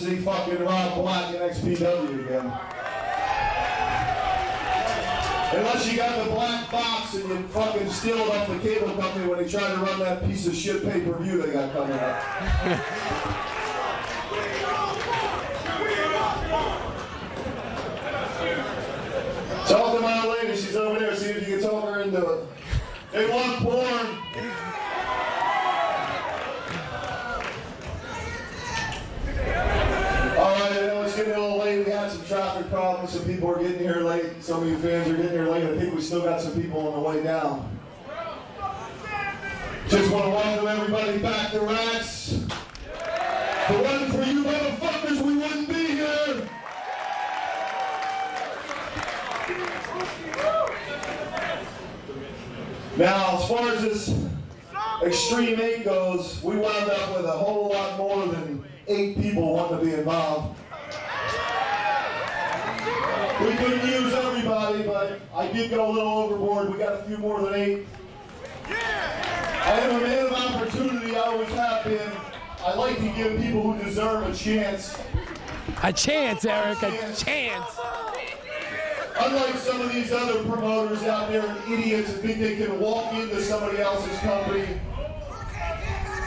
see fucking Rob Black in XPW again. Unless you got the black box and you fucking steal it off the cable company when they try to run that piece of shit pay-per-view they got coming up. Talk to my lady, she's over there, see if you can talk her into it. They want porn. Alright, it's getting a little late. We had some traffic problems. Some people are getting here late. Some of you fans are getting here late. I think we still got some people on the way down. Just want to welcome everybody back to Rats. If it wasn't for you motherfuckers, we wouldn't be here. Now, as far as this Extreme 8 goes, we wound up with a whole lot more than 8 people wanting to be involved. We couldn't use everybody, but I did go a little overboard. We got a few more than 8. I am a man of opportunity, I always have been. I like to give people who deserve a chance. A chance, Eric, a chance. Unlike some of these other promoters out there and idiots who think they can walk into somebody else's company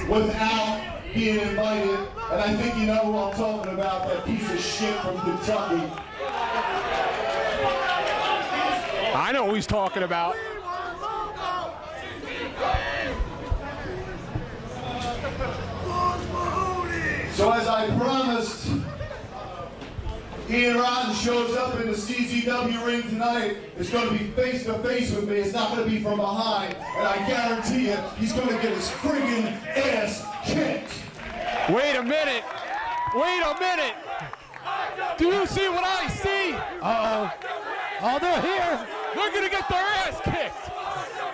without being invited, and I think you know who I'm talking about, that piece of shit from Kentucky. I know who he's talking about. So as I promised, Ian Rotten shows up in the CZW ring tonight. It's going to be face to face with me. It's not going to be from behind. And I guarantee you, he's going to get his friggin' ass kicked. Wait a minute. Wait a minute. Do you see what I see? Uh-oh. Oh, they're here. They're going to get their ass kicked.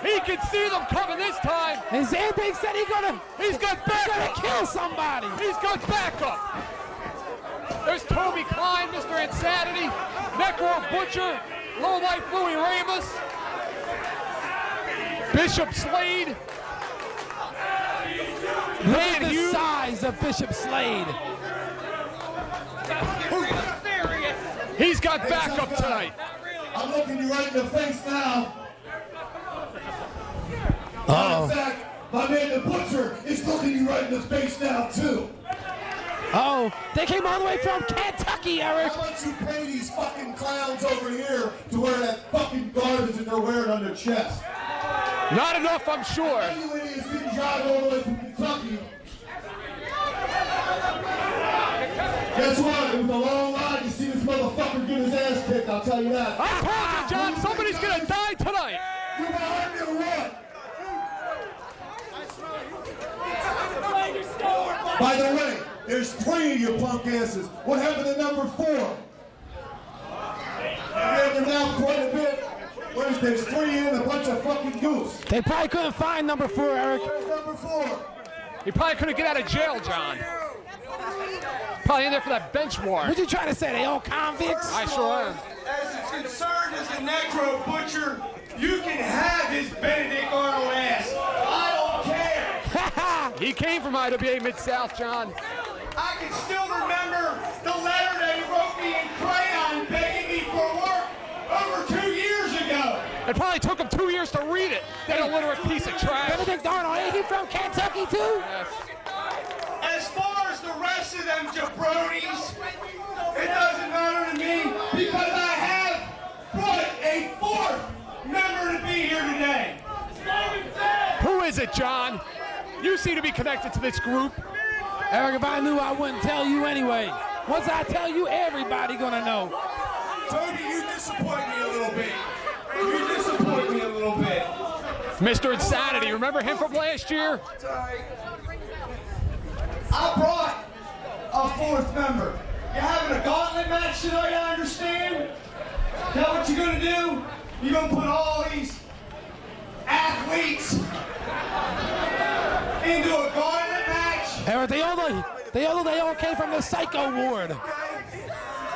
He can see them coming this time. And Zandig said he's got backup. to kill somebody. He's got backup. There's Toby Klein, Mr. Insanity, Necro Butcher, Low Life Louis Ramos, Bishop Slade. Look at the size of Bishop Slade. He's got backup tonight. I'm looking you right in the face now. Uh-oh. In fact, my man the Butcher is looking you right in the face now, too. Oh, they came all the way from Kentucky, Eric. How about you pay these fucking clowns over here to wear that fucking garbage that they're wearing on their chest? Not enough, I'm sure. You idiots didn't drive all the way from Kentucky. Guess what? It was a long line to see this motherfucker get his ass kicked, I'll tell you that. I told you, John, somebody's gonna die tonight. You behind me or what? By the way, there's 3 of you punk asses. What happened to number 4? They're now quite a bit. There's 3 in a bunch of fucking goose. They probably couldn't find number 4, Eric. Where's number 4? He probably couldn't get out of jail, John. Probably in there for that bench warrant. What you trying to say? They all convicts? I sure am. As it's concerned as a Necro Butcher, you can have his Benedict Arnold ass. I don't care. He came from IWA Mid-South, John. I can still remember the letter that he wrote me in crayon begging me for work over 2 years ago. It probably took him 2 years to read it. That illiterate piece of trash. Benedict Arnold, ain't he from Kentucky too? Yes. As far as the rest of them jabronis, it doesn't matter to me because I have brought a 4th member to be here today. Who is it, John? You seem to be connected to this group. Eric, if I knew, I wouldn't tell you anyway. Once I tell you, everybody gonna know. Tony, you disappoint me a little bit. You disappoint me a little bit. Mr. Insanity, remember him from last year? Sorry. I brought a 4th member. You're having a gauntlet match tonight, I understand? Now what you're gonna do? You're gonna put all these athletes into a gauntlet match? Eric, they all came from the Psycho Ward.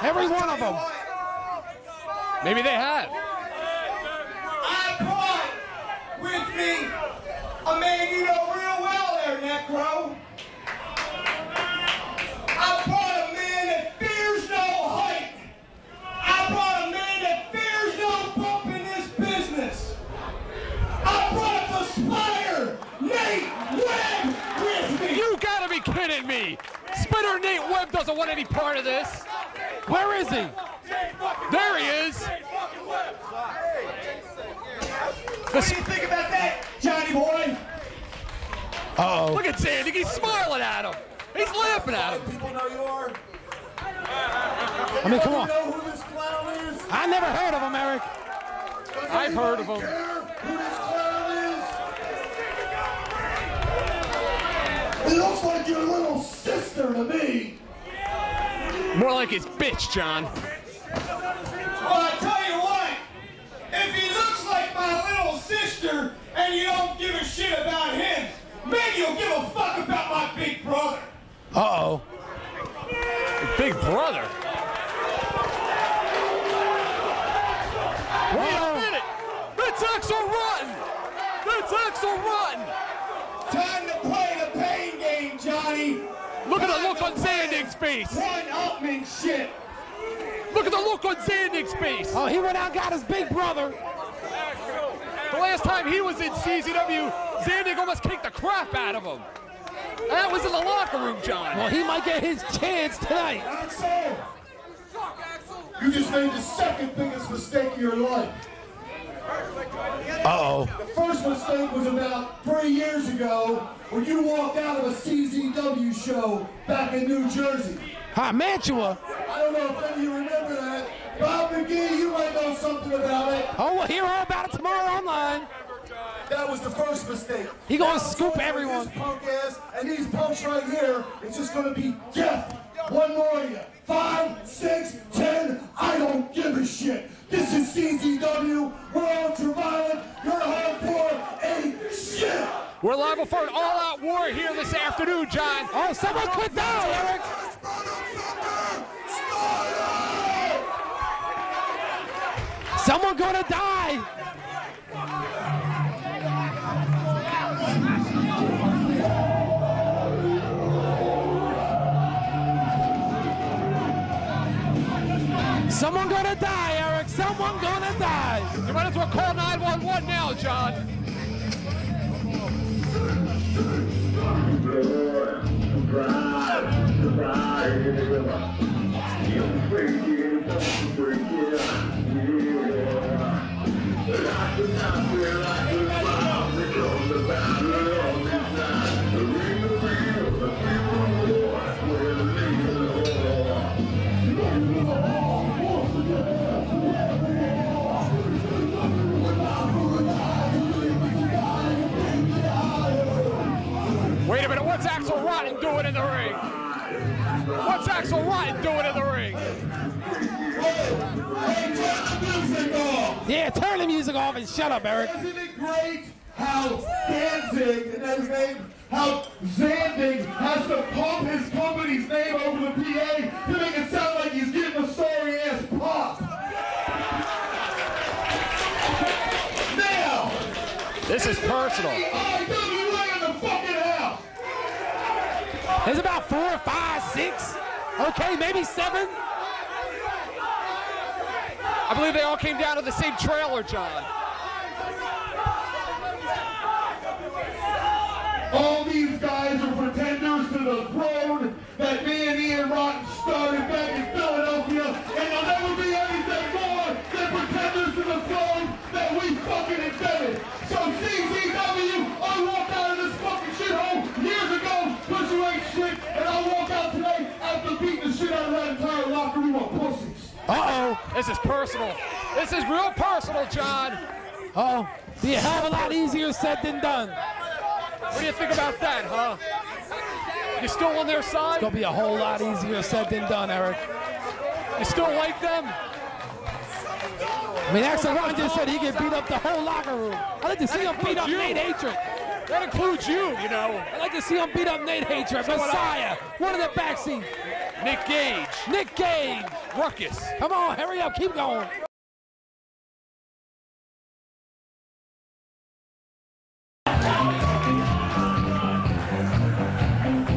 Every one of them. Maybe they have. I brought with me a man you know real well there, Necro. I brought a man sure Nate Webb doesn't want any part of this. Where is he? There he is. What do you think about that, Johnny boy? Uh-oh. Look at Zandig. He's smiling at him. He's laughing at him. People know you are. I mean, come on. You know who this clown is? I never heard of him, Eric. Does I've heard of anybody him. care who this clown is? It looks like your little sister to me. More like his bitch, John. Well, I tell you what, if he looks like my little sister and you don't give a shit about him, maybe you'll give a fuck about my big brother. Uh-oh. Big brother. Wait a minute. That's Axel Rotten. That's Axel Rotten. Time to play the pain game, Johnny. Look at the look on Zandig's face. One-upman shit. Look at the look on Zandig's face. Oh, he went out and got his big brother. The last time he was in CZW, Zandig almost kicked the crap out of him. And that was in the locker room, John. Well, he might get his chance tonight. Axel! You just made the second biggest mistake of your life. Uh-oh. The first mistake was about 3 years ago when you walked out of a CZW show back in New Jersey. Hi, Mantua. I don't know if any of you remember that. Bob McGee, you might know something about it. Oh, we'll hear all about it tomorrow online. That was the first mistake. He gonna Now, scoop someone everyone. This punk ass and these punks right here, it's just gonna be death. One more of you. 5, 6, 10. I don't give a shit. This is CZW. We're ultra-violent. You're hardcore. Ain't shit. We're liable for an all-out war here this afternoon, John. Oh, someone quit down, Eric. Someone gonna die. Someone gonna die, Eric. Someone gonna die. You might as well call 911 now, John. Wait a minute, what's Axel Rotten doing in the ring? What's Axel Rotten doing in the ring? Yeah, turn the music off and shut up, Eric. Isn't it great how Danzig, and that's his name, how Zandig has to pump his company's name over the PA to make it sound like he's getting a sorry-ass pop. Now, This is personal. IWA in the fucking house. There's about 4, 5, 6. Okay, maybe 7. I believe they all came down to the same trailer, John. All these guys are pretenders to the throne that me and Ian Rotten started back in Philadelphia, and there'll never be anything more than pretenders to the throne that we fucking invented. So CZW, I walked out of this fucking shithole years ago because you ain't shit, and I'll walk out today after beating the shit out of that entire locker room of pussies. Uh-oh. This is personal. This is real personal, John. Uh-oh. Be a hell of a lot easier said than done. What do you think about that, huh? You still on their side? It's gonna be a whole lot easier said than done, Eric. You still like them? I mean, Axel Rotten just said he could beat up the whole locker room. I'd like to see him beat up you. Nate Hatred. That includes you, you know. I'd like to see him beat up Nate Hatred, Messiah, one in the backseat. Nick Gage, Nick Gage. Ruckus. Come on, hurry up, keep going.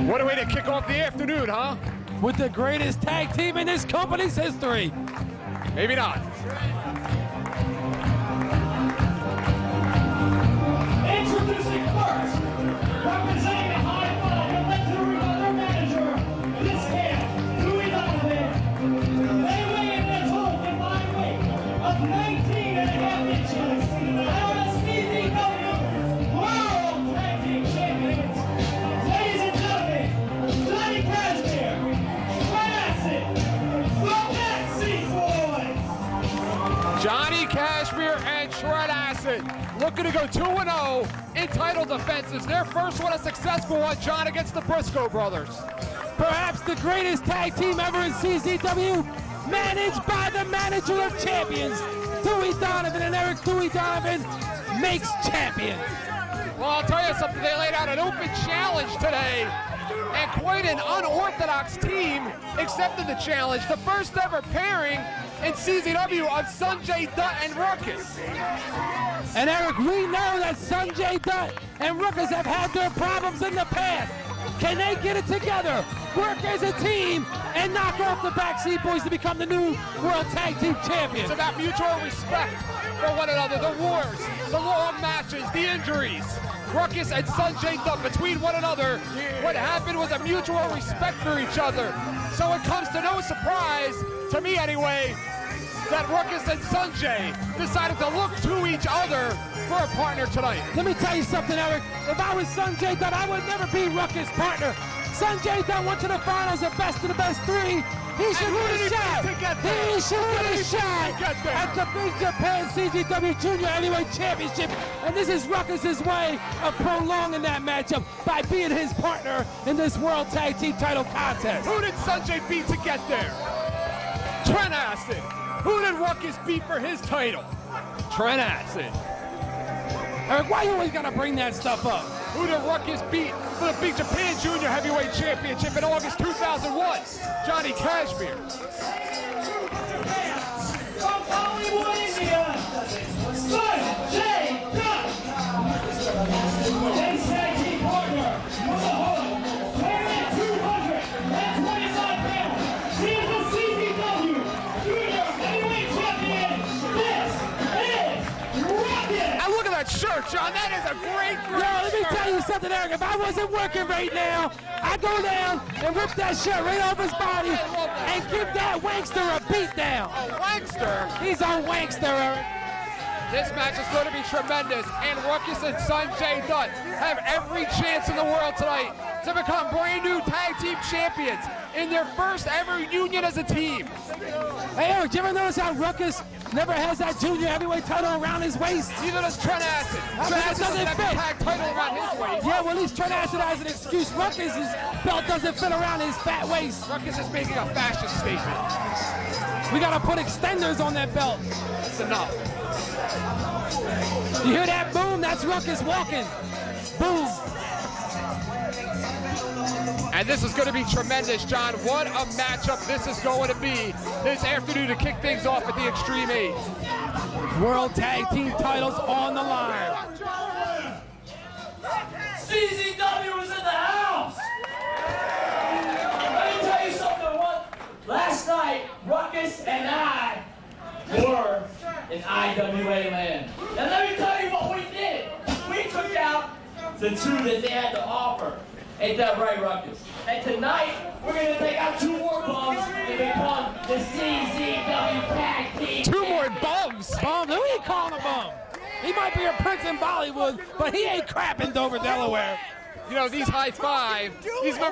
What a way to kick off the afternoon, huh? With the greatest tag team in this company's history. Maybe not. Introducing first, representing the High Five, the legendary manager, this Trent Acid looking to go 2-0 in title defenses. Their first one, a successful one, John, against the Briscoe brothers. Perhaps the greatest tag team ever in CZW, managed by the manager of champions, Dewey Donovan, and Eric Dewey Donovan makes champions. Well, I'll tell you something, they laid out an open challenge today, and quite an unorthodox team accepted the challenge. The first ever pairing in CZW of Sanjay Dutt and Ruckus. And Eric, we know that Sanjay Dutt and Ruckus have had their problems in the past. Can they get it together, work as a team, and knock off the Backseat Boys to become the new World Tag Team Champions? It's about mutual respect for one another, the wars, the long matches, the injuries. Ruckus and Sanjay Dutt between one another. What happened was a mutual respect for each other. So it comes to no surprise, to me anyway, that Ruckus and Sanjay decided to look to each other for a partner tonight. Let me tell you something, Eric. If I was Sanjay Dutt, I would never be Ruckus' partner. Sanjay Dutt went to the finals, the best of the best three. He should get a shot. He should get a shot at the Big Japan CZW Junior Heavyweight Championship. And this is Ruckus' way of prolonging that matchup by being his partner in this World Tag Team title contest. Who did Sanjay beat to get there? Trent Acid. Who did Ruckus beat for his title? Trent Acid. Eric, why you always gotta bring that stuff up? Who did Ruckus beat for the Big Japan Junior Heavyweight Championship in August 2001? Johnny Kashmere. From Hollywood, India, Sanjay Dutt. His tag team partner, wearing 225 pounds. He is the CZW Junior Heavyweight Champion. This is Ruckus. And look at that shirt, John. That is a great Yo, let me tell you something, Eric. If I wasn't working right now, I'd go down and rip that shirt right off his body and give that wankster a beat down. A wankster? He's a wankster, Eric. This match is going to be tremendous, and Ruckus and Sanjay Dutt have every chance in the world tonight to become brand new tag team champions in their first ever union as a team. Hey, Eric, you ever notice how Ruckus never has that junior heavyweight title around his waist? Neither does Trent Acid. Trent Acid doesn't have a tag title around his waist. Yeah, well, at least Trent Acid has an excuse. Ruckus' belt doesn't fit around his fat waist. Ruckus is making a fashion statement. We gotta put extenders on that belt. That's enough. You hear that boom? That's Ruckus walking. Boom. And this is going to be tremendous, John. What a matchup this is going to be this afternoon to kick things off at the Extreme 8. World Tag Team titles on the line. CZW is in the house. Let me tell you something. Last night, Ruckus and I were in IWA land. And let me tell you what we did. We took out the two that they had to offer. Ain't that right, Ruckus? And tonight, we're going to take out two more bums and become the CZW Tag Team. Two more bums? Bum? Who you calling a bum? He might be a prince in Bollywood, but he ain't crap in Dover, Delaware. You know, these members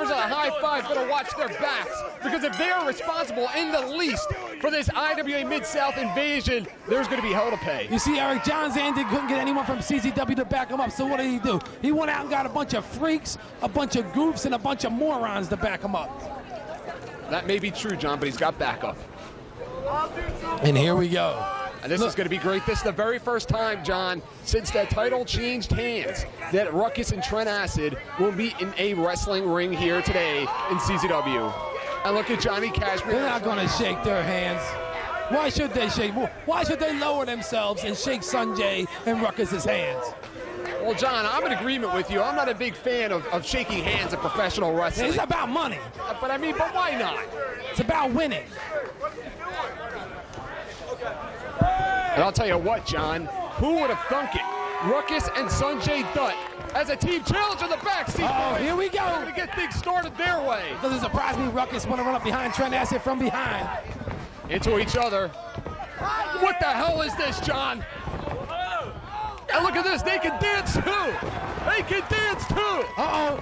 of the High Five better watch their backs, because if they're responsible in the least for this IWA Mid-South invasion, there's going to be hell to pay. You see, Eric, John Zandon couldn't get anyone from CZW to back him up, so what did he do? He went out and got a bunch of freaks, a bunch of goofs, and a bunch of morons to back him up. That may be true, John, but he's got backup. And here we go. And this is going to be great. This is the very first time, John, since that title changed hands, that Ruckus and Trent Acid will meet in a wrestling ring here today in CZW. And look at Johnny Kashmere. They're not going to shake their hands. Why should they shake? Why should they lower themselves and shake Sanjay and Ruckus' hands? Well, John, I'm in agreement with you. I'm not a big fan of shaking hands in professional wrestling. It's about money. But why not? It's about winning. And I'll tell you what, John, who would have thunk it? Ruckus and Sanjay Dutt as a team challenge on the backseat. Oh, here we go. They're going to get things started their way. Doesn't surprise me, Ruckus want to run up behind Trent Acid from behind. Into each other. What the hell is this, John? And look at this, they can dance too. They can dance too. Uh-oh.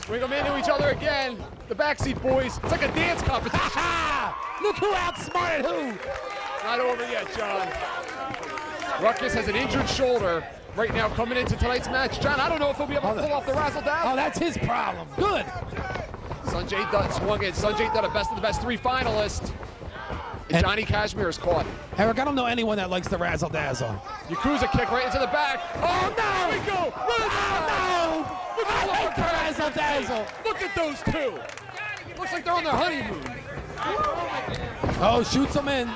Bring them into each other again. The Backseat Boys. It's like a dance competition. Look who outsmarted who. Not over yet, John. Ruckus has an injured shoulder right now coming into tonight's match. John, I don't know if he'll be able to pull off the razzle-dazzle. Oh, that's his problem. Good. Sanjay Dutt swung in. Sanjay Dutt, a best of the best 3 finalist. And Johnny Kashmere is caught. Eric, I don't know anyone that likes the razzle-dazzle. Yakuza kick right into the back. Oh, no! Here we go! Oh, no! I hate the razzle-dazzle. Look at those two. Looks like they're on their honeymoon. Oh, shoots him in.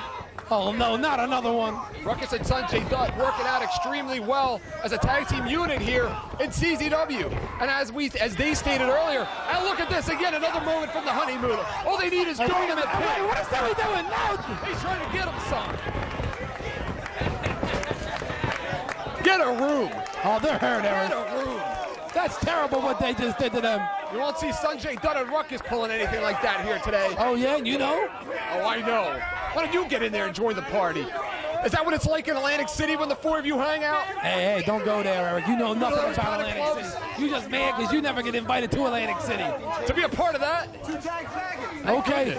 Oh, no, not another one. Ruckus and Sanjay Dutt working out extremely well as a tag team unit here in CZW. And as they stated earlier, and look at this again, another moment from the honeymoon. All they need is going in the pit. Hey, what is he doing? No. He's trying to get him some. Get a room. Oh, they're hurt, Eric. Get a room. That's terrible what they just did to them. You won't see Sanjay Dutt and Ruckus pulling anything like that here today. Oh, yeah, you know? Oh, I know. Why don't you get in there and join the party? Is that what it's like in Atlantic City when the 4 of you hang out? Hey, don't go there, Eric. You know nothing about Atlantic City. You just mad because you never get invited to Atlantic City. To be a part of that? Okay.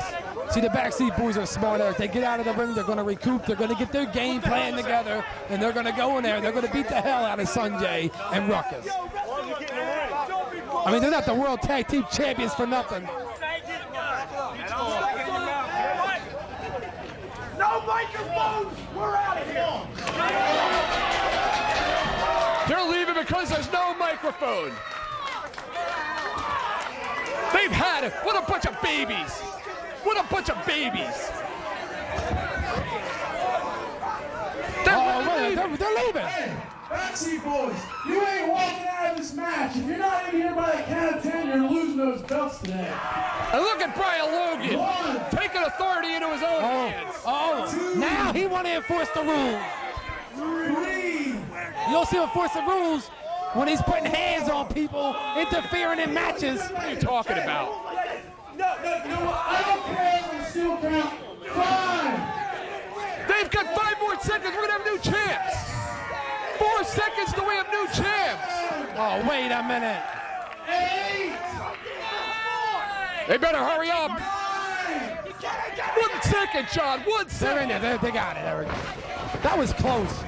See, the backseat boys are smart, Eric. They get out of the ring, they're going to recoup, they're going to get their game plan together, and they're going to go in there, and they're going to beat the hell out of Sanjay and Ruckus. I mean, they're not the World Tag Team Champions for nothing. No microphones! We're out of here! They're leaving because there's no microphone. They've had it. What a bunch of babies. What a bunch of babies. They're leaving. Hey, backseat boys, you ain't walking out of this match. If you're not in here by the count of 10, you're losing those belts today. And look at Brian Logan taking authority into his own hands. Oh, now he want to enforce the rules. 3. You don't see him enforce the rules when he's putting hands on people, interfering in matches. What are you talking about? No, I don't care if it's still count. 5. They've got 5 more seconds. We're going to have new champs. 4 seconds till we have new champs. Oh, wait a minute. 8. They better hurry up. 1 second, John. 1 They're in second. there. They got it, Eric. That was close.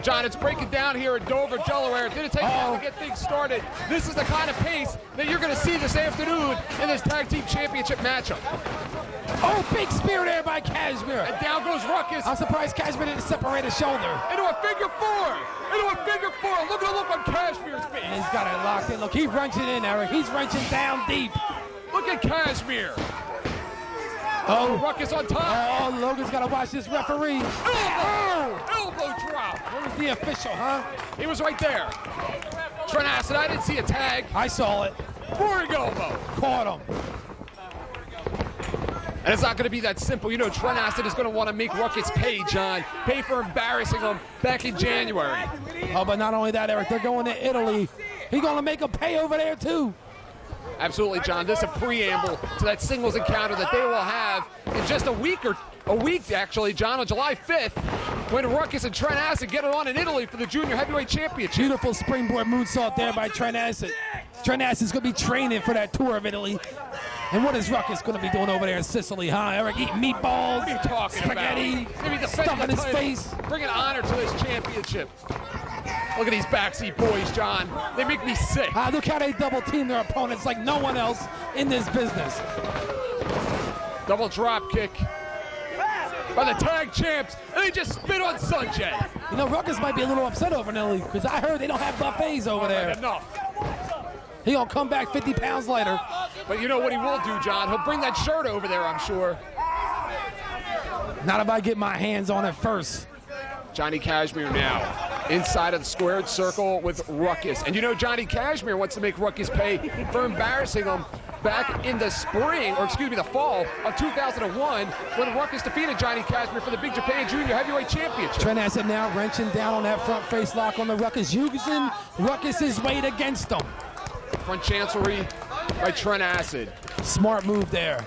John, it's breaking down here in Dover, Delaware. It didn't take long to get things started. This is the kind of pace that you're going to see this afternoon in this Tag Team Championship matchup. Oh, big spear there by Kashmere. And down goes Ruckus. I'm surprised Kashmere didn't separate his shoulder. Into a figure 4. Into a figure 4. Look at the look on Kashmere's face. And he's got it locked in. Look, he's wrenching in, Eric. He's wrenching down deep. Look at Kashmere. Oh, Ruckus on top. Oh, Logan's got to watch this referee. Elbow drop. Where's the official, huh? He was right there. Trent Acid, I didn't see a tag. I saw it. Boring elbow. Caught him. And it's not going to be that simple. You know, Trent Acid is going to want to make Ruckus pay, John. Pay for embarrassing him back in January. Oh, but not only that, Eric, they're going to Italy. He's going to make him pay over there, too. Absolutely, John. This is a preamble to that singles encounter that they will have in just a week, actually, John, on July 5th, when Ruckus and Trent Acid get it on in Italy for the Junior Heavyweight Championship. Beautiful springboard moonsault there by Trent Acid. Trent Acid's going to be training for that tour of Italy. And what is Ruckus going to be doing over there in Sicily, huh, Eric? Eating meatballs, What are you talking spaghetti, about? stuff in his face. Bringing honor to this championship. Look at these backseat boys, John. They make me sick. Look how they double team their opponents like no one else in this business. Double drop kick by the tag champs, and they just spit on Sanjay. You know, Ruckus might be a little upset over in Italy because I heard they don't have buffets over there. Enough. He gonna come back 50 pounds later. But you know what he will do, John? He'll bring that shirt over there, I'm sure. Not if I get my hands on it first. Johnny Kashmere now inside of the squared circle with Ruckus. And you know Johnny Kashmere wants to make Ruckus pay for embarrassing him back in the the fall of 2001 when Ruckus defeated Johnny Kashmere for the Big Japan Junior Heavyweight Championship. Trent Acid now wrenching down on that front face lock on the Ruckus, using Ruckus's weight against him. Front chancellery by Trent Acid. Smart move there.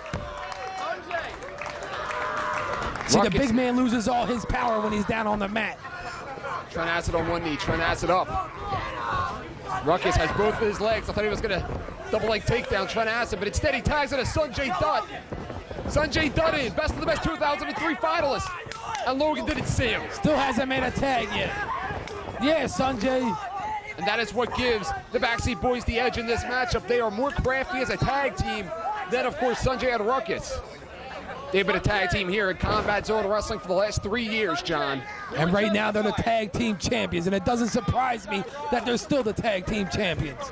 See, Ruckus. the big man loses all his power when he's down on the mat. Trent Acid on one knee, Trent Acid up. Ruckus has both of his legs. I thought he was going to double leg takedown Trent Acid, but instead he tags it to Sanjay Dutt. Sanjay Dutt in, Best of the Best 2003 finalist. And Logan didn't see him. Still hasn't made a tag yet. Yeah, Sanjay. And that is what gives the Backseat Boys the edge in this matchup. They are more crafty as a tag team than, of course, Sanjay and Ruckus. They've been a tag team here at Combat Zone Wrestling for the last 3 years, John. And right now they're the tag team champions, and it doesn't surprise me that they're still the tag team champions.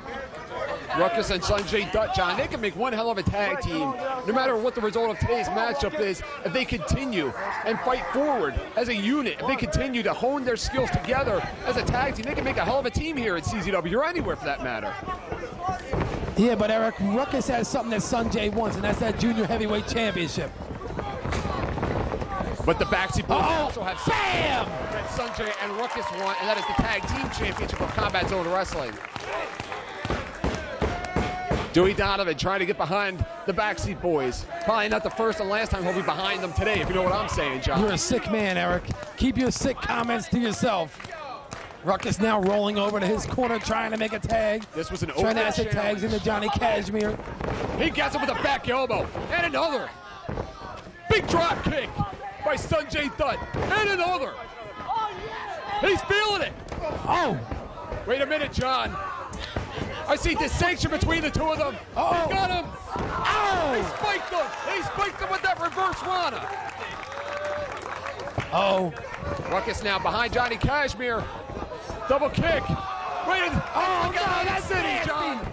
Ruckus and Sanjay Dutt, John, they can make one hell of a tag team, no matter what the result of today's matchup is. If they continue and fight forward as a unit, if they continue to hone their skills together as a tag team, they can make a hell of a team here at CZW or anywhere for that matter. Yeah, but Eric, Ruckus has something that Sanjay wants, and that's that Junior Heavyweight Championship. But the Backseat Boys also have bam! that Sanjay and Ruckus want, and that is the Tag Team Championship of Combat Zone Wrestling. Dewey Donovan trying to get behind the Backseat Boys. Probably not the first and last time he'll be behind them today, if you know what I'm saying, John. You're a sick man, Eric. Keep your sick comments to yourself. Ruckus now rolling over to his corner, trying to make a tag. This was an open challenge. Tags into Johnny Kashmere. He gets him with a back elbow. And another. Big drop kick by Sanjay Dutt. And another. He's feeling it. Oh. Wait a minute, John. I see distinction between the two of them. Oh. He got him. Oh. He spiked him. He spiked him with that reverse Rana. Oh. Ruckus now behind Johnny Kashmere. Double kick. Wait. Oh, no, that's city, nasty. John.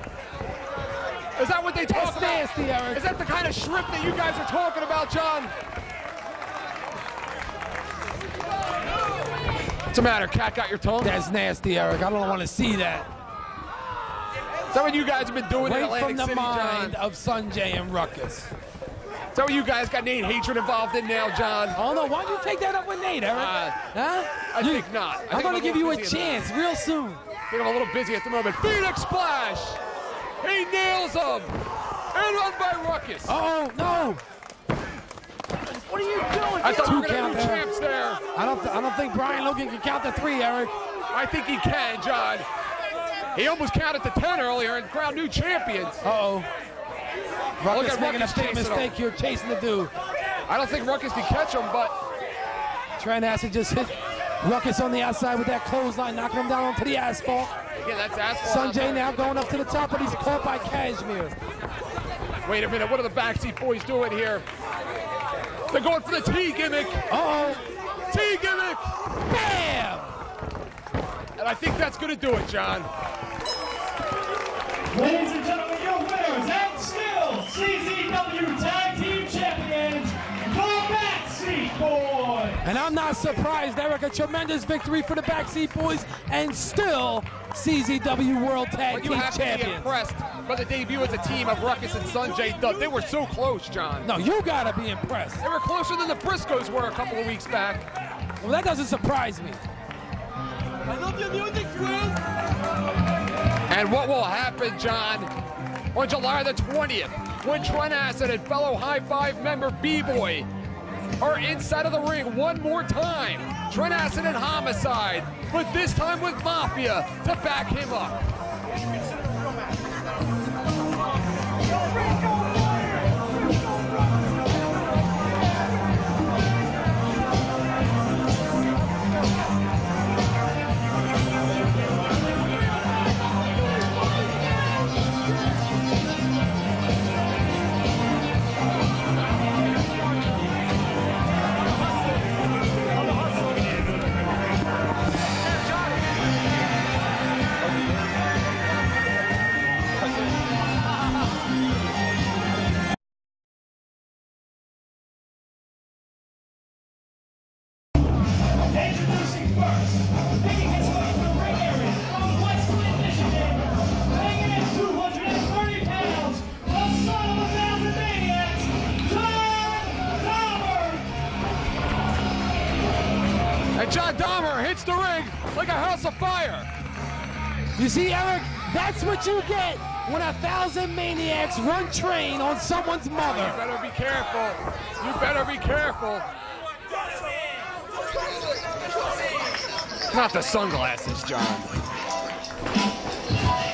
Is that what they talk about? That's nasty, Eric. Is that the kind of shrimp that you guys are talking about, John? What's the matter? Cat got your tongue? That's nasty, Eric. I don't want to see that. Is that what you guys have been doing in Atlantic City, John? Right from the mind of Sanjay and Ruckus. Is that what you guys got Nate Hatred involved in now, John? Oh, no. Why don't you take that up with Nate, Eric? I think not. I'm going to give you a chance real soon. I think I'm a little busy at the moment. Phoenix Splash! He nails him! And run by Ruckus. Oh, no. What are you doing? I thought we were going to do champs there. I don't think Brian Logan can count to 3, Eric. I think he can, John. He almost counted to 10 earlier and crowned new champions. Uh-oh. Ruckus making Ruckus a big mistake here, chasing the dude. I don't think Ruckus can catch him, but... Trent has to just hit Ruckus on the outside with that clothesline, knocking him down onto the asphalt. Yeah, that's asphalt. Sanjay now going up to the top, but he's caught by Kashmere. Wait a minute, what are the Backseat Boys doing here? They're going for the T gimmick. Uh-oh. T gimmick. Bam! And I think that's going to do it, John. Ladies and gentlemen, your winners and still CZW Tag Team Champions, the Backseat Boys. And I'm not surprised, Eric. A tremendous victory for the Backseat Boys and still CZW World Tag Team You have to be Champions. impressed by the debut as a team of Ruckus and Sanjay Dutt. They were so close, John. No, you got to be impressed. They were closer than the Briscoes were a couple of weeks back. Well, that doesn't surprise me. I love your music, friend. And what will happen, John, on July the 20th, when Trent Acid and fellow High Five member B-Boy are inside of the ring one more time. Trent Acid and Homicide, but this time with Mafia to back him up. John Dahmer hits the ring like a house of fire. You see, Eric, that's what you get when 1,000 maniacs run train on someone's mother. You better be careful. You better be careful. Not the sunglasses, John.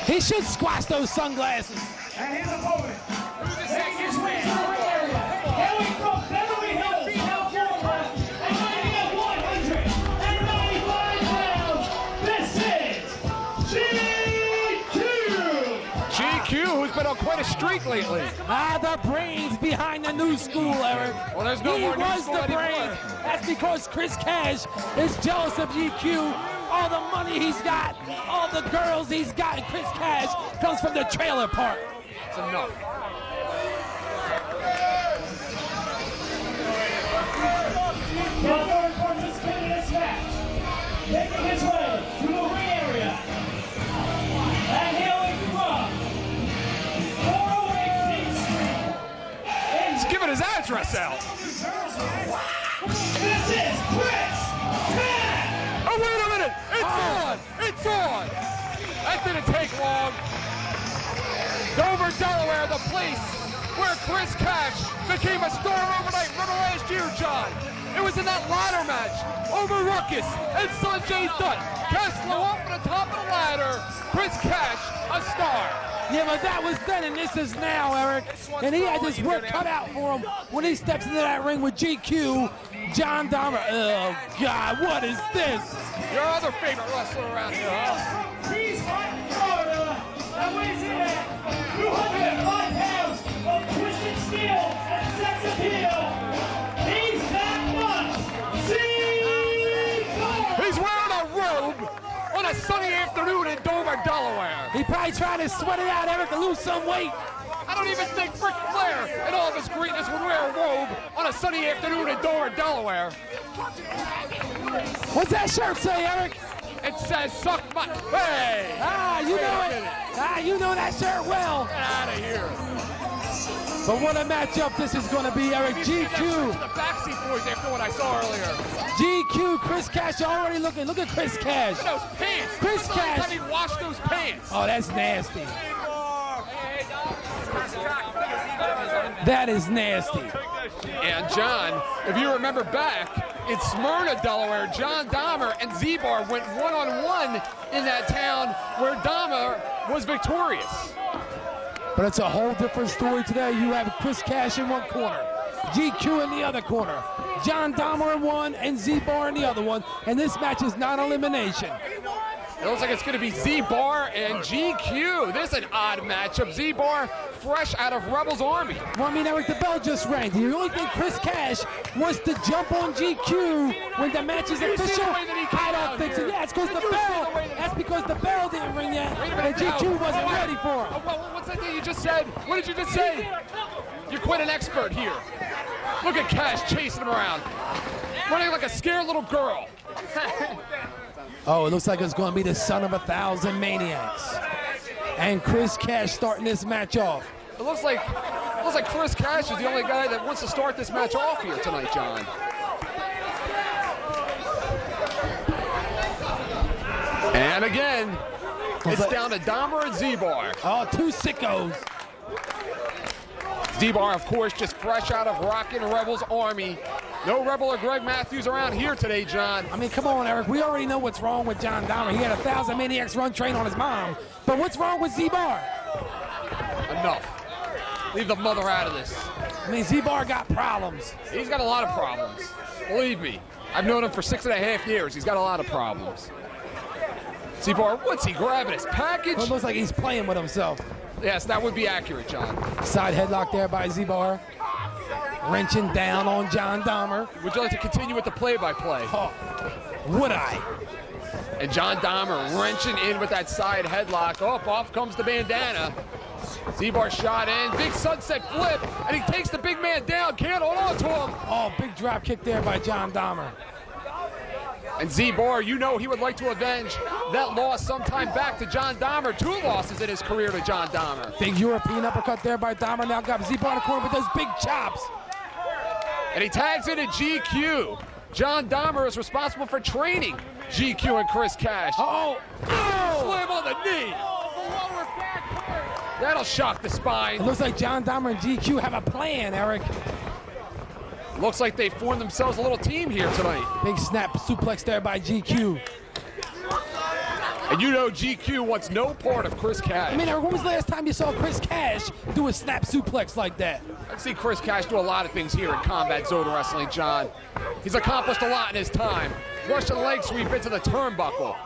He should squash those sunglasses. And his opponent, making his way to the ring area. Here we a streak lately. The brains behind the new school, Eric. Well, there's no more new was school the anymore. brains. That's because Chris Cash is jealous of GQ. All the money he's got, all the girls he's got, and Chris Cash comes from the trailer park. It's enough. Well, third participant in this match, making his way to the ring area, and hailing from 408 King Street. He's giving his address out. This is Chris Cash! Oh, wait a minute! It's on! It's on! That didn't take long. Dover, Delaware, the place where Chris Cash became a star overnight. Remember last year, John? It was in that ladder match over Ruckus and Sanjay Dutt. Cash flew off at the top of the ladder. Chris Cash, a star. Yeah, but that was then, and this is now, Eric. And he had his work cut out for him when he steps into that ring with GQ, John Dahmer. Oh, God, what is this? Your other favorite wrestler around here, huh? He's hot in Florida and weighs in at 205 pounds of twisted steel and sex appeal. He's that much. He's wearing a robe on a sunny afternoon in Dover, Delaware. He probably tried to sweat it out, Eric, to lose some weight. I don't even think Ric Flair, in all of his greatness, would wear a robe on a sunny afternoon in Dover, Delaware. What's that shirt say, Eric? It says, suck my... Hey! You know it. You know that shirt well. Get out of here. But what a matchup this is going to be, Eric. GQ. The Backseat Boys after what I saw earlier. GQ, Chris Cash already looking. Look at Chris Cash. Look at those pants. Chris Cash. How he washed those pants. Oh, that's nasty. That is nasty. And John, if you remember back in Smyrna, Delaware, John Dahmer and Z-Bar went one-on-one in that town where Dahmer was victorious. But it's a whole different story today. You have Chris Cash in one corner, GQ in the other corner, John Dahmer in one, and Z-Bar in the other one. And this match is not elimination. It looks like it's going to be Z-Bar and GQ. This is an odd matchup. Z-Bar fresh out of Rebels Army. Well, I mean, Eric, the bell just rang. Do you really think Chris Cash wants to jump on GQ when the match is official? I don't think so. Yeah, it's because the bell. That's because the bell didn't ring yet, and GQ wasn't ready for him. What's that thing you just said? What did you just say? You're quite an expert here. Look at Cash chasing him around. Running like a scared little girl. Oh, it looks like it's going to be the son of 1,000 maniacs. And Chris Cash starting this match off. It looks like Chris Cash is the only guy that wants to start this match off here tonight, John. And again, it's down to Dahmer and Z-Bar. Oh, two sickos. Z-Bar, of course, just fresh out of Rockin' Rebels Army. No Rebel or Greg Matthews around here today, John. I mean, come on, Eric. We already know what's wrong with John Dahmer. He had 1,000 maniacs run train on his mom. But what's wrong with Z-Bar? Enough. Leave the mother out of this. I mean, Z-Bar got problems. He's got a lot of problems. Believe me. I've known him for 6.5 years. He's got a lot of problems. Z-Bar, what's he grabbing? His package? It looks like he's playing with himself. Yes, that would be accurate, John. Side headlock there by Z-Bar. Wrenching down on John Dahmer. Would you like to continue with the play-by-play? Oh, would I? And John Dahmer wrenching in with that side headlock. Oh, off comes the bandana. Z-Bar shot in. Big sunset flip. And he takes the big man down. Can't hold on to him. Oh, big drop kick there by John Dahmer. And Z-Bar, you know he would like to avenge that loss sometime back to John Dahmer. 2 losses in his career to John Dahmer. Big European uppercut there by Dahmer. Now got Z-Bar in the corner with those big chops. And he tags into GQ. John Dahmer is responsible for training GQ and Chris Cash. Oh! Slam on the knee. That'll shock the spine. It looks like John Dahmer and GQ have a plan, Eric. Looks like they formed themselves a little team here tonight. Big snap suplex there by GQ. And you know GQ wants no part of Chris Cash. I mean, Eric, when was the last time you saw Chris Cash do a snap suplex like that? I've seen Chris Cash do a lot of things here in Combat Zone Wrestling, John. He's accomplished a lot in his time. Russian leg sweep into the turnbuckle.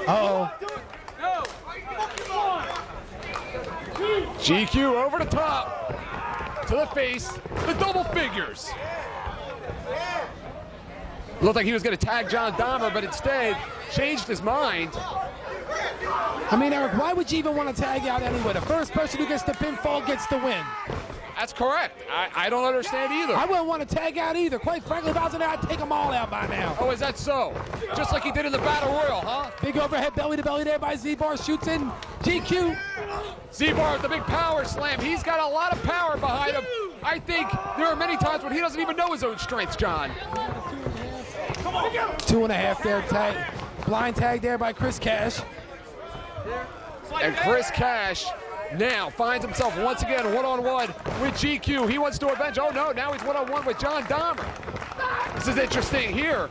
Uh-oh. GQ over the top, to the face, the double figures. Looked like he was going to tag John Dahmer, but instead changed his mind. I mean, Eric, why would you even want to tag out anyway? The first person who gets the pinfall gets the win. That's correct. I don't understand either. I wouldn't want to tag out either. Quite frankly, if I was in there, I'd take them all out by now. Oh, is that so? Just like he did in the Battle Royal, huh? Big overhead belly-to-belly there by Z-Bar. Shoots in GQ. Z-Bar with the big power slam. He's got a lot of power behind him. I think there are many times when he doesn't even know his own strengths, John. 2.5 there. Tag. Blind tag there by Chris Cash. And Chris Cash now finds himself once again one-on-one with GQ. He wants to avenge. Oh, no, now he's one-on-one with John Dahmer. This is interesting here.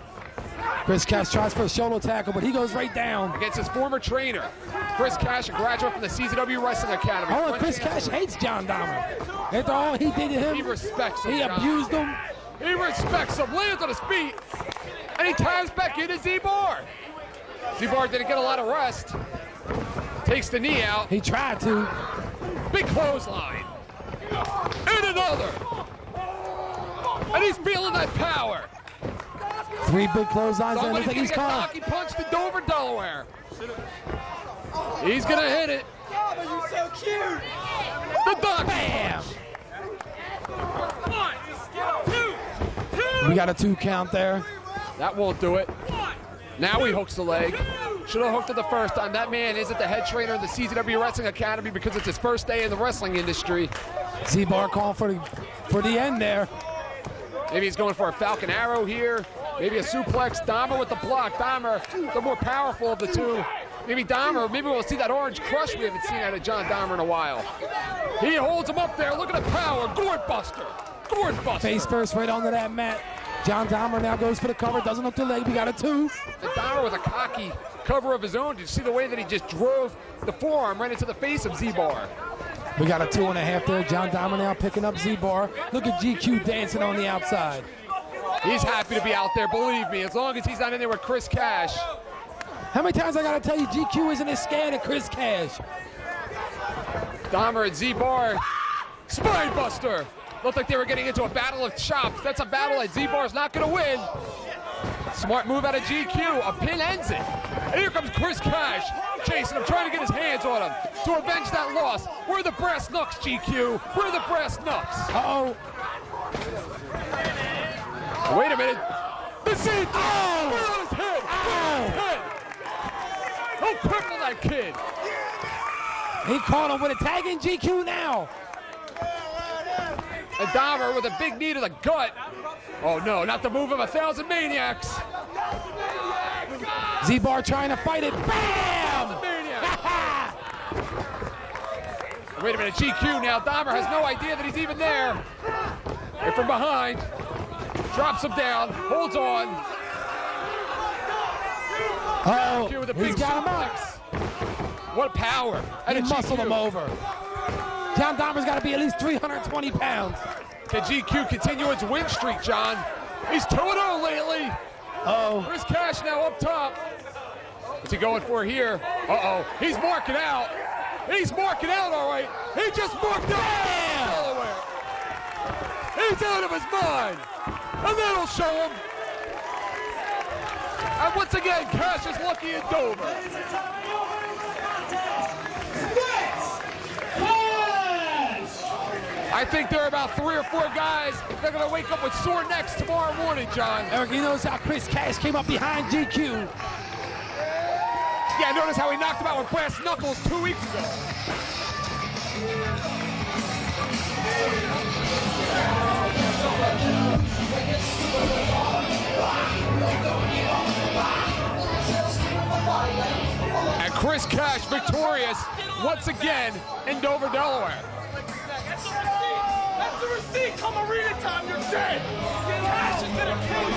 Chris Cash tries for a shoulder tackle, but he goes right down. Against his former trainer, Chris Cash, a graduate from the CZW Wrestling Academy. Oh, and Chris Cash hates John Dahmer. After all he did to him, he respects him, he John. abused him. He respects him, lands on his feet, and he ties back into Z-Bar. Z-Bar didn't get a lot of rest. Takes the knee out. He tried to. Big clothesline. And another. And he's feeling that power. 3 big clotheslines. Somebody's Looks like he's gonna caught. get Donkey punched in Dover, Delaware. He's gonna hit it. Oh, you're so cute. The Donkey. Bam! One, two. We got a 2 count there. That won't do it. Now he hooks the leg. Should have hooked it the first time. That man isn't the head trainer in the CZW Wrestling Academy because it's his first day in the wrestling industry. Z-Bar calling for the end there. Maybe he's going for a Falcon Arrow here. Maybe a suplex. Dahmer with the block. Dahmer, the more powerful of the two. Maybe Dahmer, maybe we'll see that orange crush we haven't seen out of John Dahmer in a while. He holds him up there. Look at the power. Gourd buster. Gourd buster. Face first right onto that mat. John Dahmer now goes for the cover. Doesn't hook the leg. We got a 2. And Dahmer with a cocky cover of his own. Did you see the way that he just drove the forearm right into the face of Z-Bar? We got a 2.5 there. John Dahmer now picking up Z-Bar. Look at GQ dancing on the outside. He's happy to be out there, believe me, as long as he's not in there with Chris Cash. How many times I gotta tell you GQ isn't as scared of Chris Cash? Dahmer and Z-Bar. Spine buster. Looked like they were getting into a battle of chops. That's a battle that Z-Bar's not gonna win. Smart move out of GQ. A pin ends it. And here comes Chris Cash chasing him, trying to get his hands on him to avenge that loss. Where are the brass knucks, GQ? Where are the brass knucks? Uh-oh. Wait a minute. The seat. Oh! Right on his head. Right on his head. Don't cripple that kid. He caught him with a tag in GQ now. And Dahmer with a big knee to the gut. Oh no, not the move of 1,000 maniacs. Z-Bar trying to fight it. Bam! Wait a minute, GQ now. Dahmer has no idea that he's even there. And from behind, drops him down, holds on. Oh, GQ with a he's big got him suplex. What power. He And a muscled GQ. him over. John Dahmer's got to be at least 320 pounds. Can GQ continue its win streak, John? He's 2-0 lately. Uh-oh. Chris Cash now up top. What's he going for here? Uh-oh. He's marking out. He's marking out, all right. He just marked out. Delaware. He's out of his mind. And that'll show him. And once again, Cash is lucky in Dover. I think there are about 3 or 4 guys that are going to wake up with sore necks tomorrow morning, John. Eric, you notice how Chris Cash came up behind GQ. Yeah, notice how he knocked him out with brass knuckles 2 weeks ago. And Chris Cash victorious once again in Dover, Delaware. That's the receipt. Come arena time, you're dead. Cash is gonna kill you.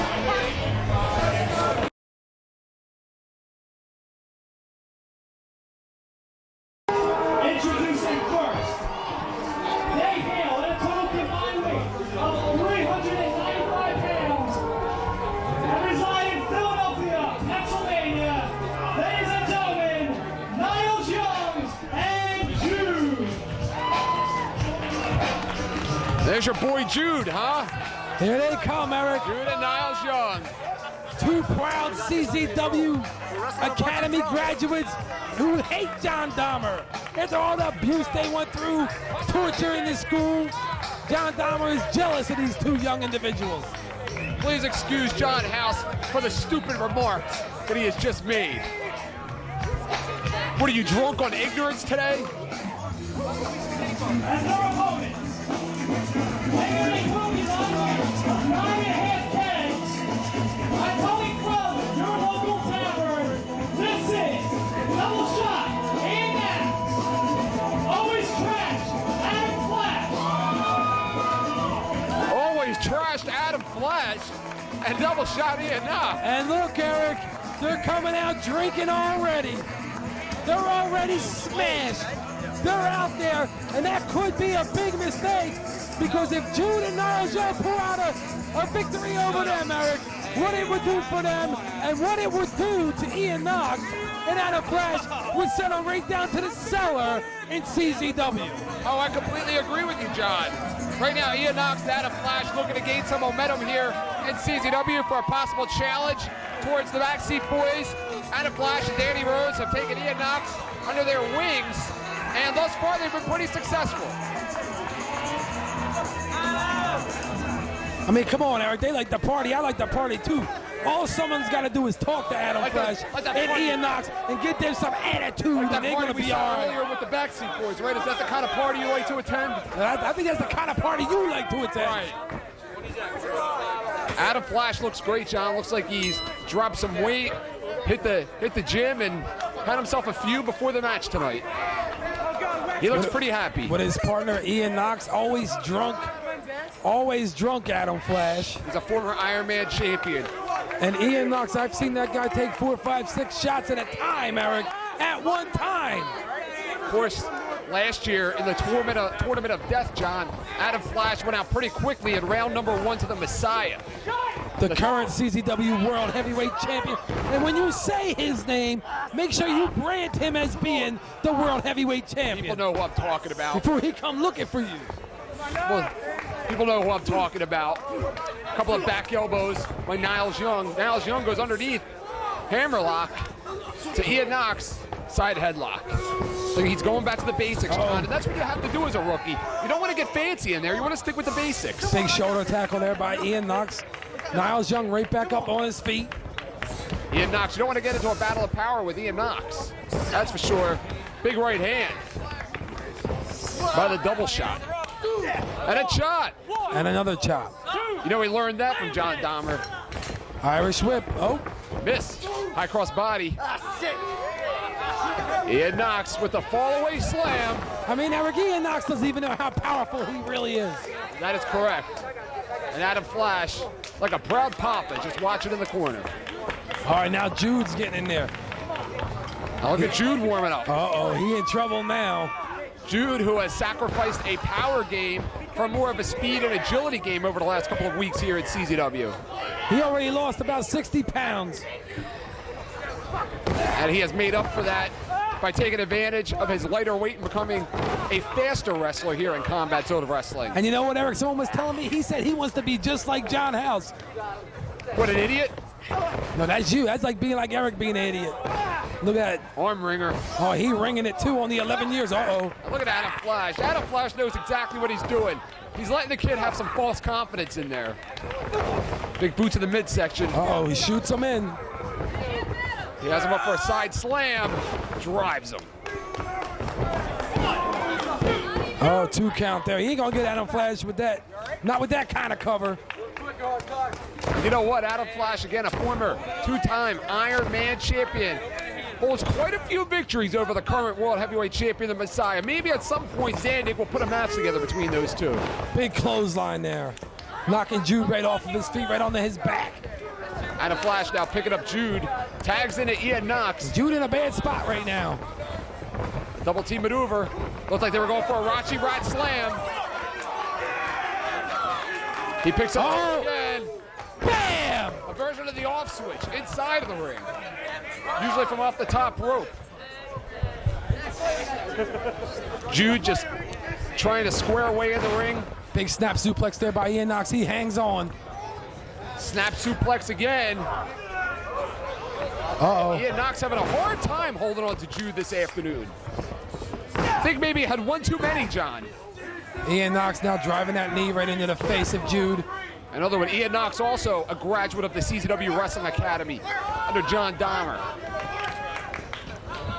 Introducing first, they hail at a total combined weight of 395 pounds and reside in Philadelphia, Pennsylvania. Ladies and gentlemen, Niles Young and Jude. There's your boy Jude, huh? Here they come, Eric. Jude and Niles Young. Two proud CZW Academy graduates who hate John Dahmer. After all the abuse they went through, torture in the school, John Dahmer is jealous of these two young individuals. Please excuse John House for the stupid remarks that he has just made. What are you, drunk on ignorance today? And their opponents, weighing rookies on 9.5 kegs, I'm coming from your local tavern. This is Double Shot and Axe. Always trash, Adam Flash. Always trashed Adam Flash and Double Shot Ian Knox. And look, Eric, they're coming out drinking already. They're already smashed. They're out there, and that could be a big mistake, because if Jude and Niles Young pull out a victory over them, Eric, what it would do for them and what it would do to Ian Knox and Adam Flash would send them right down to the cellar in CZW. Oh, I completely agree with you, John. Right now, Ian Knox and Adam Flash looking to gain some momentum here in CZW for a possible challenge towards the Backseat Boys. Adam Flash and Danny Rose have taken Ian Knox under their wings, and thus far they've been pretty successful. I mean, come on, Eric. They like the party. I like the party, too. All someone's got to do is talk to Adam Flash and Ian Knox and get them some attitude, and they're going to be all right. Earlier with the Backseat Boys, right? Is that the kind of party you like to attend? I think that's the kind of party you like to attend. Right. Adam Flash looks great, John. Looks like he's dropped some weight, hit the gym, and had himself a few before the match tonight. He looks pretty happy. With his partner, Ian Knox, always drunk, Adam Flash. He's a former Iron Man champion. And Ian Knox, I've seen that guy take 4, 5, 6 shots at a time, Eric, at one time. Of course, last year in the Tournament of Death, John, Adam Flash went out pretty quickly in round number 1 to the Messiah. The current CZW World Heavyweight Champion. And when you say his name, make sure you brand him as being the World Heavyweight Champion. People know who I'm talking about. Before he come looking for you. Well, people know who I'm talking about. A couple of back elbows by Niles Young. Niles Young goes underneath, hammerlock to Ian Knox, side headlock. So he's going back to the basics, John, and that's what you have to do as a rookie. You don't want to get fancy in there. You want to stick with the basics. Big shoulder tackle there by Ian Knox. Niles Young right back up on his feet. Ian Knox, you don't want to get into a battle of power with Ian Knox. That's for sure. Big right hand by the double shot. And a shot. And another chop. You know, we learned that from John Dahmer. Irish whip. Oh. Miss. High cross body. Ian Knox with the fall-away slam. I mean, Eric, Ian Knox doesn't even know how powerful he really is. That is correct. And Adam Flash, like a proud papa, just watching in the corner. All right, now Jude's getting in there. Now look at Jude warming up. Uh-oh, he in trouble now. Jude, who has sacrificed a power game for more of a speed and agility game over the last couple of weeks here at CZW. He already lost about 60 pounds. And he has made up for that by taking advantage of his lighter weight and becoming a faster wrestler here in Combat Zone Wrestling. And you know what, Eric? Someone was telling me, he said he wants to be just like John House. What an idiot. No, that's you. That's like being like Eric being an idiot. Look at that. Arm ringer. Oh, he ringing it too on the 11 years. Uh-oh. Look at Adam Flash. Adam Flash knows exactly what he's doing. He's letting the kid have some false confidence in there. Big boot to the midsection. Uh-oh, he shoots him in. He has him up for a side slam. Drives him. Oh, 2 count there. He ain't gonna get Adam Flash with that. Not with that kind of cover. You know what? Adam Flash, again, a former 2-time Iron Man champion, holds quite a few victories over the current World Heavyweight Champion, the Messiah. Maybe at some point, Zandig will put a match together between those two. Big clothesline there. Knocking Jude right off of his feet, right onto his back. Adam Flash now picking up Jude. Tags into Ian Knox. Jude in a bad spot right now. Double team maneuver. Looked like they were going for a Rachi Rat slam. He picks up again. Bam! A version of the off switch inside of the ring. Usually from off the top rope. Jude just trying to square away in the ring. Big snap suplex there by Ian Knox. He hangs on. Snap suplex again. Uh-oh. Ian Knox having a hard time holding on to Jude this afternoon. I think maybe he had one too many, John. Ian Knox now driving that knee right into the face of Jude. Another one. Ian Knox, also a graduate of the CZW Wrestling Academy under John Dahmer.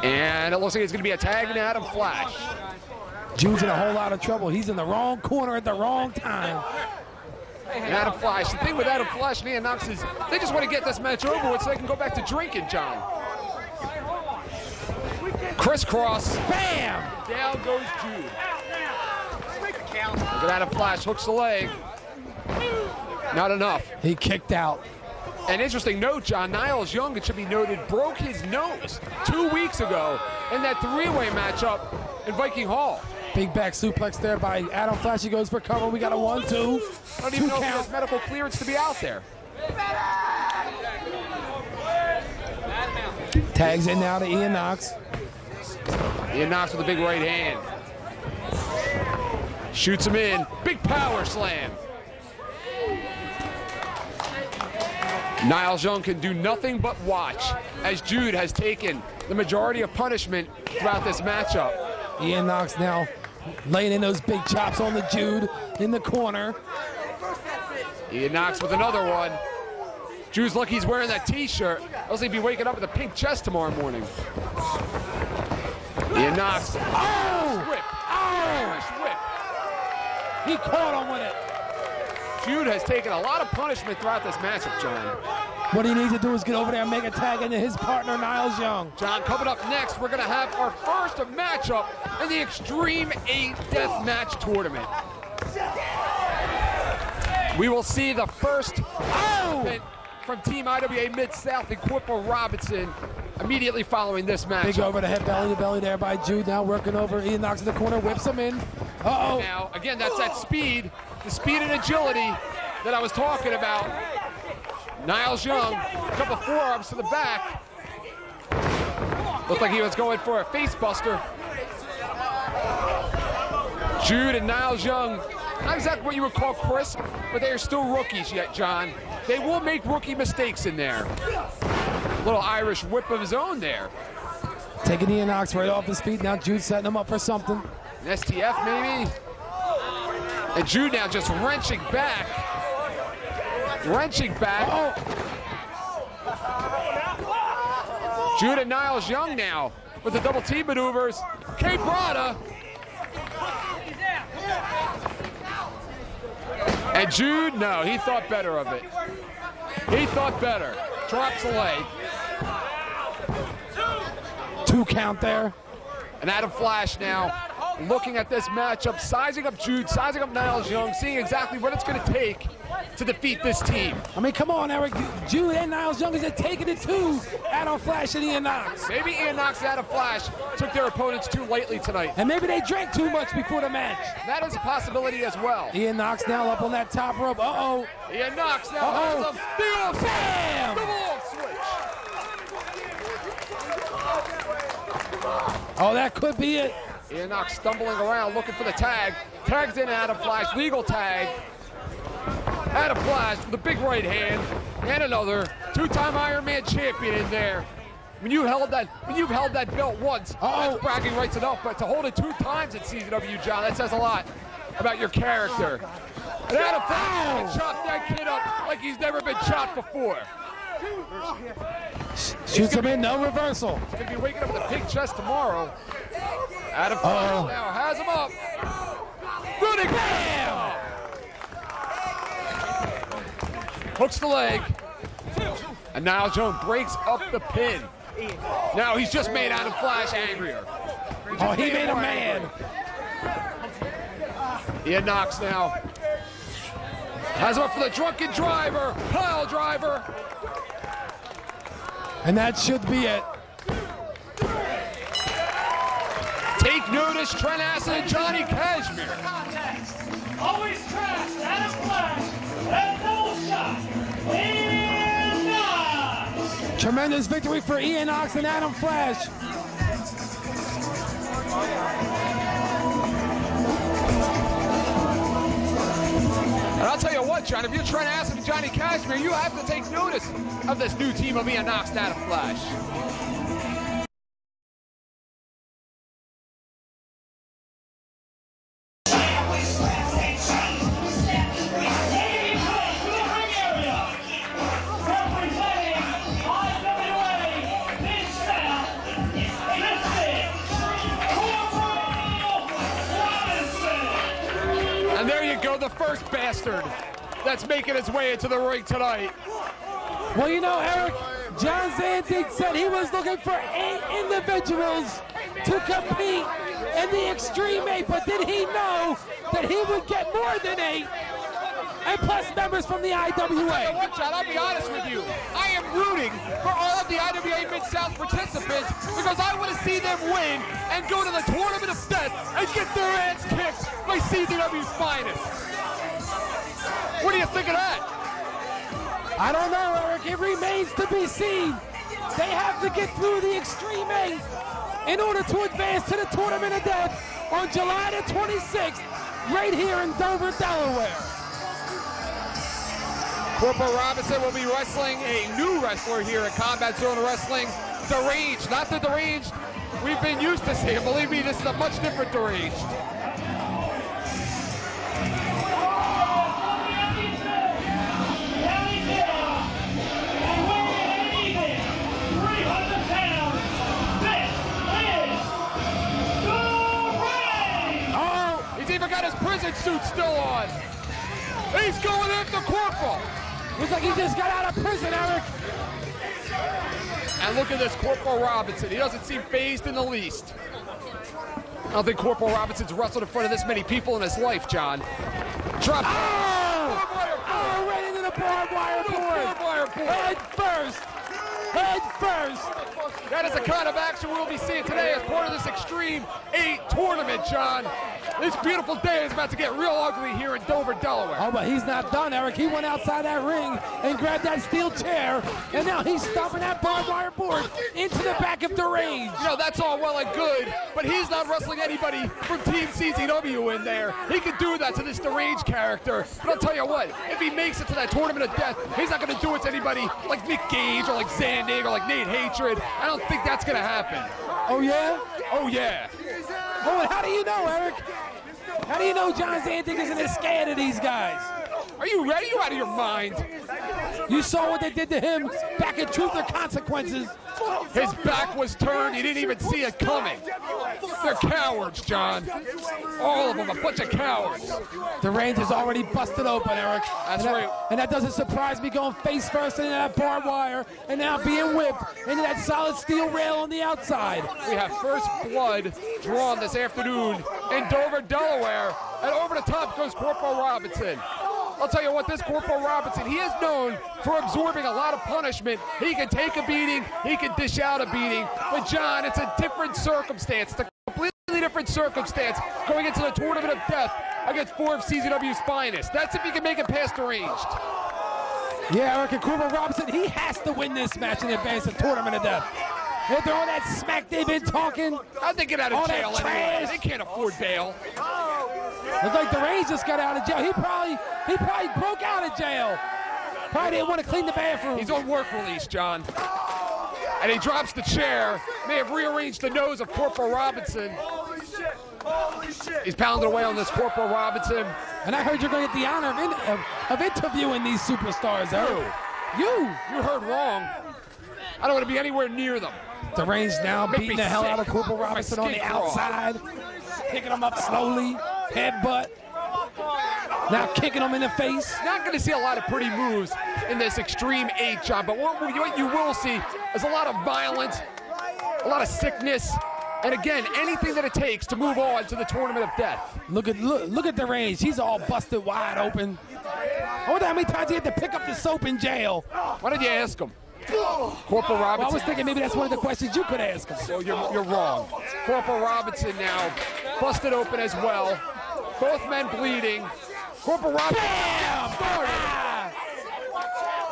And it looks like it's going to be a tag in Adam Flash. Jude's in a whole lot of trouble. He's in the wrong corner at the wrong time. And Adam Flash. The thing with Adam Flash and Ian Knox is they just want to get this match over with so they can go back to drinking, John. Crisscross. Bam! Down goes Jude. Look at Adam Flash. Hooks the leg. Not enough. He kicked out. An interesting note, John, Niles Young, it should be noted, broke his nose 2 weeks ago in that three-way matchup in Viking Hall. Big back suplex there by Adam Flash. He goes for cover. We got a 1-2. I don't even know if he has medical clearance to be out there. Tags in now to Ian Knox. Ian Knox with a big right hand. Shoots him in. Big power slam. Niles Young can do nothing but watch as Jude has taken the majority of punishment throughout this matchup. Ian Knox now laying in those big chops on the Jude in the corner. Ian Knox with another one. Jude's lucky he's wearing that t-shirt, else he'd be waking up with a pink chest tomorrow morning. Ian Knox. Oh! Whip. Irish whip. He caught him with it. Jude has taken a lot of punishment throughout this matchup, John. What he needs to do is get over there and make a tag into his partner, Niles Young. John, coming up next, we're going to have our first matchup in the Extreme 8 Death Match Tournament. We will see the first movement from Team IWA Mid-South and Corporal Robinson immediately following this match. Big over the head, belly to belly there by Jude. Now working over. Ian Knox in the corner, whips him in. Uh-oh. Now, again, that's that speed, the speed and agility that I was talking about. Niles Young, a couple forearms to the back. Looked like he was going for a face buster. Jude and Niles Young, not exactly what you would call crisp, but they are still rookies yet, John. They will make rookie mistakes in there. Little Irish whip of his own there. Taking Ian Knox right off his feet. Now Jude setting him up for something. An STF maybe. And Jude now just wrenching back. Wrenching back. Jude and Niles Young now with the double team maneuvers. Kate Brada. And Jude, no, he thought better of it. He thought better. Drops the leg. 2 count there. And Adam Flash now looking at this matchup, sizing up Jude, sizing up Niles Young, seeing exactly what it's going to take to defeat this team. I mean, come on, Eric. Jude and Niles Young is taking it to Adam Flash and Ian Knox. Maybe Ian Knox and Adam Flash took their opponents too lightly tonight. And maybe they drank too much before the match. That is a possibility as well. Ian Knox now up on that top rope. Uh-oh. Ian Knox now has a big off switch. Bam! Double off switch. Oh, that could be it. Ian Knox stumbling around looking for the tag. Tags in Adam Flash, legal tag. Adam Flash with a big right hand and another. 2-time Iron Man champion in there. When you've held that belt once, that's bragging rights enough, but to hold it 2 times at CZW, John, that says a lot about your character. And Adam Flash chopped that kid up like he's never been chopped before. Shoots him in, no reversal. He's going to be waking up with a pink chest tomorrow. Adam Flash now has him up. Running bam! Hooks the leg. And Niles Young breaks up the pin. Now he's just made Adam Flash angrier. He made him mad. Ian Knox now has him up for the drunken driver, pile driver. And that should be it. Take notice, Trent Acid and Johnny Kashmere. Always trash, Adam Flash, and double shot, Ian Knox. Tremendous victory for Ian Knox and Adam Flash. what, John? If you're trying to ask him Johnny Kashmere, you have to take notice of this new team of being Knox out of Flash. And there you go, the first bastard that's making his way into the ring tonight. Well, you know, Eric, John Zandig said he was looking for 8 individuals to compete in the Extreme 8, but did he know that he would get more than 8? And plus members from the IWA. What, John, I'll be honest with you. I am rooting for all of the IWA Mid-South participants because I want to see them win and go to the Tournament of Death and get their ass kicked by CZW's finest. What do you think of that? I don't know, Eric. It remains to be seen. They have to get through the Extreme 8 in order to advance to the Tournament of Death on July the 26th, right here in Dover, Delaware. Corporal Robinson will be wrestling a new wrestler here at Combat Zone Wrestling, Deranged. Not the Deranged we've been used to seeing. Believe me, this is a much different Deranged. Oh, he's even got his prison suit still on. He's going after Corporal. Looks like he just got out of prison, Eric. And look at this Corporal Robinson. He doesn't seem fazed in the least. I don't think Corporal Robinson's wrestled in front of this many people in his life, John. Drop. Oh, right into the barbed wire board. Head first. Head first. That is the kind of action we'll be seeing today as part of this Extreme 8 tournament, John. This beautiful day is about to get real ugly here in Dover, Delaware. Oh, but he's not done, Eric. He went outside that ring and grabbed that steel chair, and now he's stomping that barbed wire board into the back of Deranged. You know, that's all well and good, but he's not wrestling anybody from Team CZW in there. He could do that to this Deranged character, but I'll tell you what, if he makes it to that Tournament of Death, he's not going to do it to anybody like Nick Gage or like Zandig or like Nate Hatred. I don't think that's going to happen. Oh, yeah? Oh, yeah. Oh, and how do you know, Eric? How do you know John Zandig isn't as scared of these guys? Are you ready? You out of your mind? You saw what they did to him back in Truth or Consequences. His back was turned. He didn't even see it coming. They're cowards, John. All of them, a bunch of cowards. Deranged is already busted open, Eric. That's right. And that doesn't surprise me, going face first into that barbed wire and now being whipped into that solid steel rail on the outside. We have first blood drawn this afternoon in Dover, Delaware. And over the top goes Corporal Robinson. I'll tell you what, this Corporal Robinson, he is known for absorbing a lot of punishment. He can take a beating, he can dish out a beating. But John, it's a different circumstance. It's a completely different circumstance going into the Tournament of Death against 4 of CZW's finest. That's if he can make it past Deranged. Yeah, Eric, and Corporal Robinson, he has to win this match in advance of Tournament of Death. After all that smack they've been talking. How'd they get out of jail anyway? They can't afford bail. Looks like Deranged just got out of jail. He probably broke out of jail. Probably didn't want to clean the bathroom. He's on work release, John. And he drops the chair. May have rearranged the nose of Corporal Robinson. Holy shit! Holy shit! He's pounding away on this Corporal Robinson. And I heard you're going to get the honor of interviewing these superstars, Eric. You heard wrong. I don't want to be anywhere near them. Deranged now beating the hell out of Corporal Robinson on the outside. Picking him up slowly. Headbutt. Now kicking him in the face. Not going to see a lot of pretty moves in this Extreme 8, John, but what you will see is a lot of violence, a lot of sickness, and again, anything that it takes to move on to the Tournament of Death. Look at Deranged. He's all busted wide open. I wonder how many times he had to pick up the soap in jail. Why don't you ask him? Corporal Robinson. Well, I was thinking maybe that's one of the questions you could ask him. So you're wrong. Corporal Robinson now busted open as well. Both men bleeding. Corporal Robinson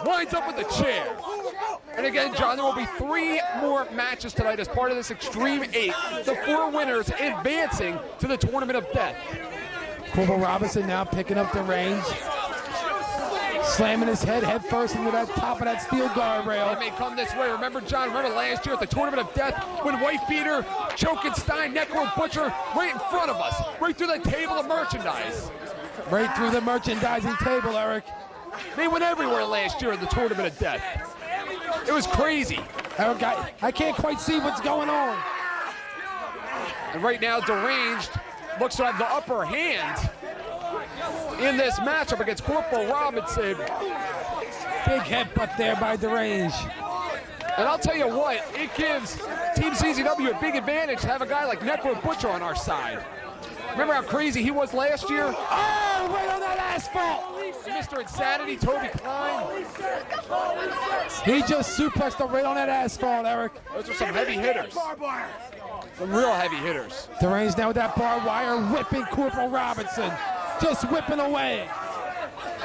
winds up with the chair. And again, John, there will be 3 more matches tonight as part of this Extreme 8. The 4 winners advancing to the Tournament of Death. Corporal Robinson now picking up Deranged. Slamming his head first into that top of that steel guardrail. It may come this way. Remember, John, remember last year at the Tournament of Death when Wife Beater, Choking Stein, Necro Butcher, right in front of us, right through the table of merchandise. Right through the merchandising table, Eric. They went everywhere last year at the Tournament of Death. It was crazy. Eric, I can't quite see what's going on. And right now, Deranged looks to have the upper hand in this matchup against Corporal Robinson. Big headbutt there by Deranged. And I'll tell you what, it gives Team CZW a big advantage to have a guy like Necro Butcher on our side. Remember how crazy he was last year? Oh, right on that asphalt. Mr. Insanity, Toby Klein. He just suplexed him right on that asphalt, Eric. Those are some heavy hitters. Some real heavy hitters. Deranged now with that barbed wire, whipping Corporal Robinson. Just whipping away.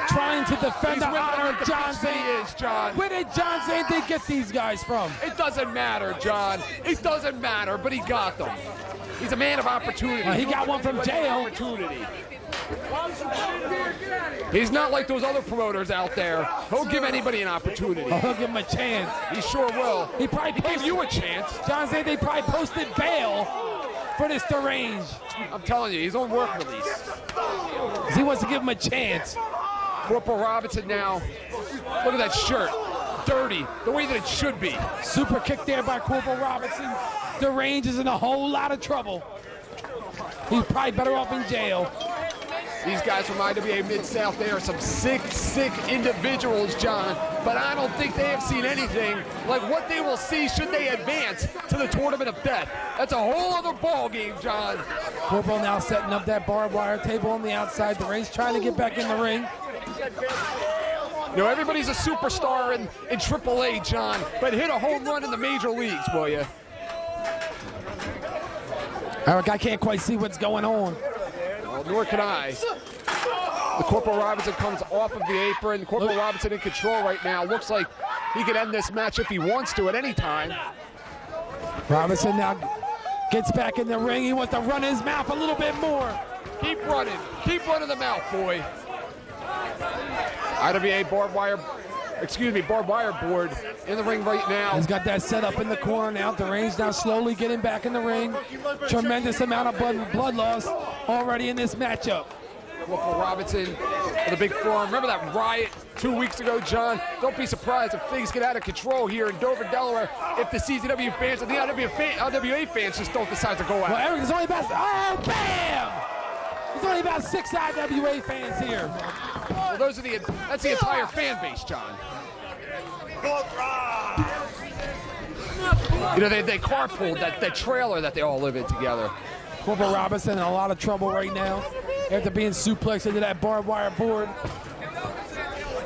Trying to defend the honor of John Zane. John. Where did John Zane get these guys from? It doesn't matter, John. It doesn't matter, but he got them. He's a man of opportunity. He got one from jail. He's not like those other promoters out there. He'll give anybody an opportunity. He'll give him a chance. He sure will. He gave you a chance. John Zane, they probably posted bail for this Deranged. I'm telling you, he's on work release. He wants to give him a chance. Corporal Robinson now. Look at that shirt. Dirty, the way that it should be. Super kick there by Corporal Robinson. Deranged is in a whole lot of trouble. He's probably better off in jail. These guys from IWA Mid-South, they are some sick, sick individuals, John. But I don't think they have seen anything like what they will see should they advance to the Tournament of Death. That's a whole other ball game, John. Corporal now setting up that barbed wire table on the outside. Deranged trying to get back in the ring. You know, everybody's a superstar in AAA, John, but hit a home run in the major leagues, will you? Eric, I can't quite see what's going on. Well, nor can I. The Corporal Robinson comes off of the apron. Corporal Robinson in control right now. Looks like he could end this match if he wants to at any time. Robinson now gets back in the ring. He wants to run his mouth a little bit more. Keep running. Keep running the mouth, boy. IWA barbed wire board in the ring right now. He's got that set up in the corner now. Deranged now slowly getting back in the ring. Tremendous amount of blood loss already in this matchup. Corporal Robinson with a big forearm. Remember that riot 2 weeks ago, John? Don't be surprised if things get out of control here in Dover, Delaware, if the CZW fans and the IWA fans just don't decide to go out. Well, Eric, there's only about, oh, bam! There's only about 6 IWA fans here. Well, that's the entire fan base, John. You know, they carpooled that trailer that they all live in together. Corporal Robinson in a lot of trouble right now after being suplexed into that barbed wire board.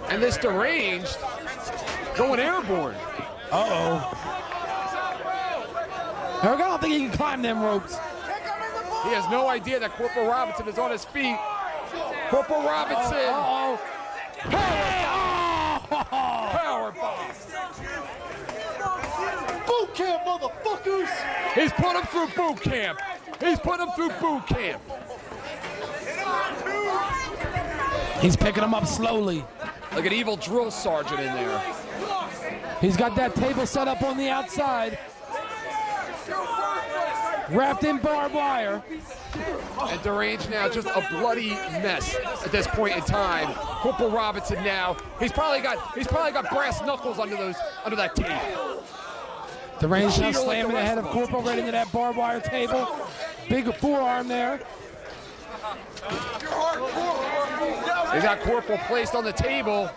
And this Deranged going airborne. Uh-oh. Eric, I don't think he can climb them ropes. He has no idea that Corporal Robinson is on his feet. Corporal Robinson. Uh-oh. Hey! Oh! Power bomb. Boot camp, motherfuckers! He's put him through boot camp. He's put him through boot camp. He's picking him up slowly. Like an evil drill sergeant in there. He's got that table set up on the outside. Wrapped in barbed wire. And Deranged now just a bloody mess at this point in time. Corporal Robinson now, he's probably got brass knuckles under that tape. Deranged now slamming the head of Corporal right into that barbed wire table. Big forearm there. They got Corporal placed on the table.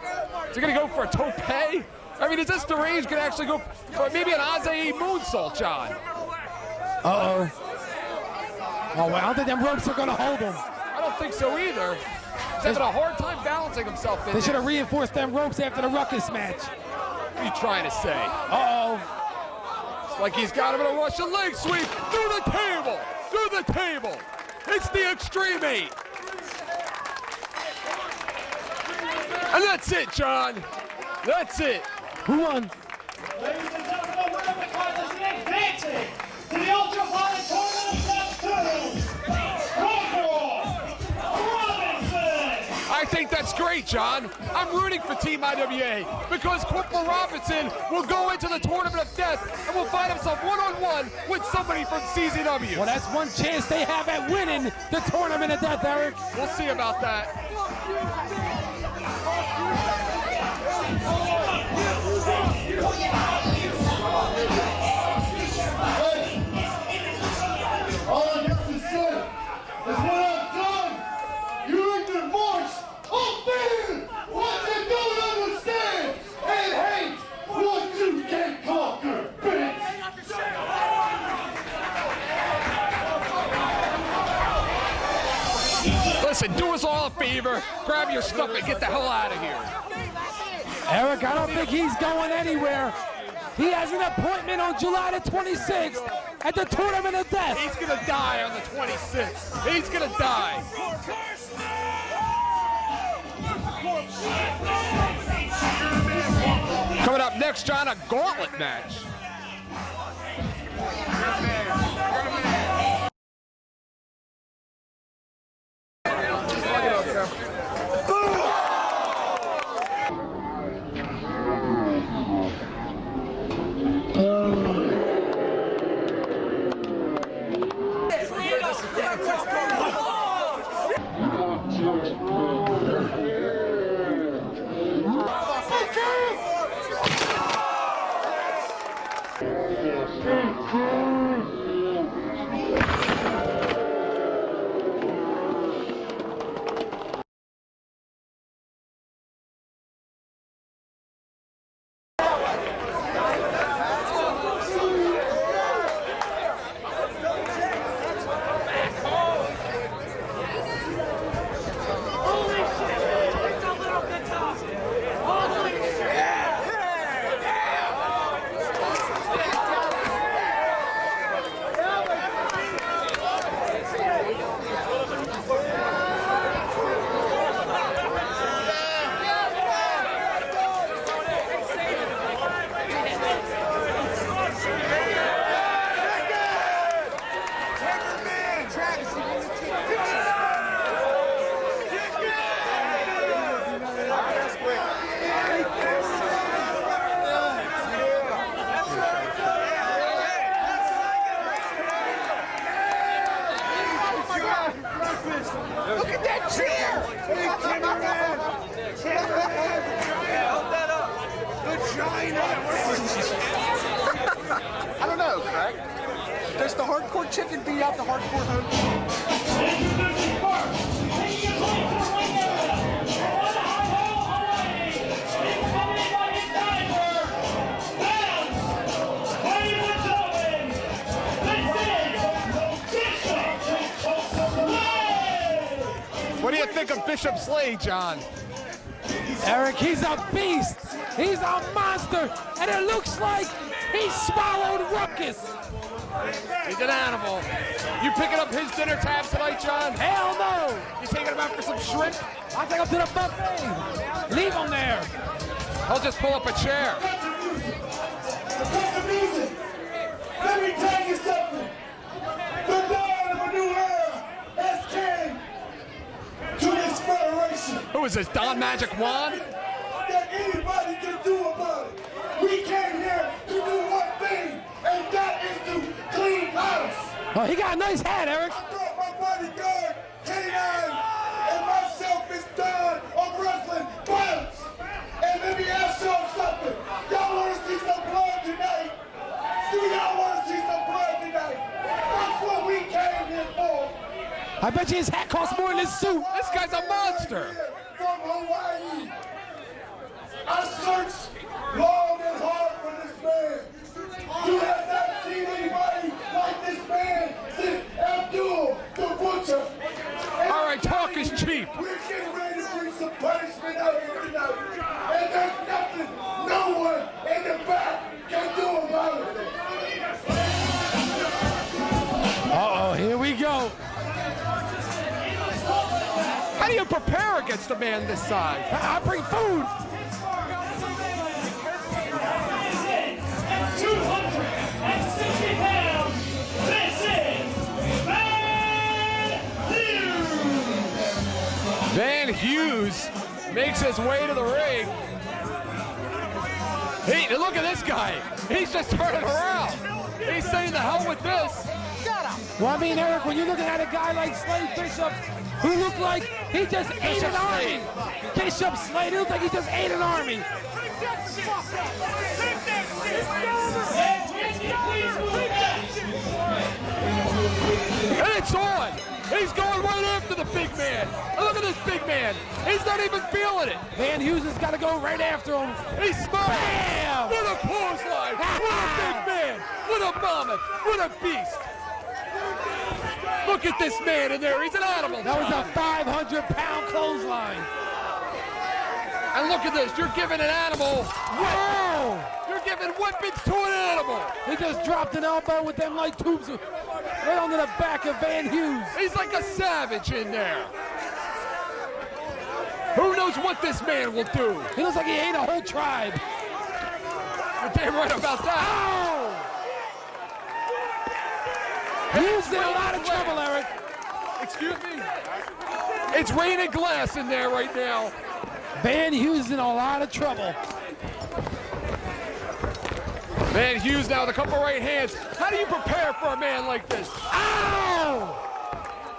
Is he gonna go for a tope? I mean, is this Deranged gonna actually go for maybe an Azai moonsault, John? Uh-oh. Oh, well, I don't think them ropes are gonna hold him. I don't think so either. He's having a hard time balancing himself in They should have reinforced them ropes after the Ruckus match. What are you trying to say? Uh-oh. It's like he's got him in a Russian leg sweep through the table. Through the table. It's the Extreme 8. And that's it, John. That's it. Who won? Ladies and gentlemen, we're advancing to the Ultraviolet Tournament of Death 2. Corporal Robinson. I think that That's great, John. I'm rooting for Team IWA because Corporal Robinson will go into the Tournament of Death and will find himself one-on-one with somebody from CZW. Well, that's one chance they have at winning the Tournament of Death, Eric. We'll see about that. All I got to say is when I'm done, you ignorant voice offend what you don't understand and hate what you can't conquer, bitch. Listen, do us all a favor, grab your stuff and get the hell out of here. Eric, I don't think he's going anywhere. He has an appointment on July the 26th at the Tournament of Death. He's gonna die on the 26th. He's gonna die. Coming up next, John, a gauntlet match. Look at that chair! Hold that up. Vagina. I don't know, Craig. Does the hardcore chicken beat out the hardcore host? What do you think of Bishop Slade, John? Eric, he's a beast. He's a monster. And it looks like he swallowed Ruckus. He's an animal. You picking up his dinner tab tonight, John? Hell no. You taking him out for some shrimp? I'll take him to the buffet. Leave him there. I'll just pull up a chair. The music. Let me tell you something. The dawn of a new era has came to this federation. Who is this, Don Magic Juan? That anybody can do about it. We came here to do one thing, and that is to clean house. Oh, he got a nice hat, Eric. I brought my bodyguard, K9, and myself is done of wrestling violence. And let me ask y'all something. Y'all want to see some blood tonight? Do y'all want to see some blood tonight? That's what we came here for. I bet you his hat costs more than his suit. This guy's a monster. From Hawaii. I searched long and hard for this man. You have not seen anybody like this man since Abdul the Butcher. All right, talk is cheap. We're getting ready to bring some punishment out here tonight. And there's nothing no one in the back can do about it. Uh-oh, here we go. How do you prepare against a man this size? I bring food. 260 pounds, this is Van Hughes. Van Hughes makes his way to the ring. Hey, look at this guy. He's just turning around. He's saying the hell with this. Well, I mean, Eric, when you're looking at a guy like Slade Bishop, who looked like he just ate an army. Bishop Slade, he looked like he just ate an army. And it's on. He's going right after the big man. And look at this big man. He's not even feeling it. Van Hughes has got to go right after him. He's smart. Bam! What a clothesline. What a big man. What a mammoth. What a beast. Look at this man in there. He's an animal. That was a 500-pound clothesline. And look at this. You're giving an animal. Whoa! You're giving weapons to an animal. He just dropped an elbow with them light tubes right onto the back of Van Hughes. He's like a savage in there. Who knows what this man will do? He looks like he ate a whole tribe. You're damn right about that. Ow! Hughes in a lot of trouble, Eric. Excuse me? It's raining glass in there right now. Van Hughes in a lot of trouble. Van Hughes now with a couple right hands. How do you prepare for a man like this? Ow!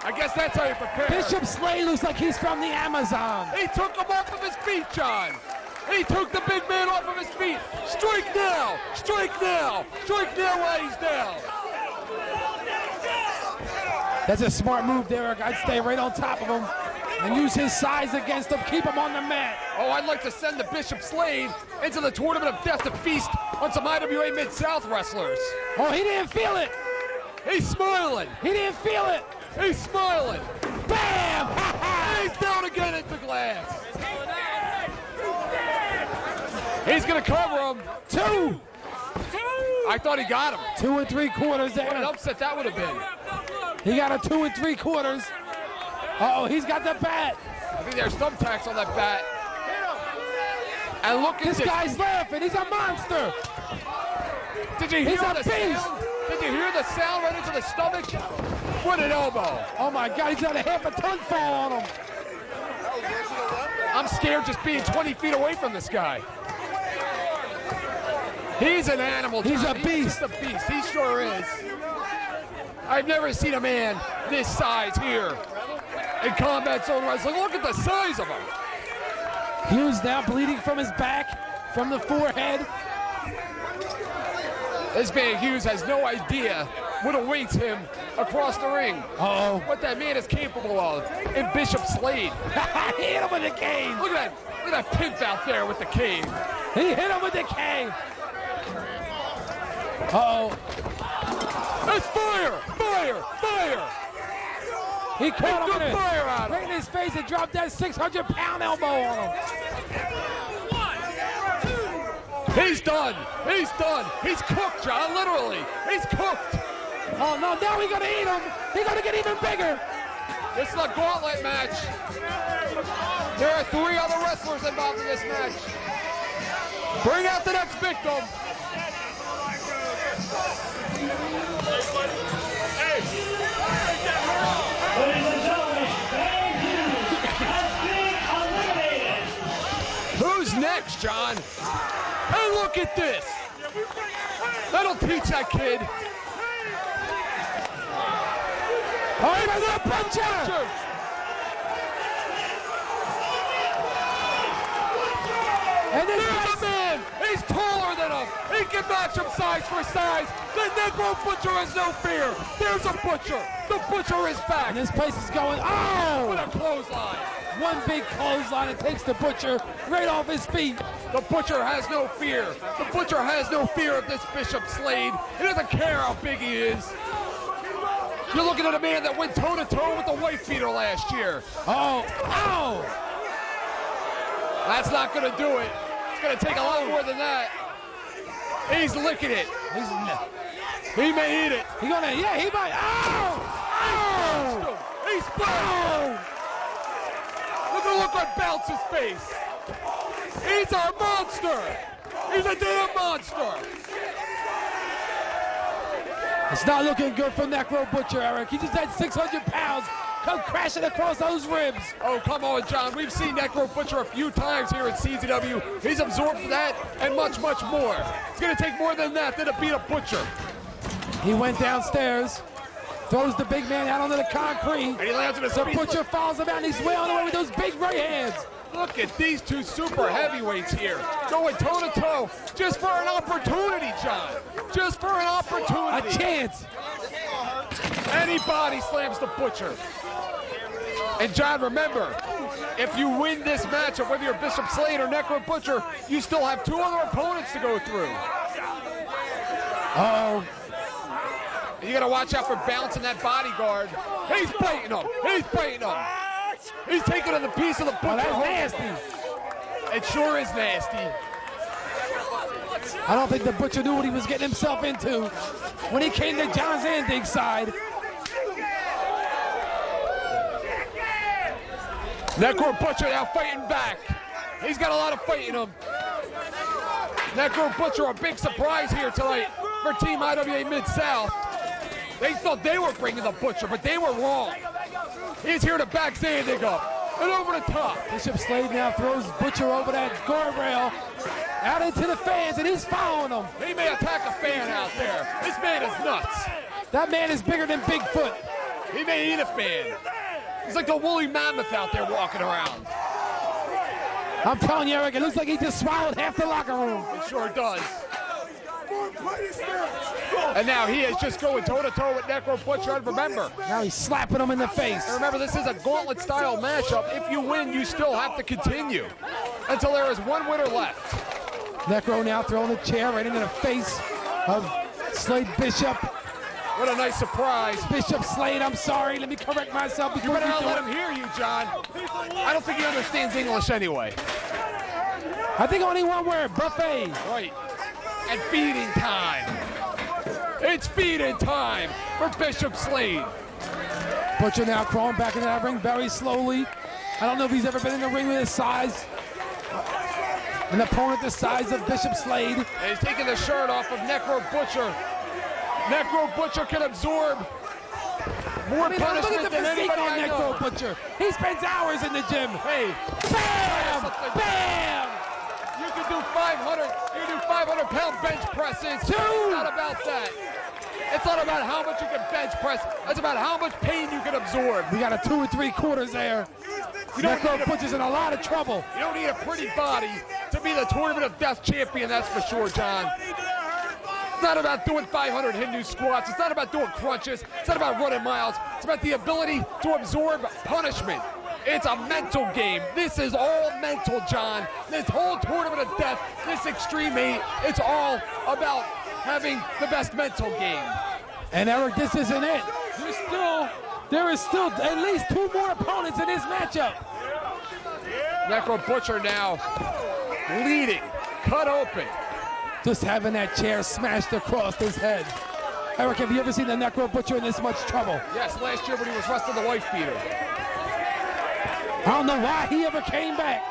I guess that's how you prepare. Bishop Slade looks like he's from the Amazon. He took him off of his feet, John. He took the big man off of his feet. Strike now! Strike now! Strike now while he's down. That's a smart move there, Eric. I'd stay right on top of him and use his size against him. Keep him on the mat. Oh, I'd like to send the Bishop Slade into the Tournament of Death to feast on some IWA Mid-South wrestlers. Oh, he didn't feel it. He's smiling. He didn't feel it. He's smiling. Bam! He's down again into glass. He's going to cover him. Two. I thought he got him. 2 3/4 there. What an upset that would have been. He got a 2 3/4. Uh-oh, he's got the bat. I think there's thumbtacks on that bat. And look at This guy's laughing. He's a monster. Did you hear He's a the beast. sound? Did you hear the sound right into the stomach? What an elbow. Oh, my God. He's got a half a ton fall on him. I'm scared just being 20 feet away from this guy. He's an animal. He's John. a beast. He's a beast. He sure is. I've never seen a man this size here in Combat Zone Wrestling. Look at the size of him. Hughes now bleeding from his back, from the forehead. This man Hughes has no idea what awaits him across the ring. Uh-oh. What that man is capable of in Bishop Slade. He hit him with the cane. Look at that pimp out there with the cane. He hit him with the cane. Uh-oh. That's fire! Fire! Fire! He caught him took fire out of right in his face and dropped that 600-pound elbow on him. He's done. He's done. He's cooked, John, literally. He's cooked. Oh, no, now he's going to eat him. He's going to get even bigger. This is a gauntlet match. There are 3 other wrestlers involved in this match. Bring out the next victim. Ladies and gentlemen, Van Hughes has been eliminated. Who's next, John? And look at this. That'll teach that kid. Oh, he was a puncher. And this There's a man. He's taller than him. He can match him size for size. The Negro Butcher has no fear. There's a Butcher. The Butcher is back. And this place is going, What oh! a clothesline. One big clothesline. It takes the Butcher right off his feet. The Butcher has no fear. The Butcher has no fear of this Bishop Slade. He doesn't care how big he is. You're looking at a man that went toe-to-toe with the White Beater last year. Oh, ow! That's not going to do it. It's going to take a lot more than that. He's licking it. He may eat it. He gonna, yeah, he might, ow! Ow! He's split. Look at the look on Bounce's face. He's a monster. He's a damn monster. It's not looking good for Necro Butcher, Eric. He just had 600 pounds come crashing across those ribs. Oh, come on, John. We've seen Necro Butcher a few times here at CZW. He's absorbed that and much, much more. It's going to take more than that to beat a Butcher. He went downstairs, throws the big man out onto the concrete. And he lands in a The Butcher falls him out, and he's way on the way with those big right hands. Look at these two super heavyweights here, going toe-to-toe just for an opportunity, John. Just for an opportunity. A chance. And he body slams the Butcher. And John, remember, if you win this matchup, whether you're Bishop Slade or Necro Butcher, you still have two other opponents to go through. Uh-oh. And you got to watch out for bouncing that bodyguard. He's biting him. He's biting him. He's taking a piece of the Butcher. Oh, that's nasty. It sure is nasty. I don't think the Butcher knew what he was getting himself into when he came to John Zandig's side. Necro Butcher now fighting back. He's got a lot of fight in him. Necro Butcher, a big surprise here tonight for Team IWA Mid-South. They thought they were bringing the Butcher, but they were wrong. He's here to back Zandig up and over the top. Bishop Slade now throws Butcher over that guardrail out into the fans, and he's following him. He may attack a fan out there. This man is nuts. That man is bigger than Bigfoot. He may eat a fan. He's like a woolly mammoth out there walking around. I'm telling you, Eric, it looks like he just swallowed half the locker room. It sure does. And now he is just going toe-to-toe with Necro Butcher. And remember, Now he's slapping him in the face. and remember, this is a gauntlet-style matchup. If you win, you still have to continue until there is one winner left. Necro now throwing a chair right into the face of Slade Bishop. What a nice surprise. Bishop Slade, I'm sorry. Let me correct myself You before better you not do let it. him hear you, John. I don't think he understands English anyway. I think only one word, buffet. Right. And feeding time. It's feeding time for Bishop Slade. Butcher now crawling back into that ring very slowly. I don't know if he's ever been in the ring with his size. An opponent the size of Bishop Slade. And he's taking the shirt off of Necro Butcher. Necro Butcher can absorb more Look at punishment the than physique anybody on I know. Necro Butcher. He spends hours in the gym. Hey, Bam! Bam! you can do 500. You can do 500-pound bench presses. It's not about that. It's not about how much you can bench press. It's about how much pain you can absorb. We got a 2 3/4 there. Necro Butcher's in a lot of trouble. You don't need a pretty body to be the Tournament of Death champion, that's for sure, John. It's not about doing 500 Hindu squats. It's not about doing crunches. It's not about running miles. It's about the ability to absorb punishment. It's a mental game. This is all mental, John. This whole Tournament of Death, this Extreme 8, it's all about having the best mental game. And Eric, this isn't it. There is still at least 2 more opponents in this matchup. Necro Butcher now leading, cut open. Just having that chair smashed across his head. Eric, have you ever seen the Necro Butcher in this much trouble? Yes, last year when he was wrestling the wife beater. I don't know why he ever came back.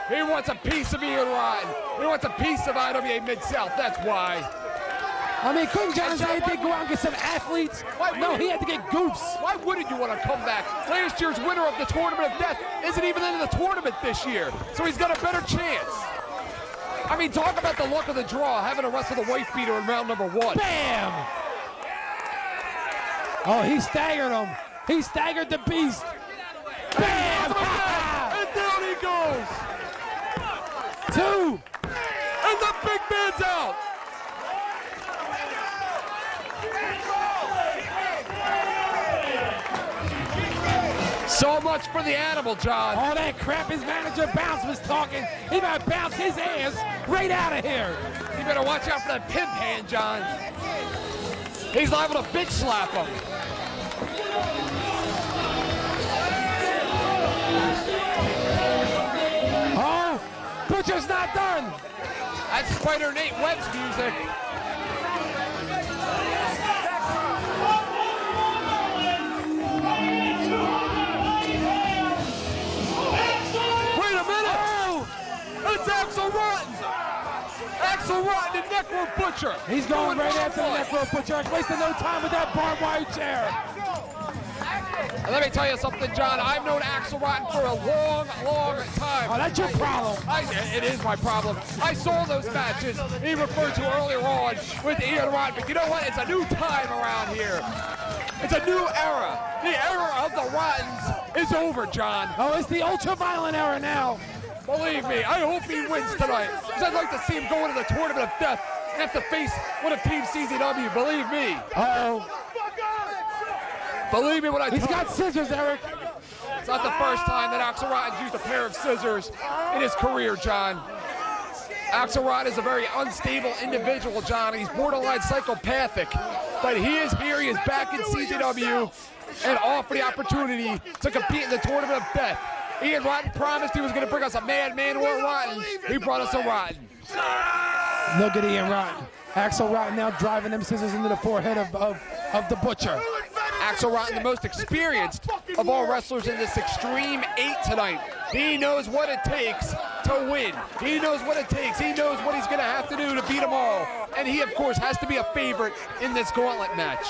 He wants a piece of Ian Rotten. He wants a piece of IWA Mid-South, that's why. I mean, couldn't John Zandig go out and get some athletes? No, he had to get goofs. Why wouldn't you want to come back? Last year's winner of the Tournament of Death isn't even in the tournament this year, so he's got a better chance. I mean, talk about the luck of the draw, having to wrestle the wife beater in round number 1. Bam! Oh, he staggered him. He staggered the beast. Bam! And down he goes. 2. And the big man's out. So much for the animal, John. All that crap his manager Bounce was talking. He might bounce his ass right out of here. You better watch out for that pimp hand, John. He's liable to bitch slap him. Oh, Butcher's not done. That's Spider Nate Webb's music. Wait a minute! Oh, it's Axel Rotten! Axel Rotten and Necro Butcher. He's going right after the Necro Butcher. Wasting no time with that barbed wire chair. And let me tell you something, John. I've known Axel Rotten for a long, long time. Oh, that's your problem. It is my problem. I saw those matches he referred to earlier on with Ian Rotten, but you know what? It's a new time around here. It's a new era. The era of the Rottens is over, John. Oh, it's the ultra-violent era now. Believe me, I hope he wins tonight, because I'd like to see him go into the Tournament of Death and have to face one of Team CZW, believe me. Uh-oh. Believe me when I tell you. He's got scissors, Eric. It's not the first time that Axel Rotten's used a pair of scissors in his career, John. Axel Rotten is a very unstable individual, John. He's borderline psychopathic. But he is here, he is back in CZW, and offered the opportunity to compete in the Tournament of Death. Ian Rotten promised he was going to bring us a madman or a Rotten. He brought us a Rotten. Look at Ian Rotten. Axel Rotten now driving them scissors into the forehead of the Butcher. Axel Rotten, the most experienced of all wrestlers in this Extreme 8 tonight. He knows what it takes to win. He knows what it takes. He knows what he's going to have to do to beat them all. And he, of course, has to be a favorite in this gauntlet match.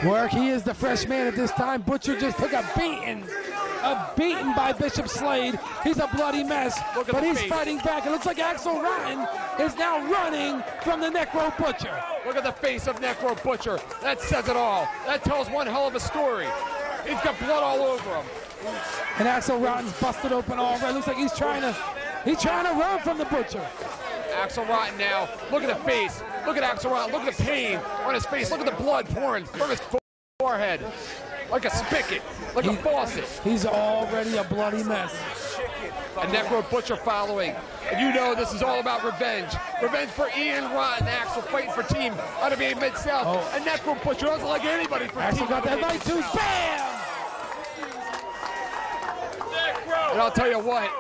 Work, he is the fresh man at this time. Butcher just took a beating by Bishop Slade. He's a bloody mess, but he's fighting back. It looks like Axel Rotten is now running from the Necro Butcher. Look at the face of Necro Butcher. That says it all. That tells one hell of a story. He's got blood all over him. And Axel Rotten's busted open already. Looks like he's trying to run from the Butcher. Axel Rotten now. Look at the face. Look at Axel Rotten. Look at the pain on his face. Look at the blood pouring from his forehead. Like a spigot. Like a faucet. He's already a bloody mess. And Necro Butcher following. And you know this is all about revenge. Revenge for Ian Rotten. Axel fighting for Team IWA Mid-South. Oh. And Necro Butcher doesn't like anybody for Axel Team got that IWA right too. Bam! And I'll tell you what,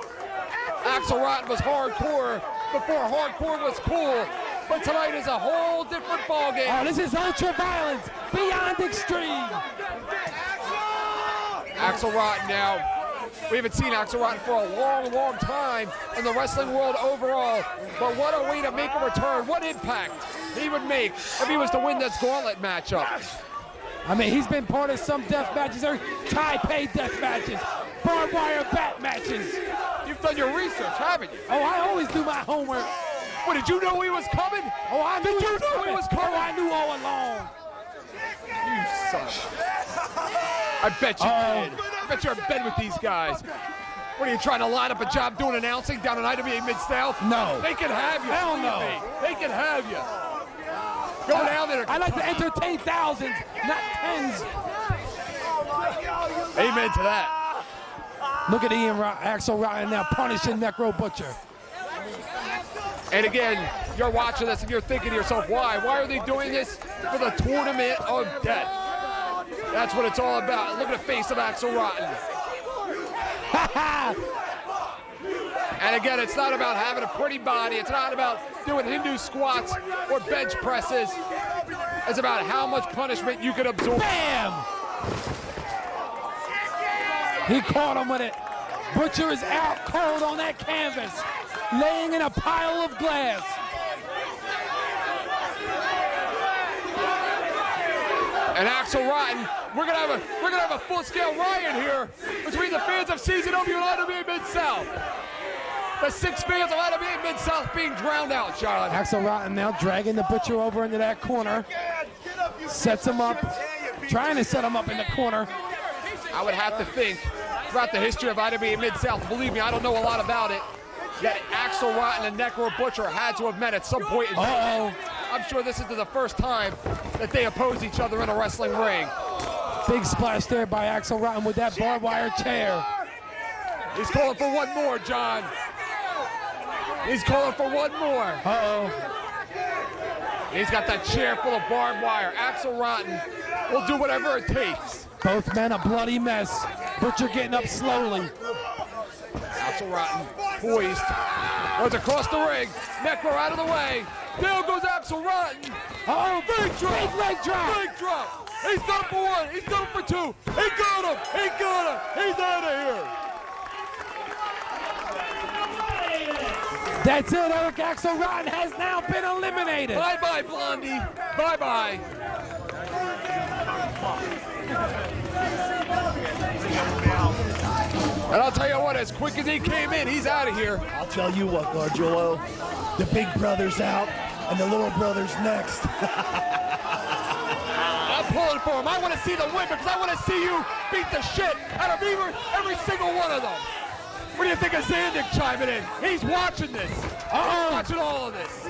Axel Rotten was hardcore before hardcore was cool, but tonight is a whole different ballgame. Oh, this is ultra violence, beyond extreme. Axel Rotten now. We haven't seen Axel Rotten for a long, long time in the wrestling world overall, but what a way to make a return. What impact he would make if he was to win this gauntlet matchup. I mean, he's been part of some death matches, or Taipei death matches, barbed wire bat matches. You've done your research, haven't you? Oh, I always do my homework. What, did you know he was coming? Oh, I knew he was coming. Oh, I knew all along. You son. I bet you did. I bet you're in bed with these guys. What are you trying to line up a job doing announcing down in IWA Mid-South? No. They can have you. Hell no. They can have you. Go down there. I like to entertain thousands, not tens. Amen to that. Look at Axel Rotten now punishing Necro Butcher. And again, you're watching this and you're thinking to yourself, why? Why are they doing this for the Tournament of Death? That's what it's all about. Look at the face of Axel Rotten. And again, it's not about having a pretty body. It's not about doing Hindu squats or bench presses. It's about how much punishment you can absorb. Bam! He caught him with it. Butcher is out cold on that canvas, laying in a pile of glass. And Axel Rotten, we're gonna have a full-scale riot here between the fans of CZW and IWA Mid-South. The 6 fans of IWA Mid-South being drowned out, John. Axel Rotten now dragging the Butcher over into that corner. Sets him up, trying to set him up in the corner. I would have to think, throughout the history of IWA Mid-South, believe me, I don't know a lot about it, that Axel Rotten and Necro Butcher had to have met at some point in time. I'm sure this isn't the first time that they oppose each other in a wrestling ring. Big splash there by Axel Rotten with that barbed wire chair. He's calling for one more, John. He's calling for one more. Uh-oh. He's got that chair full of barbed wire. Axel Rotten will do whatever it takes. Both men a bloody mess. Butcher getting up slowly. Axel Rotten poised. Goes across the ring. Necro out of the way. Down goes Axel Rotten. Oh, big drop. Big leg drop. Big drop. He's done for one. He's done for two. He got him. He got him. He's out of here. That's it, Eric. Axel Rotten has now been eliminated. Bye-bye, Blondie. Bye-bye. And I'll tell you what, as quick as he came in, he's out of here. I'll tell you what, Gargiulo, the big brother's out and the little brother's next. I'm pulling for him. I want to see the win because I want to see you beat the shit out of every single one of them. What do you think of Zandig chiming in? He's watching this. He's watching all of this.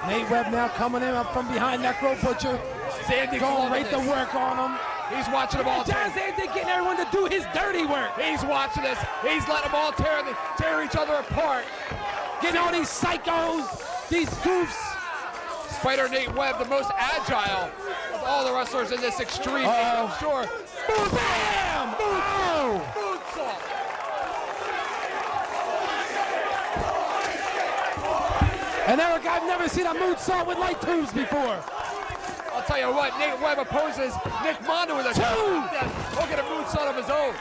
Nate Webb now coming in up from behind Necro Butcher. Zandig going right to work on him. He's watching them all John Zandig getting everyone to do his dirty work. He's watching this. He's letting them all tear each other apart. Getting all these psychos, these goofs. Spider Nate Webb, the most agile of all the wrestlers in this extreme. I'm sure. Boom, bam! Moonsault. And Eric, I've never seen a moonsault with light tubes before. I'll tell you what, Nate Webb opposes Nick Mondo with a two. Look at a moonsault of his own.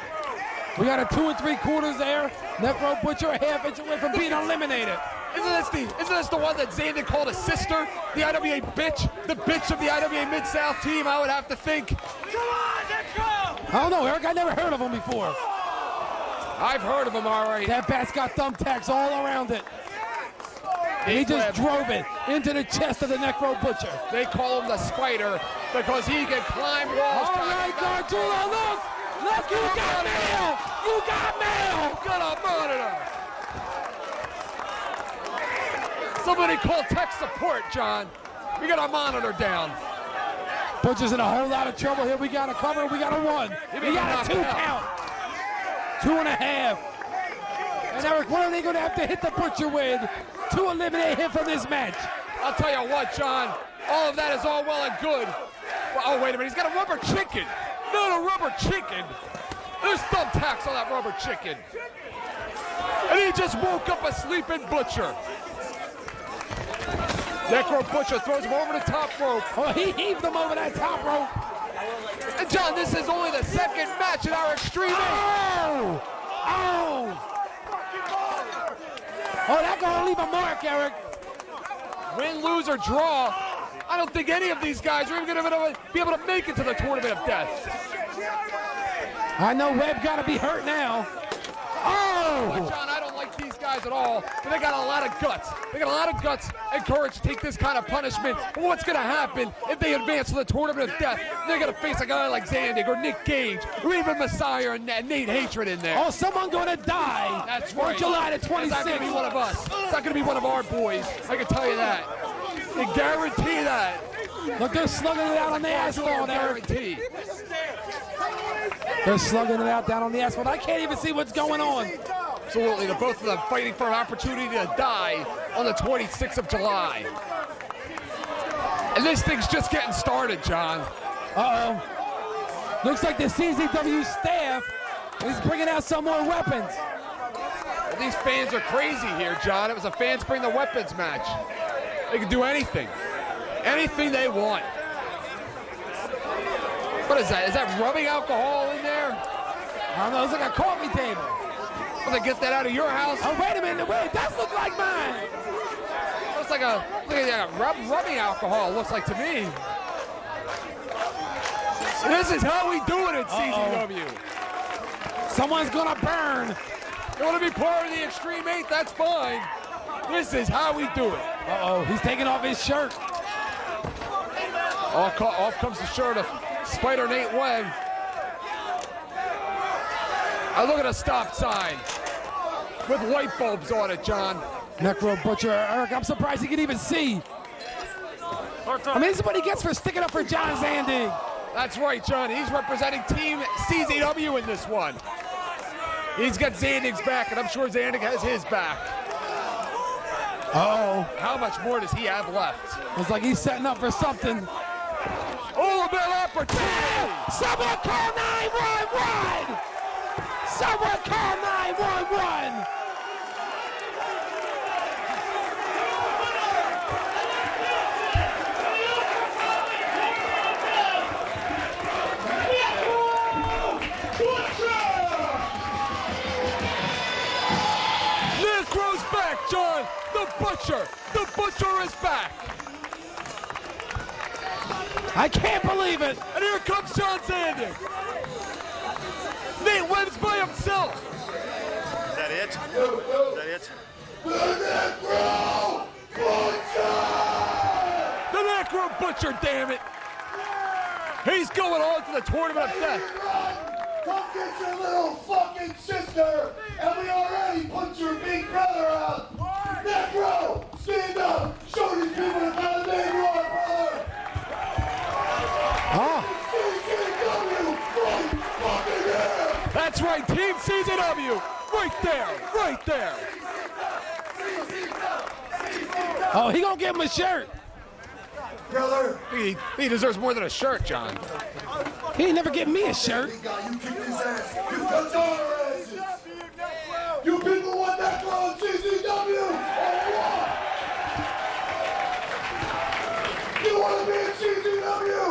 We got a 2 3/4 there. Necro Butcher a half inch away from being eliminated. Isn't this the one that Zandig called a sister? The IWA bitch? The bitch of the IWA Mid-South team, I would have to think. Come on, Necro! I don't know, Eric, I never heard of him before. I've heard of him, all right. That bat's got thumbtacks all around it. And he just drove it into the chest of the Necro Butcher. They call him the Spider because he can climb walls. All right, Gargiulo, look! Look, you got mail! You got mail! Got a monitor! Somebody call tech support, John. We got a monitor down. Butcher's in a whole lot of trouble here. We got a cover, we got a 1. We got a 2 count. 2.5. And Eric, what are they going to have to hit the Butcher with to eliminate him from this match? I'll tell you what, John. All of that is all well and good. Oh, wait a minute. He's got a rubber chicken. Not a rubber chicken. There's thumbtacks on that rubber chicken. And he just woke up a sleeping Butcher. Necro Butcher throws him over the top rope. Oh, he heaved him over that top rope. And John, this is only the second match in our Extreme 8. Oh! Oh, that's going to leave a mark, Eric. Win, lose, or draw, I don't think any of these guys are even going to be able to make it to the Tournament of Death. I know Webb got to be hurt now. Oh! But John, I don't like these guys at all, but they got a lot of guts. They got a lot of guts and courage to take this kind of punishment. But what's going to happen if they advance to the Tournament of Death? They're going to face a guy like Zandig or Nick Gage or even Messiah and Nate Hatred in there. Oh, someone going to die. That's right. On July the 26th. It's not going to be one of us. It's not going to be one of our boys. I can tell you that. I guarantee that. Look, they're slugging it out on the asphalt, Eric. Guarantee. They're slugging it out down on the asphalt. I can't even see what's going on. Absolutely, they're both of them fighting for an opportunity to die on the 26th of July. And this thing's just getting started, John. Uh-oh. Looks like the CZW staff is bringing out some more weapons. Well, these fans are crazy here, John. It was a fans bring the weapons match. They can do anything. Anything they want. What is that? Is that rubbing alcohol in there? I don't know. It's like a coffee table. Will they get that out of your house? Oh, wait a minute. Wait, it does look like mine. Looks like rubbing alcohol, looks like to me. This is how we do it at CZW. Someone's going to burn. You want to be part of the Extreme 8? That's fine. This is how we do it. Uh-oh, he's taking off his shirt. Off comes the shirt of Spider Nate Webb. I look at a stop sign with light bulbs on it, John. Necro Butcher, Eric, I'm surprised he can even see. I mean, this is what he gets for sticking up for John Zandig. That's right, John. He's representing Team CZW in this one. He's got Zandig's back, and I'm sure Zandig has his back. Uh-oh. How much more does he have left? It's like he's setting up for something. All about opportunity. Someone call 911! Someone call 911! Necro's back, John. The Butcher is back. I can't believe it. And here comes John Zandig. Nate Webb's by himself. it? Is that it? The Necro Butcher! The Necro Butcher, damn it! He's going on to the Tournament of Death. Come get your little fucking sister, and we already put your big brother out. Necro, stand up, show these people the kind of man you are, brother. CZW, fucking yeah. That's right, Team CZW, right there, right there. Oh, he gonna give him a shirt. Brother, He deserves more than a shirt, John. He ain't never give me a shirt. you kicked his ass. You touched our asses. You people want Necro and CZW or what? You want to be in CZW?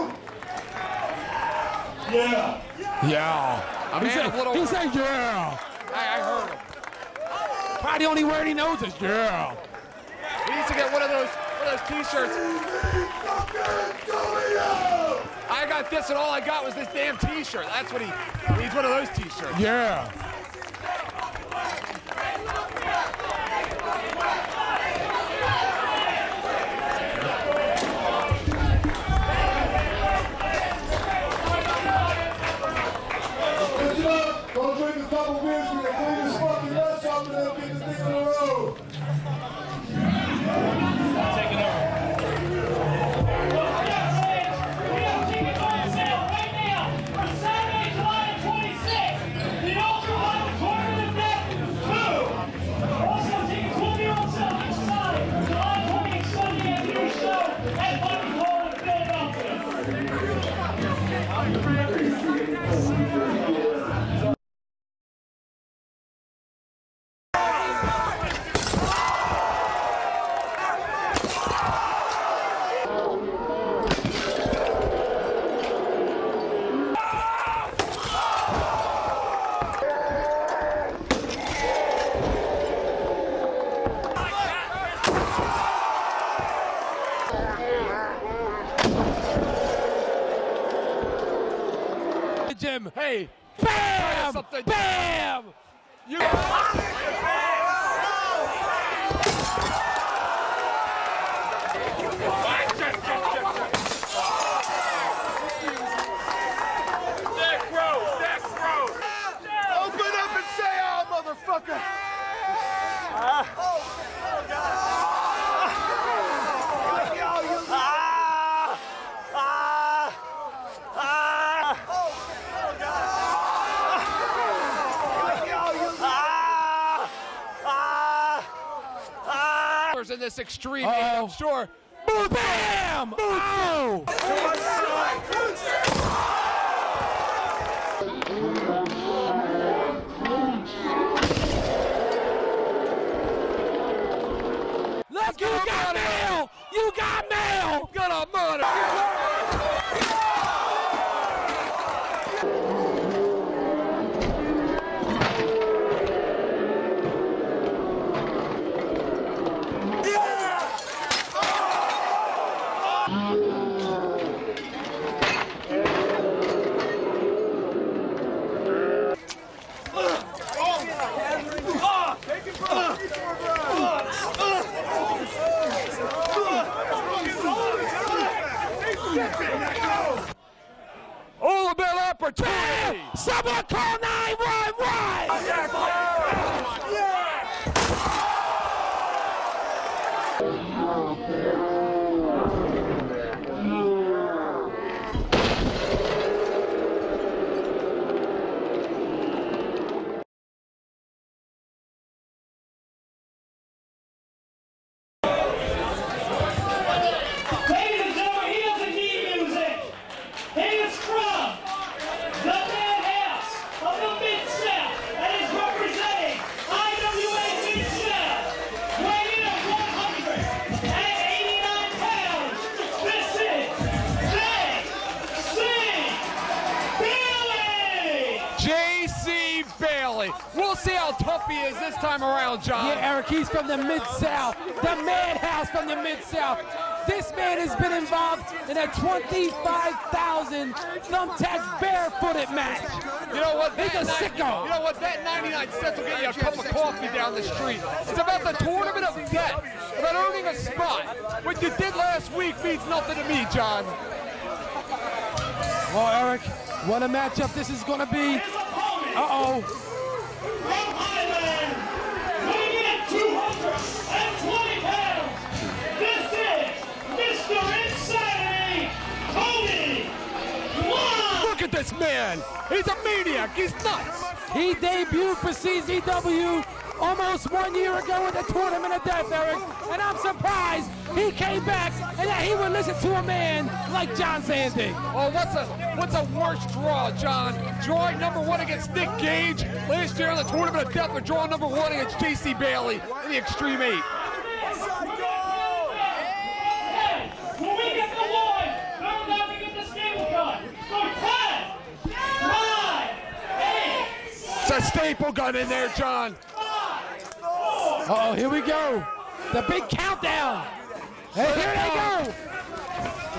Yeah. Yeah. He said, yeah. I heard him. Probably the only word he knows is yeah. He needs to get one of those T-shirts. I got this, and all I got was this damn T-shirt. That's what he needs, one of those T-shirts. Yeah. Go drink a couple beers and clean this fucking mess up and then get the thing on the road. Jim. Hey, Bam! something. Bam! You. Open up and say, "Oh, motherfucker!" In this extreme, I'm sure. Bam! Oh! Look, you got mail! You got mail! Got a monitor. All about opportunity. Someone call 911! he is this time around, John. Yeah, Eric, he's from the Mid-South. The Madhouse from the Mid-South. This man has been involved in a 25,000 thumbtack barefooted match. You know what? He's a sicko. You know what? That 99 cents will get you a cup of coffee down the street. It's about the tournament of death, about earning a spot. What you did last week means nothing to me, John. Well, Eric, what a matchup this is going to be. Uh-oh. From Highland, weighing in at 220 pounds, this is Mr. Insanity, Tony Kline. Look at this man. He's a maniac. He's nuts. He debuted for CZW almost 1 year ago with the Tournament of Death, Eric. And I'm surprised he came back and that he would listen to a man like John Zandig. Oh, what's a worse draw, John? Drawing number 1 against Nick Gage last year in the Tournament of Death, or drawing number 1 against J.C. Bailey in the Extreme 8. Hey, when we get the line, remember not to get the staple gun. So 10, 9, 8. It's a staple gun in there, John. Uh-oh, here we go. The big countdown. Hey, here they go.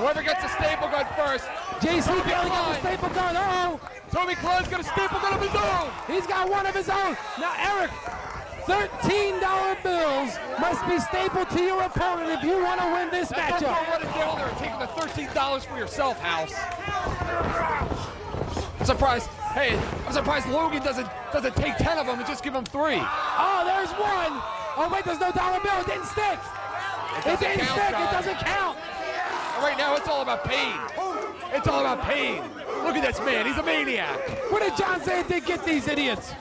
Whoever gets the staple gun first. J.C. Bailey got the staple gun. Uh-oh. Toby Klein's got a staple gun of his own. He's got one of his own. Now, Eric, $13 bills must be stapled to your opponent if you want to win this Don't matchup. run it down there and taking the $13 for yourself, House. I'm surprised. Hey, I'm surprised Logan doesn't take 10 of them and just give them 3. Oh, there's one. Oh, wait, there's no dollar bill. It didn't stick. It didn't stick. It doesn't count. Right now, it's all about pain. It's all about pain. Look at this man. He's a maniac. Where did John Zandig get these idiots?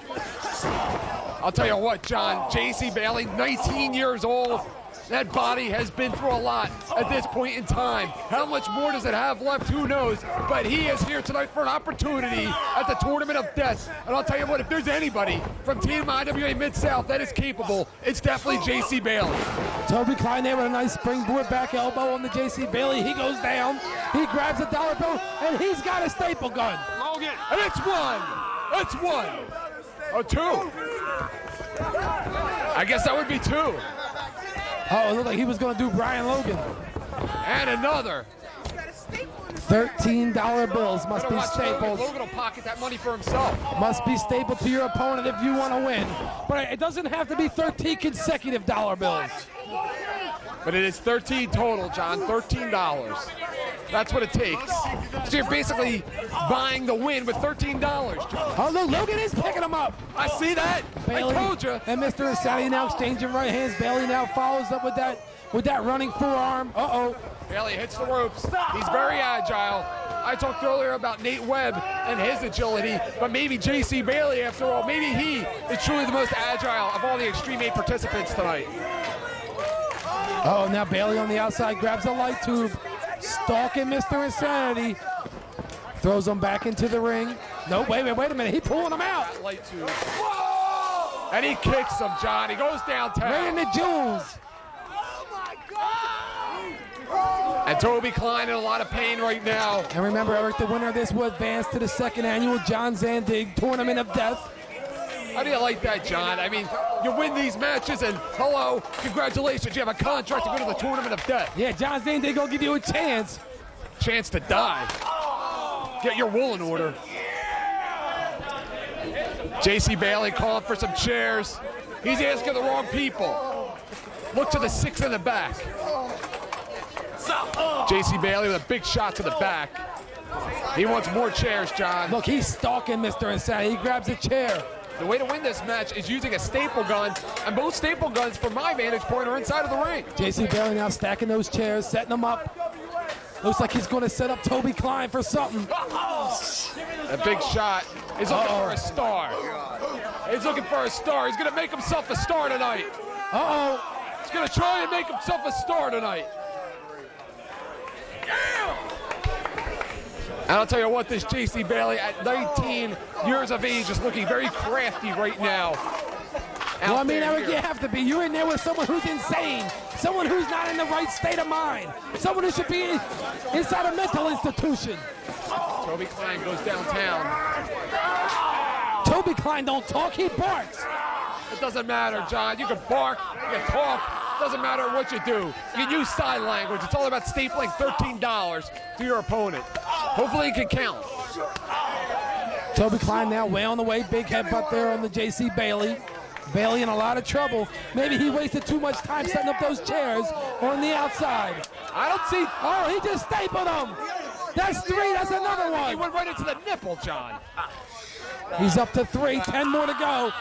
I'll tell you what, John. J.C. Bailey, 19 years old. That body has been through a lot at this point in time. How much more does it have left? Who knows? But he is here tonight for an opportunity at the Tournament of Death. And I'll tell you what, if there's anybody from Team IWA Mid-South that is capable, it's definitely J.C. Bailey. Toby Klein there with a nice springboard back elbow on the J.C. Bailey. He goes down. He grabs a dollar bill, and he's got a staple gun. Logan. And it's 1. It's 1. Oh, 2. I guess that would be 2. Oh, it looked like he was going to do Brian Logan. And another. $13 bills must be stapled. Logan will pocket that money for himself. Must be stapled to your opponent if you want to win. But it doesn't have to be 13 consecutive dollar bills. But it is 13 total, John. $13. That's what it takes. So you're basically buying the win with $13, John. Oh, look, Logan is picking him up. I see that. Bailey I told you. and Mr. Asadi now exchanging right hands. Bailey now follows up with that running forearm. Uh-oh. Bailey hits the ropes. He's very agile. I talked earlier about Nate Webb and his agility, but maybe J.C. Bailey, after all, maybe he is truly the most agile of all the Extreme 8 participants tonight. Oh, now Bailey on the outside grabs a light tube. Stalking Mr. Insanity. Throws him back into the ring. No, wait a minute. He's pulling him out. Light tube. And he kicks him, John. He goes downtown. Right in the jewels. And Toby Klein in a lot of pain right now. And remember, Eric, the winner of this will advance to the second annual John Zandig Tournament of Death. How do you like that, John? I mean, you win these matches and hello, congratulations, you have a contract to go to the Tournament of Death. Yeah, John Zandig gonna give you a chance. Chance to die. Get your wool in order. J.C. Bailey calling for some chairs. He's asking the wrong people. Look to the 6 in the back. J.C. Bailey with a big shot to the back. He wants more chairs, John. Look, he's stalking Mr. Insanity. He grabs a chair. The way to win this match is using a staple gun, and both staple guns, from my vantage point, are inside of the ring. J.C. Bailey now stacking those chairs, setting them up. Looks like he's going to set up Toby Klein for something. A big shot. He's looking for a star. He's looking for a star. He's going to make himself a star tonight. Uh-oh. He's going to try and make himself a star tonight. And I'll tell you what, this J.C. Bailey at 19 years of age is looking very crafty right now. Well, I mean, Eric, you have to be. You're in there with someone who's insane, someone who's not in the right state of mind, someone who should be inside a mental institution. Toby Klein goes downtown. Toby Klein don't talk, he barks. It doesn't matter, John. You can bark, you can talk. Doesn't matter what you do. You can use sign language. It's all about stapling $13 to your opponent. Hopefully it can count. Toby Klein now way on the way. Big headbutt there on the J.C. Bailey. Bailey in a lot of trouble. Maybe he wasted too much time setting up those chairs on the outside. I don't see. Oh, he just stapled him. That's 3. That's another one. He went right into the nipple, John. He's up to 3. 10 more to go.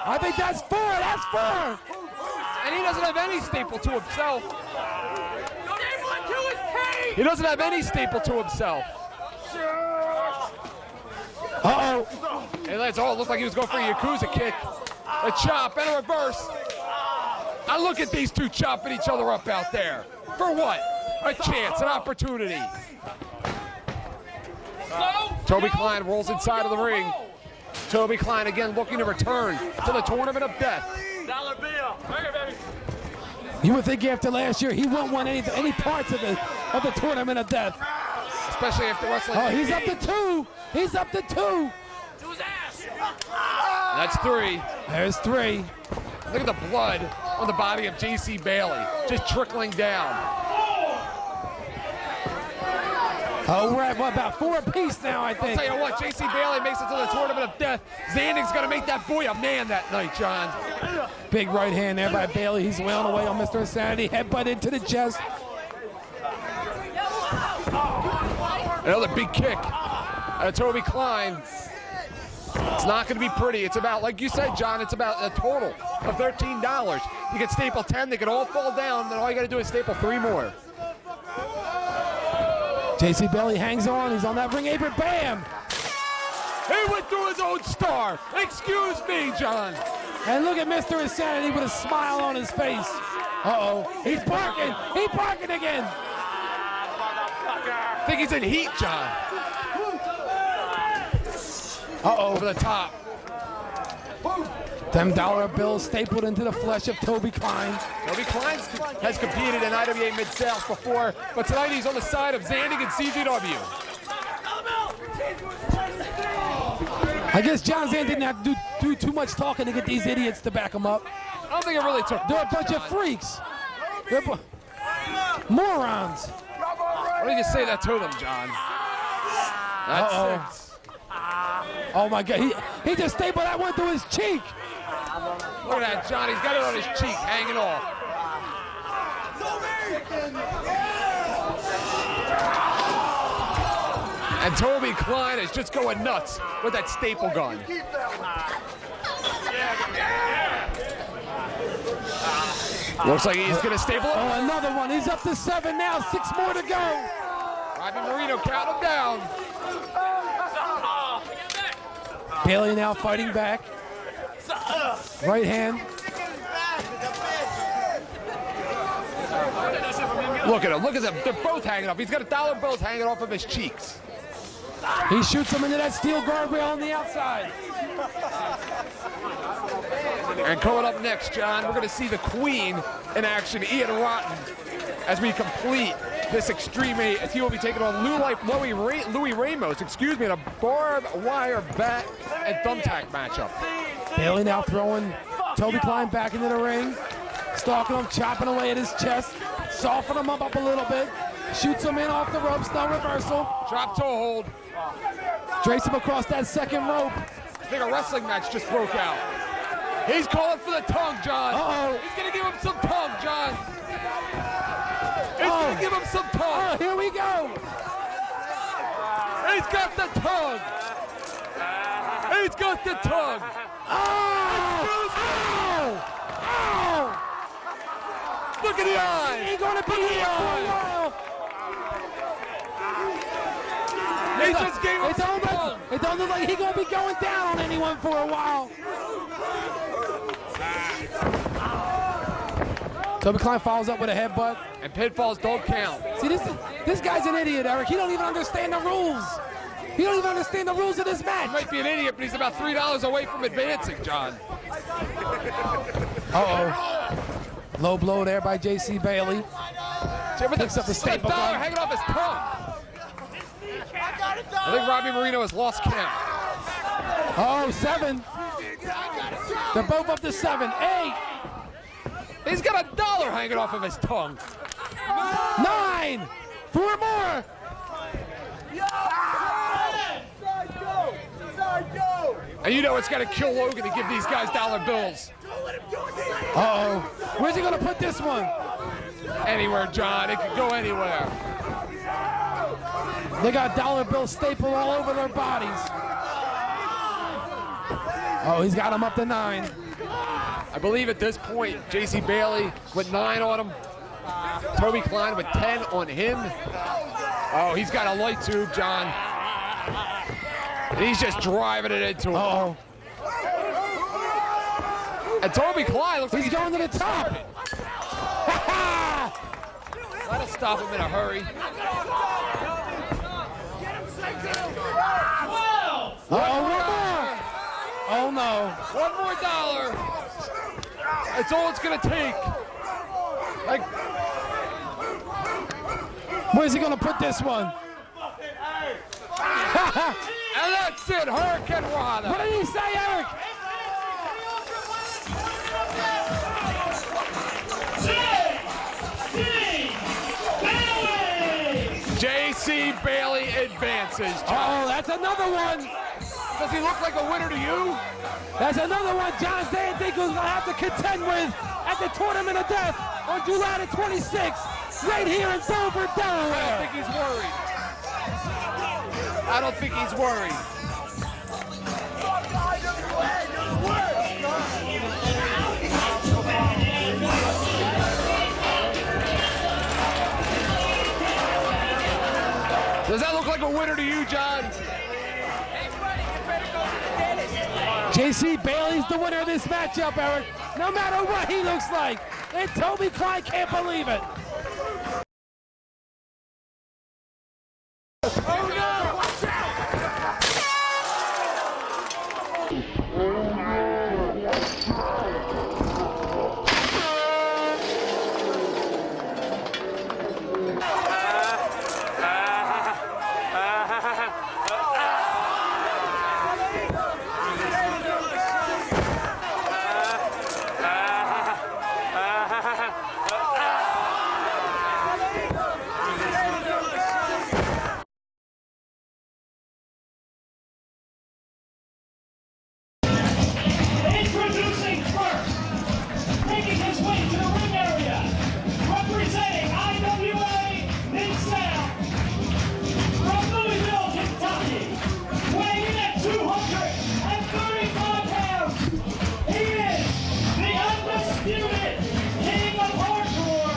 I think that's 4. That's 4. And he doesn't have any staple to himself. He doesn't have any staple to himself. Uh-oh. Hey, let's all look like he was going for a Yakuza kick. A chop and a reverse. I look at these two chopping each other up out there. For what? A chance, an opportunity. Toby Klein rolls inside of the ring. Toby Klein again looking to return to the Tournament of Death. $1 bill. Bring it, baby. You would think after last year he wouldn't want any parts of the Tournament of Death. Especially after wrestling. Oh, he's up to 2. He's up to 2. To his ass. That's 3. There's 3. Look at the blood on the body of J.C. Bailey, just trickling down. Oh, we're at, what, about 4 apiece now, I think. I'll tell you what, J.C. Bailey makes it to the Tournament of Death. Zandig's going to make that boy a man that night, John. Big right hand there by Bailey. He's wailing away on Mr. Insanity. Headbutt into the chest. Another big kick out of Toby Klein. It's not going to be pretty. It's about, like you said, John, it's about a total of $13. You can staple 10, they can all fall down, then all you got to do is staple 3 more. J.C. Bailey hangs on. He's on that ring apron. Bam! He went through his own star. Excuse me, John. And look at Mr. Insanity with a smile on his face. Uh-oh. He's barking. He's barking again. I think he's in heat, John. Uh-oh. Over the top. Them dollar bills stapled into the flesh of Toby Klein. Toby Klein has competed in IWA Mid-South before, but tonight he's on the side of Zandig and CZW. I guess John Zandig didn't have to do too much talking to get these idiots to back him up. I don't think it really took. They're a bunch of freaks. They're morons. Why don't you just say that to them, John? That's 6. Oh my God, he just stapled that one through his cheek. Look at that, John. He's got it on his cheek, hanging off. And Toby Klein is just going nuts with that staple gun. Looks like he's going to staple it. Oh, another one. He's up to 7 now. 6 more to go. Robbie Marino, count him down. Bailey now fighting back. Right hand. Look at him. Look at them. They're both hanging off. He's got $1 bills hanging off of his cheeks. He shoots him into that steel guardrail on the outside. And coming up next, John, we're going to see the Queen in action, Ian Rotten, as we complete this Extreme 8, as he will be taking on Louis Ramos, in a barbed wire bat and thumbtack matchup. Bailey now throwing Toby Klein back into the ring, stalking him, chopping away at his chest, softening him up a little bit, shoots him in off the ropes, no reversal. Drop toe hold. Drapes him across that second rope. I think a wrestling match just broke out. He's calling for the tongue, John. Uh-oh. He's going to give him some tongue, John. He's going to give him some tongue. Oh, here we go. He's got the tongue. He's got the tongue. Oh! Ow! Ow! Look at the eyes. He's going to be here for a while. He just gave him some tongue. It don't look like he's going to be going down on anyone for a while. Toby Klein follows up with a headbutt. And pinfalls don't count. See, this guy's an idiot, Eric. He don't even understand the rules. He don't even understand the rules of this match. He might be an idiot, but he's about $3 away from advancing, John. Uh-oh. Low blow there by J.C. Bailey. Picks up the staple gun. Hanging off his tongue. I think Robbie Marino has lost count. Oh, 7. They're both up to 7, 8. He's got $1 hanging off of his tongue. 9. 4 more. And you know it's got to kill Logan to give these guys dollar bills. Uh-oh. Where's he going to put this one? Anywhere, John. It could go anywhere. They got dollar bills stapled all over their bodies. Oh, he's got him up to 9. I believe at this point, J.C. Bailey with 9 on him. Toby Klein with 10 on him. Oh, he's got a light tube, John. He's just driving it into him. Uh-oh. And Toby Klein looks like He's going to the top. That'll stop him in a hurry. Oh, one more. Oh, no. One more $1. That's all it's going to take. Like, where's he going to put this one? and that's it, Hurricane Rana. What did he say, Eric? J.C. Bailey advances. Oh, that's another one. Does he look like a winner to you? That's another one John Zandig was going to have to contend with at the Tournament of Death on July the 26th, right here in Dover, Delaware. I don't think he's worried. I don't think he's worried. Does that look like a winner to you, John? J.C. Bailey's the winner of this matchup, Eric. No matter what he looks like. And Toby Klein can't believe it. Oh, no! Watch out! Introducing first, making his way to the ring area, representing IWA Mid-South, from Louisville, Kentucky, weighing in at 235 pounds, he is the undisputed king of hardcore,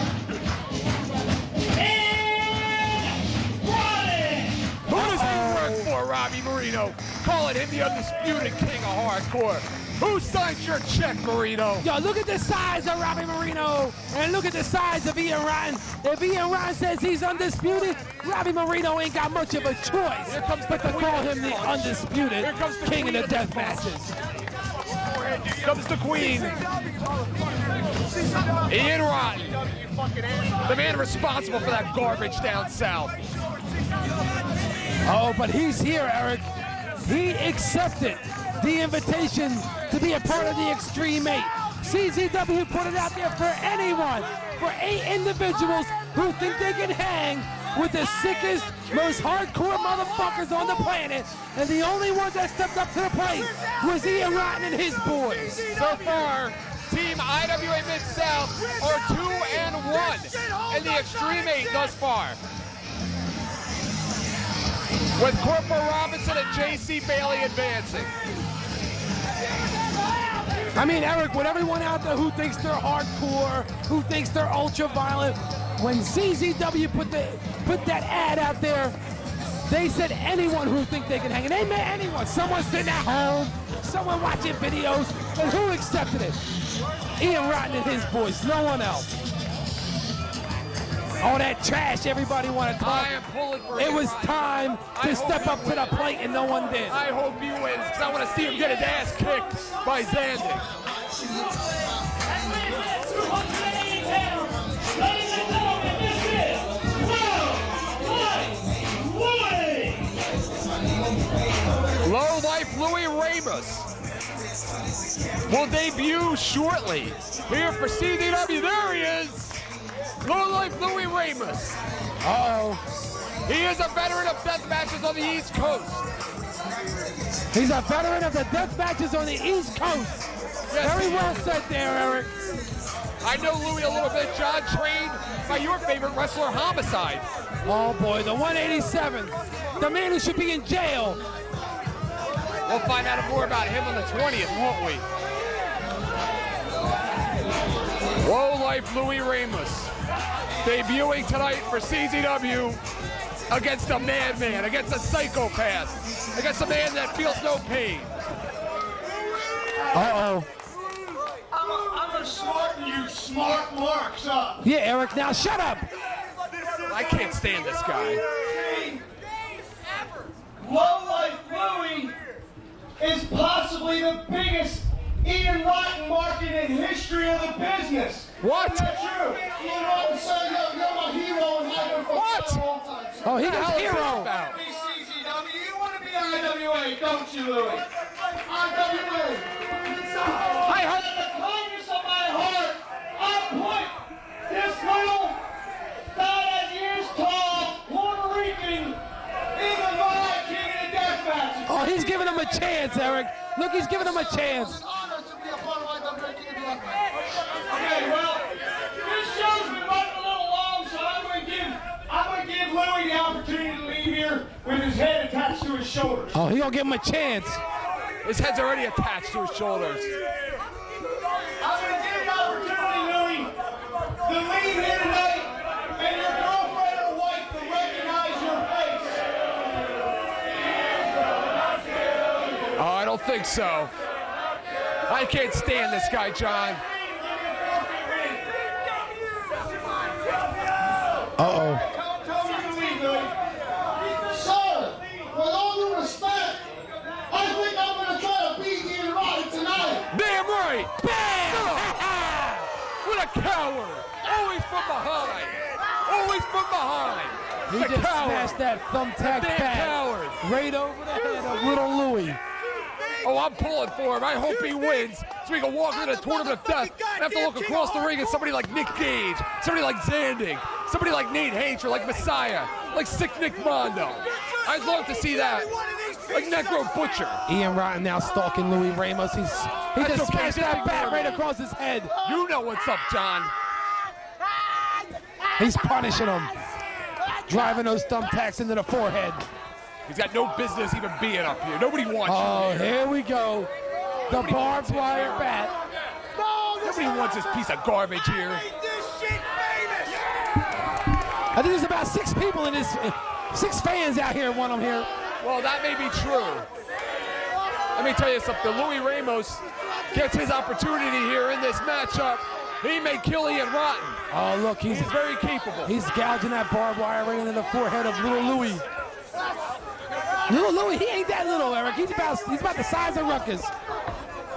and Ronnie. Who does he work for, Robbie Marino? Calling him the undisputed king of hardcore. Who signed your check, Marino? Yo, look at the size of Robbie Marino, and look at the size of Ian Rotten. If Ian Rotten says he's undisputed, Robbie Marino ain't got much of a choice but to call him the undisputed king of the death matches. Here comes the queen. Ian Rotten, the man responsible for that garbage down south. Oh, but he's here, Eric. He accepted the invitation to be a part of the Extreme 8. CZW put it out there for anyone, for 8 individuals who think they can hang with the sickest, most hardcore motherfuckers on the planet. And the only one that stepped up to the plate was Ian Rotten and his boys. So far, Team IWA Mid-South are 2-1 in the Extreme 8 thus far, with Corporal Robinson and J.C. Bailey advancing. I mean, Eric, with everyone out there who thinks they're hardcore, who thinks they're ultra-violent, when CZW put that ad out there, they said anyone who think they can hang. And they meant anyone. Someone sitting at home, someone watching videos, and who accepted it? Ian Rotten and his boys, no one else. All that trash everybody wanted to talk. I am pulling for It Ian was Rotten. time to step up to the plate, and no one did. I hope he wins, because I want to see him get his ass kicked by Zandig. Ladies and gentlemen, this is Low Life Louis. Low Life Louis Ramos. will debut shortly. Here for CZW, there he is, Low Life Louis Ramos. He is a veteran of death matches on the East Coast. He's a veteran of the death matches on the East Coast. Yes, Very well said there, Eric. I know Louis a little bit. John trained by your favorite wrestler, Homicide. Oh boy, the 187. The man who should be in jail. We'll find out more about him on the 20th, won't we? Low Life Louis Ramos debuting tonight for CZW against a madman, against a psychopath, against a man that feels no pain. Uh-oh. I'm gonna smarten you smart marks up. Yeah, Eric, now shut up. I can't stand this guy. Low Life Louis is possibly the biggest Ian Rotten market in history of the business. What? Is that true? Ian Rotten said, you're my hero and I've been for a long time. Oh, he What the got hell is hero. this about? You want to be CZW, you want to be IWA, don't you, Louis? IWA. I hope. In the kindness of my heart, I put this little, not as years tall, Puerto Rican in the Vibe King of the Death Matches. Oh, he's giving him a chance, Eric. Look, he's giving him a chance. Okay, well, this show's been running a little long, so I'm gonna give Louis the opportunity to leave here with his head attached to his shoulders. Oh, he gonna give him a chance. His head's already attached to his shoulders. I'm gonna give the opportunity, Louis, to leave here tonight and your girlfriend or wife to recognize your face. Oh, I don't think so. I can't stand this guy, John. Uh-oh. Tell me to leave, Louis. Sir, with all due respect, I think I'm gonna try to beat Ian Rotten tonight. Damn right! Bam! What a coward! Always from behind! Always from behind! He The just coward! smashed that thumbtack Damn bat coward! right over the head of little Louis. Oh, I'm pulling for him. I hope he wins so we can walk into the tournament of death and have to look across the ring at somebody like Nick Gage, somebody like Zandig, somebody like Nate Hatcher, like Messiah, like Sick Nick Mondo. I'd love to see that. Like Necro Butcher. Ian Rotten now stalking Louis Ramos. He just smashed that bat right across his head. You know what's up, John. He's punishing him. Driving those thumbtacks into the forehead. He's got no business even being up here. Nobody wants Oh, you here. here we go. The barbed wire bat. Nobody wants this piece of garbage here. I think there's about 6 people in this, 6 fans out here want him here. Well, that may be true. Let me tell you something. Louis Ramos gets his opportunity here in this matchup. He may kill Ian Rotten. Oh, look, He's very capable. he's gouging that barbed wire right into the forehead of little Louis. Little Louis, he ain't that little, Eric. He's about the size of Ruckus.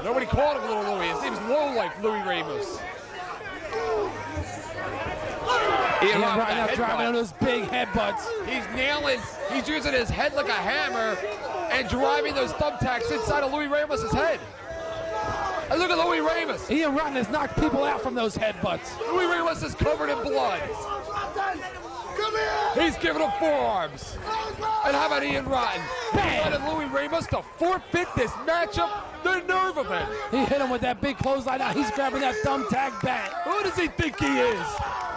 Nobody called him Little Louis. His name's Low Life Louis Ramos. Ian Rotten out driving on those big headbutts. He's nailing. He's using his head like a hammer and driving those thumbtacks inside of Louis Ramos' head. And look at Louis Ramos. Ian Rotten has knocked people out from those headbutts. Louis Ramos is covered in blood. He's giving him forearms. And how about Ian Rotten? He wanted Louis Ramos to forfeit this matchup. The nerve of him. He hit him with that big clothesline. Now he's grabbing that thumbtack bat. Who does he think he is?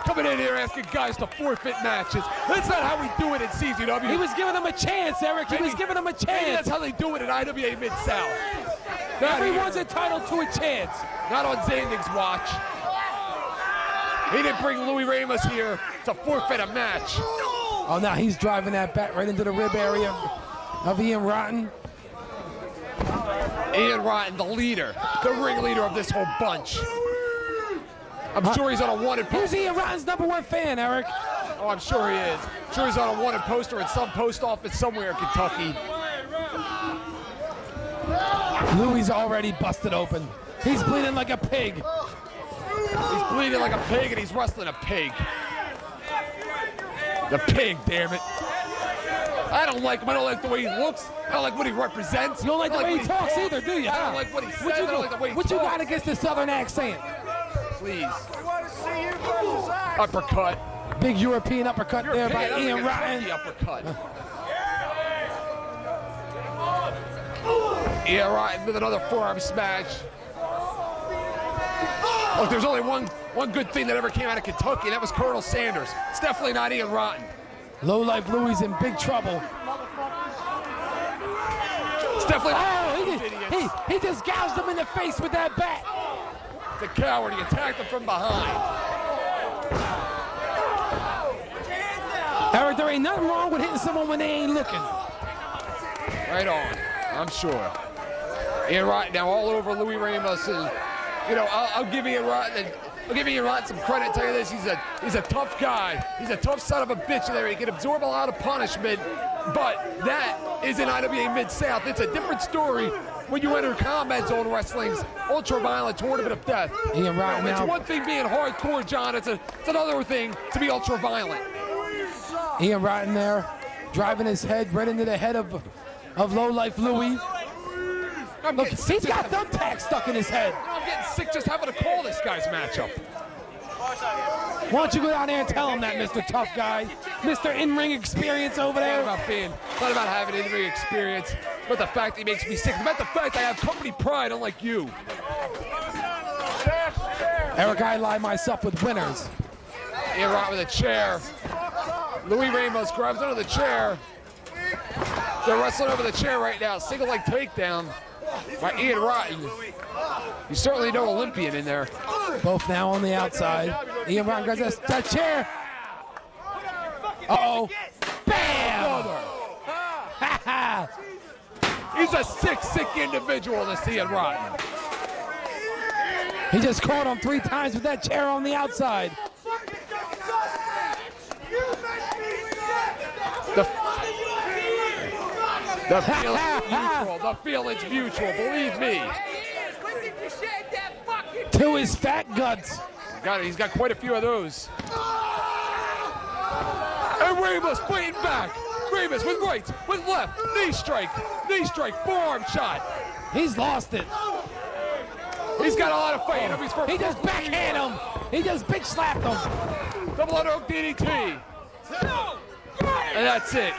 Coming in here asking guys to forfeit matches. That's not how we do it in CZW. He was giving him a chance, Eric. He was giving him a Maybe chance. that's how they do it in IWA Mid-South. Everyone's entitled to a chance. Not on Zandig's watch. He didn't bring Louis Ramos here to forfeit a match. Oh, now he's driving that bat right into the rib area of Ian Rotten. Ian Rotten, the leader, the ringleader of this whole bunch. I'm sure he's on a wanted Who's poster. Ian Rotten's #1 fan, Eric? Oh, I'm sure he is. I'm sure he's on a wanted poster in some post office somewhere in Kentucky. Louis already busted open. He's bleeding like a pig. He's bleeding like a pig and he's wrestling a pig. The pig, damn it. I don't like him. I don't like the way he looks. I don't like what he represents. You don't like the way he talks either, do you? I don't like what he says. I don't like the way he What talks. you got against the Southern accent? Please. Uppercut. Big European uppercut there by Ian Rotten. The uppercut. Ian Rotten with another forearm smash. Look, there's only one good thing that ever came out of Kentucky, and that was Colonel Sanders. It's definitely not Ian Rotten. Low Life Louie's in big trouble. It's definitely he just gouged him in the face with that bat. The coward, he attacked him from behind. Eric, there ain't nothing wrong with hitting someone when they ain't looking. Right on, I'm sure. Ian Rotten now all over Louis Ramos, and you know I'll give Ian Rotten some credit. Tell you this, he's a tough guy. He's a tough son of a bitch there. He can absorb a lot of punishment, but that isn't IWA Mid-South. It's a different story when you enter Combat Zone Wrestling's ultra-violent tournament of death. Ian Rotten It's now. one thing being hardcore, John. It's another thing to be ultra-violent. Ian Rotten there, driving his head right into the head of Low Life Louie. Look, he's got thumbtacks stuck in his head. I'm getting sick just having to call this guy's matchup. Why don't you go down there and tell him that, Mr. Tough Guy, Mr. In-ring experience over there? Not about having in-ring experience, but the fact that he makes me sick. About the fact I have company pride, unlike you. Eric, I lie myself with winners. Ian Rotten with a chair. Louis Ramos grabs under the chair. They're wrestling over the chair right now. Single leg takedown by Ian Rotten. You certainly know Olympian in there. Both now on the outside. Ian Rotten grabs that chair. Uh-oh. Bam! He's a sick individual, this Ian Rotten. He just caught him 3 times with that chair on the outside. The feeling's mutual. The feeling's mutual. Believe me. To his fat guts. He's got quite a few of those. And Ramos fighting back. Ramos with right, with left, knee strike, forearm shot. He's lost it. He's got a lot of fighting. He just backhand him. He just bitch slapped him. Double underhook DDT. And that's it.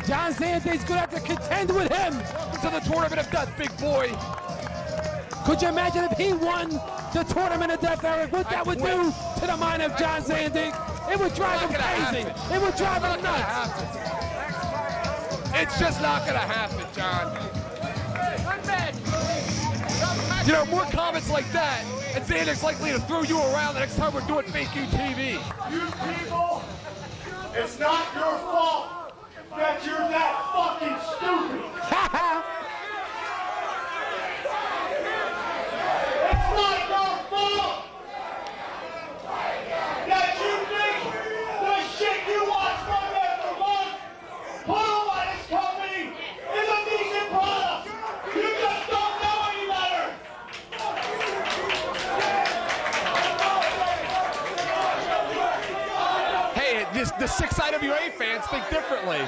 John Zandig's gonna have to contend with him to the tournament of death, big boy. Could you imagine if he won the tournament of death, Eric? What that would do to the mind of John Zandig? It would drive him crazy. It would drive him nuts. It's just not gonna happen, John. You know, more comments like that, and Zandig's likely to throw you around the next time we're doing Fake You TV. You people, it's not your fault that you're that fucking stupid. It's not your fault that you think the shit you watch from every month, Polaris Company, is a decent product. You just don't know any better. Hey, the 6 IWA fans think differently.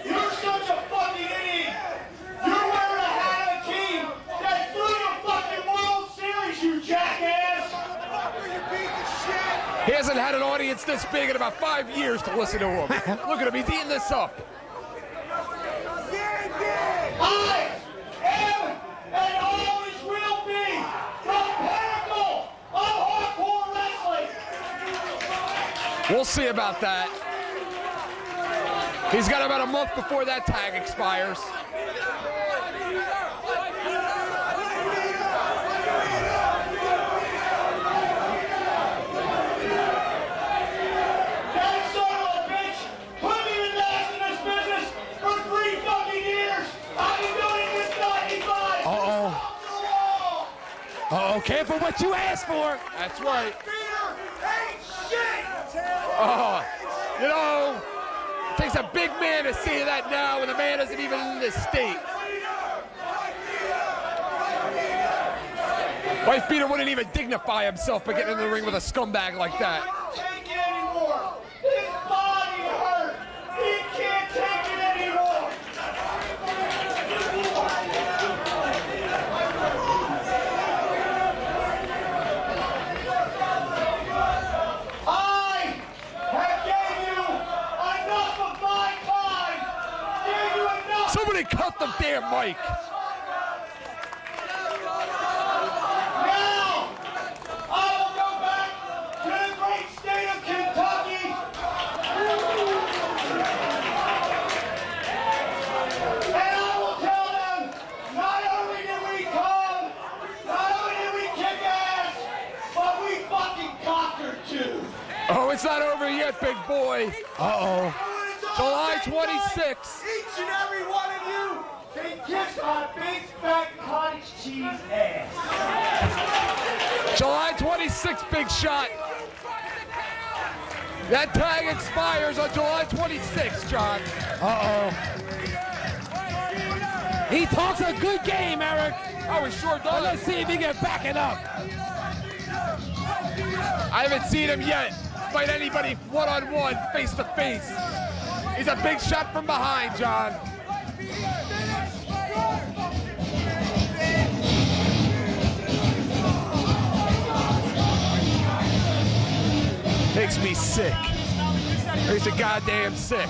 You're such a fucking idiot. You're wearing a hat of a team that threw the fucking World Series, you jackass. He hasn't had an audience this big in about 5 years to listen to him. Look at him, he's eating this up. I am and always will be the pinnacle of hardcore wrestling. We'll see about that. He's got about a month before that tag expires. That son of a bitch put me in last in this business for 3 fucking years. I've been doing it since 95. Uh-oh, careful what you asked for. That's right. Peter ain't shit. Oh, You know, it takes a big man to say that now, and the man isn't even in this state. Wife beater wouldn't even dignify himself by getting in the ring with a scumbag like that. Take it anymore. His body hurt. He can't take it anymore. I have gave you enough of my time. Gave you enough. Somebody cut the damn mic. Oh, it's not over yet, big boy. Uh-oh. July 26th. Each and every one of you can kiss my big fat cottage cheese ass. July 26th, Big Shot. That tag expires on July 26th, John. Uh-oh. He talks a good game, Eric. Oh, he sure does. Well, let's see if he can back it up. I haven't seen him yet fight anybody one-on-one, face-to-face. He's a big shot from behind, John. Makes me sick. Makes me goddamn sick.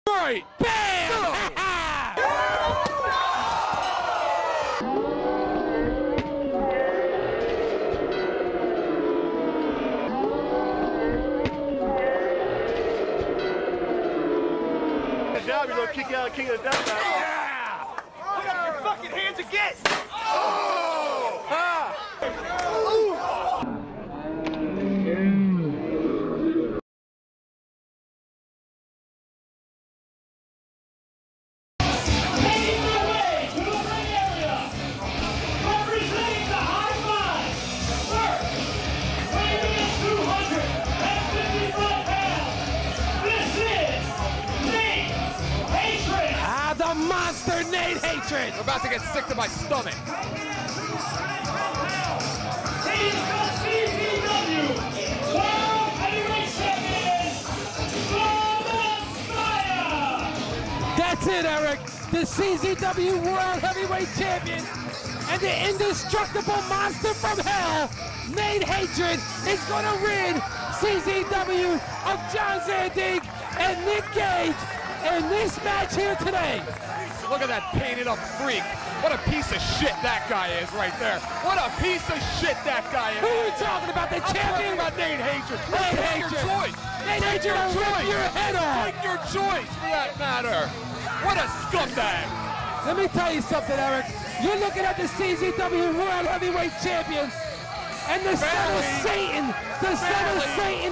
Right. Bam! Good job, you're gonna kick you out of King of the Death Match. Yeah! Put up your fucking hands again! Oh! Ah! Monster Nate Hatred. I'm about to get sick to my stomach. He's the CZW World Heavyweight Champion, the Messiah. That's it, Eric. The CZW World Heavyweight Champion and the indestructible monster from hell, Nate Hatred, is going to rid CZW of John Zandig and Nick Gage in this match here today. Look at that painted up freak. What a piece of shit that guy is right there. What a piece of shit that guy is. Who are you talking about? The champion? I'm talking about Nate Hatred. Nate Take Hatred. your choice. Nate Hatred will rip your head off. Take your choice for that matter. What a scumbag. Let me tell you something, Eric. You're looking at the CZW World Heavyweight Champion and the son of Satan,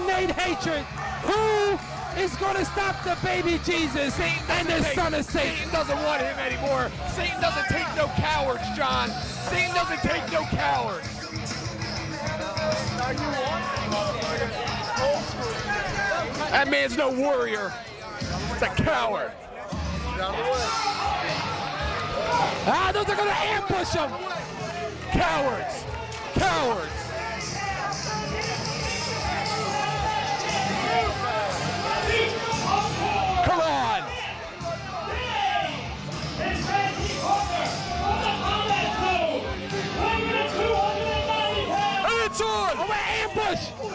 Nate Hatred, who is going to stop the baby Jesus and the son of Satan. Satan doesn't want him anymore. Satan doesn't take no cowards, John. Satan doesn't take no cowards. That man's no warrior. He's a coward. Those are going to ambush him. Cowards. Cowards.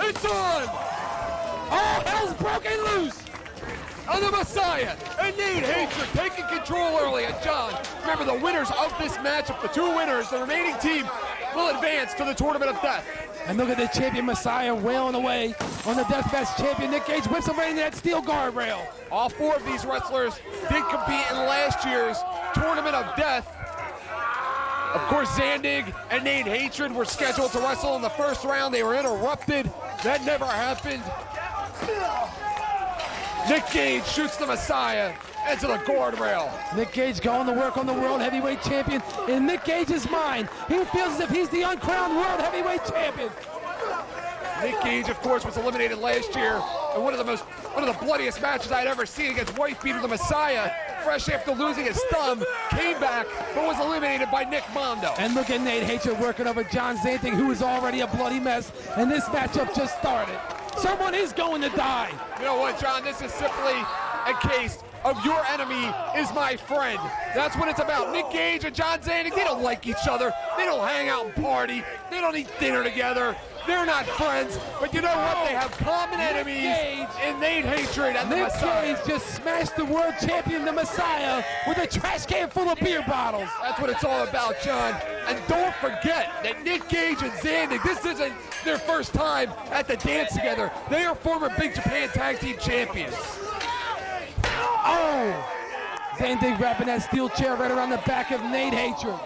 It's on! All hell's broken loose! And the Messiah and Nate Hatred taking control early. And John, remember the winners of this matchup, the two winners, the remaining team will advance to the Tournament of Death. And look at the champion Messiah wailing away on the Deathmatch champion. Nick Gage whips him right into that steel guardrail. All four of these wrestlers did compete in last year's Tournament of Death. Of course, Zandig and Nate Hatred were scheduled to wrestle in the first round. They were interrupted. That never happened. Nick Gage shoots the Messiah into the guardrail. Nick Gage going to work on the World Heavyweight Champion. In Nick Gage's mind, he feels as if he's the uncrowned World Heavyweight Champion. Nick Gage, of course, was eliminated last year in one of the bloodiest matches I'd ever seen against Wife Beater the Messiah. Fresh after losing his thumb, came back, but was eliminated by Nick Mondo. And look at Nate Hatred working over John Zandig, who is already a bloody mess, and this matchup just started. Someone is going to die. You know what, John? This is simply a case of your enemy is my friend. That's what it's about. Nick Gage and John Zandig, they don't like each other. They don't hang out and party. They don't eat dinner together. They're not friends, but you know what? They have common enemies in Nate Hatred and the Messiah. Nick Gage just smashed the world champion, the Messiah, with a trash can full of beer bottles. That's what it's all about, John. And don't forget that Nick Gage and Zandig, this isn't their first time at the dance together. They are former Big Japan Tag Team Champions. Oh! Zandig wrapping that steel chair right around the back of Nate Hatred.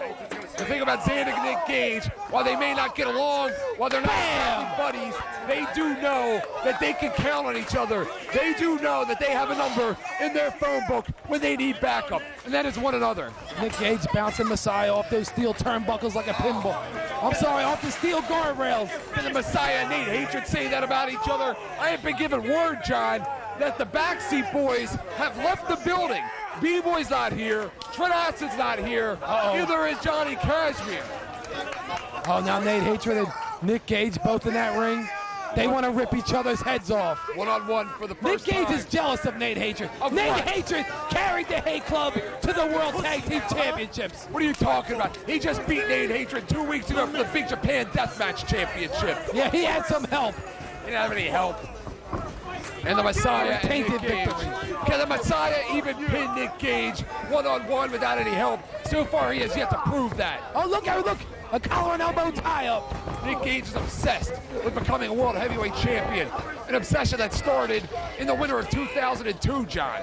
The thing about Zandig and Nick Gage, while they may not get along, while they're not exactly buddies, they do know that they can count on each other. They do know that they have a number in their phone book when they need backup, and that is one another. Nick Gage bouncing Messiah off those steel turnbuckles like a pinball. I'm sorry, off the steel guardrails. And the Messiah and Nate Hatred say that about each other. I have been given word, John, that the Backseat Boys have left the building. B-Boy's not here. Trent Adson's not here. Neither is Johnny Cashmere. Oh, now Nate Hatred and Nick Gage both in that ring. They want to rip each other's heads off. One-on-one for the first time. Nick Gage is jealous of Nate Hatred. Nate Hatred carried the Hate Club to the World Tag Team Championships. What are you talking about? He just beat Nate Hatred 2 weeks ago for the Big Japan Deathmatch Championship. Yeah, he had some help. He didn't have any help. And the Messiah and Nick Gage. Can the Messiah even pin Nick Gage one-on-one without any help? So far, he has yet to prove that. Oh, look, a collar and elbow tie-up. Nick Gage is obsessed with becoming a World Heavyweight Champion, an obsession that started in the winter of 2002, John.